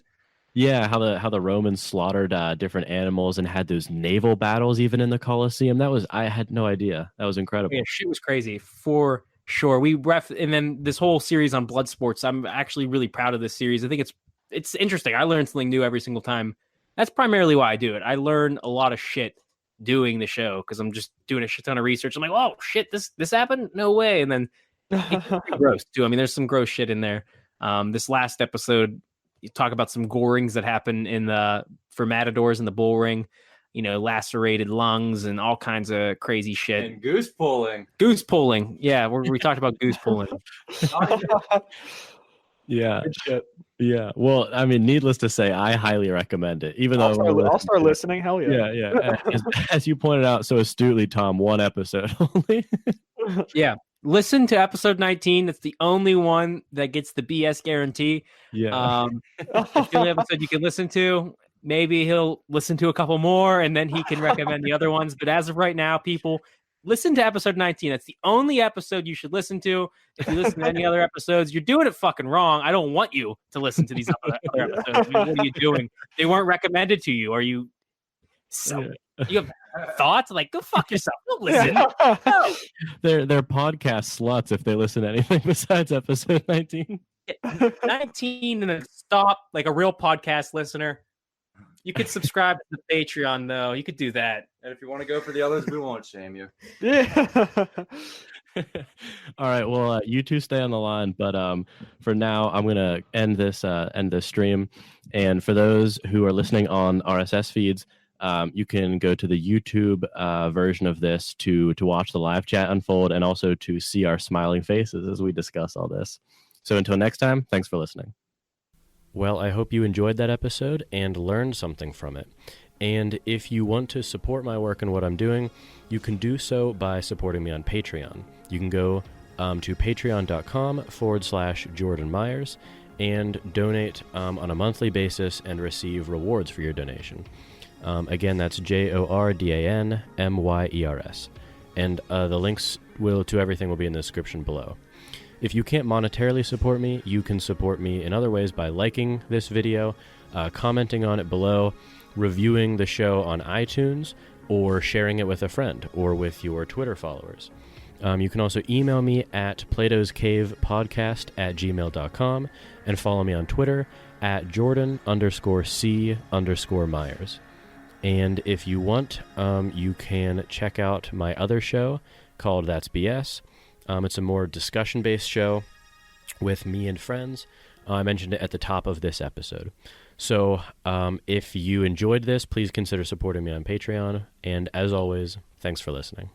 Yeah, how the Romans slaughtered different animals and had those naval battles even in the Colosseum. I had no idea. That was incredible. Yeah, shit was crazy for sure. And then this whole series on blood sports. I'm actually really proud of this series. I think it's interesting. I learn something new every single time. That's primarily why I do it. I learn a lot of shit doing the show because I'm just doing a shit ton of research. I'm like, oh shit, this happened? No way. And then it's gross too. I mean, there's some gross shit in there. This last episode, you talk about some gorings that happen for matadors in the bull ring, lacerated lungs and all kinds of crazy shit. And goose pulling. Yeah, we talked about goose pulling. Yeah. Good shit. Yeah. Well, I mean, needless to say, I highly recommend it. Even though I'll start listening. Hell yeah. Yeah. As you pointed out so astutely, Tom, one episode only. Yeah. Listen to episode 19. It's the only one that gets the BS guarantee. Yeah. It's the only episode you can listen to. Maybe he'll listen to a couple more and then he can recommend the other ones. But as of right now, people, listen to episode 19. That's the only episode you should listen to. If you listen to any other episodes, you're doing it fucking wrong. I don't want you to listen to these other episodes. I mean, what are you doing? They weren't recommended to you. Are you... You have thoughts? Like, go fuck yourself. Don't listen. No. They're podcast sluts if they listen to anything besides episode 19. 19 and then stop, like a real podcast listener. You could subscribe to the Patreon, though. You could do that. And if you want to go for the others, we won't shame you. Yeah. All right. Well, you two stay on the line, but for now, I'm gonna end this stream. And for those who are listening on RSS feeds, you can go to the YouTube version of this to watch the live chat unfold and also to see our smiling faces as we discuss all this. So until next time, thanks for listening. Well, I hope you enjoyed that episode and learned something from it. And if you want to support my work and what I'm doing, you can do so by supporting me on Patreon. You can go to patreon.com/Jordan Myers and donate on a monthly basis and receive rewards for your donation. Again, that's JORDANMYERS. And the links to everything will be in the description below. If you can't monetarily support me, you can support me in other ways by liking this video, commenting on it below, reviewing the show on iTunes, or sharing it with a friend or with your Twitter followers. You can also email me at platoscavepodcast@gmail.com and follow me on Twitter at Jordan_C_Myers. And if you want, you can check out my other show called That's BS. It's a more discussion-based show with me and friends. I mentioned it at the top of this episode. So if you enjoyed this, please consider supporting me on Patreon. And as always, thanks for listening.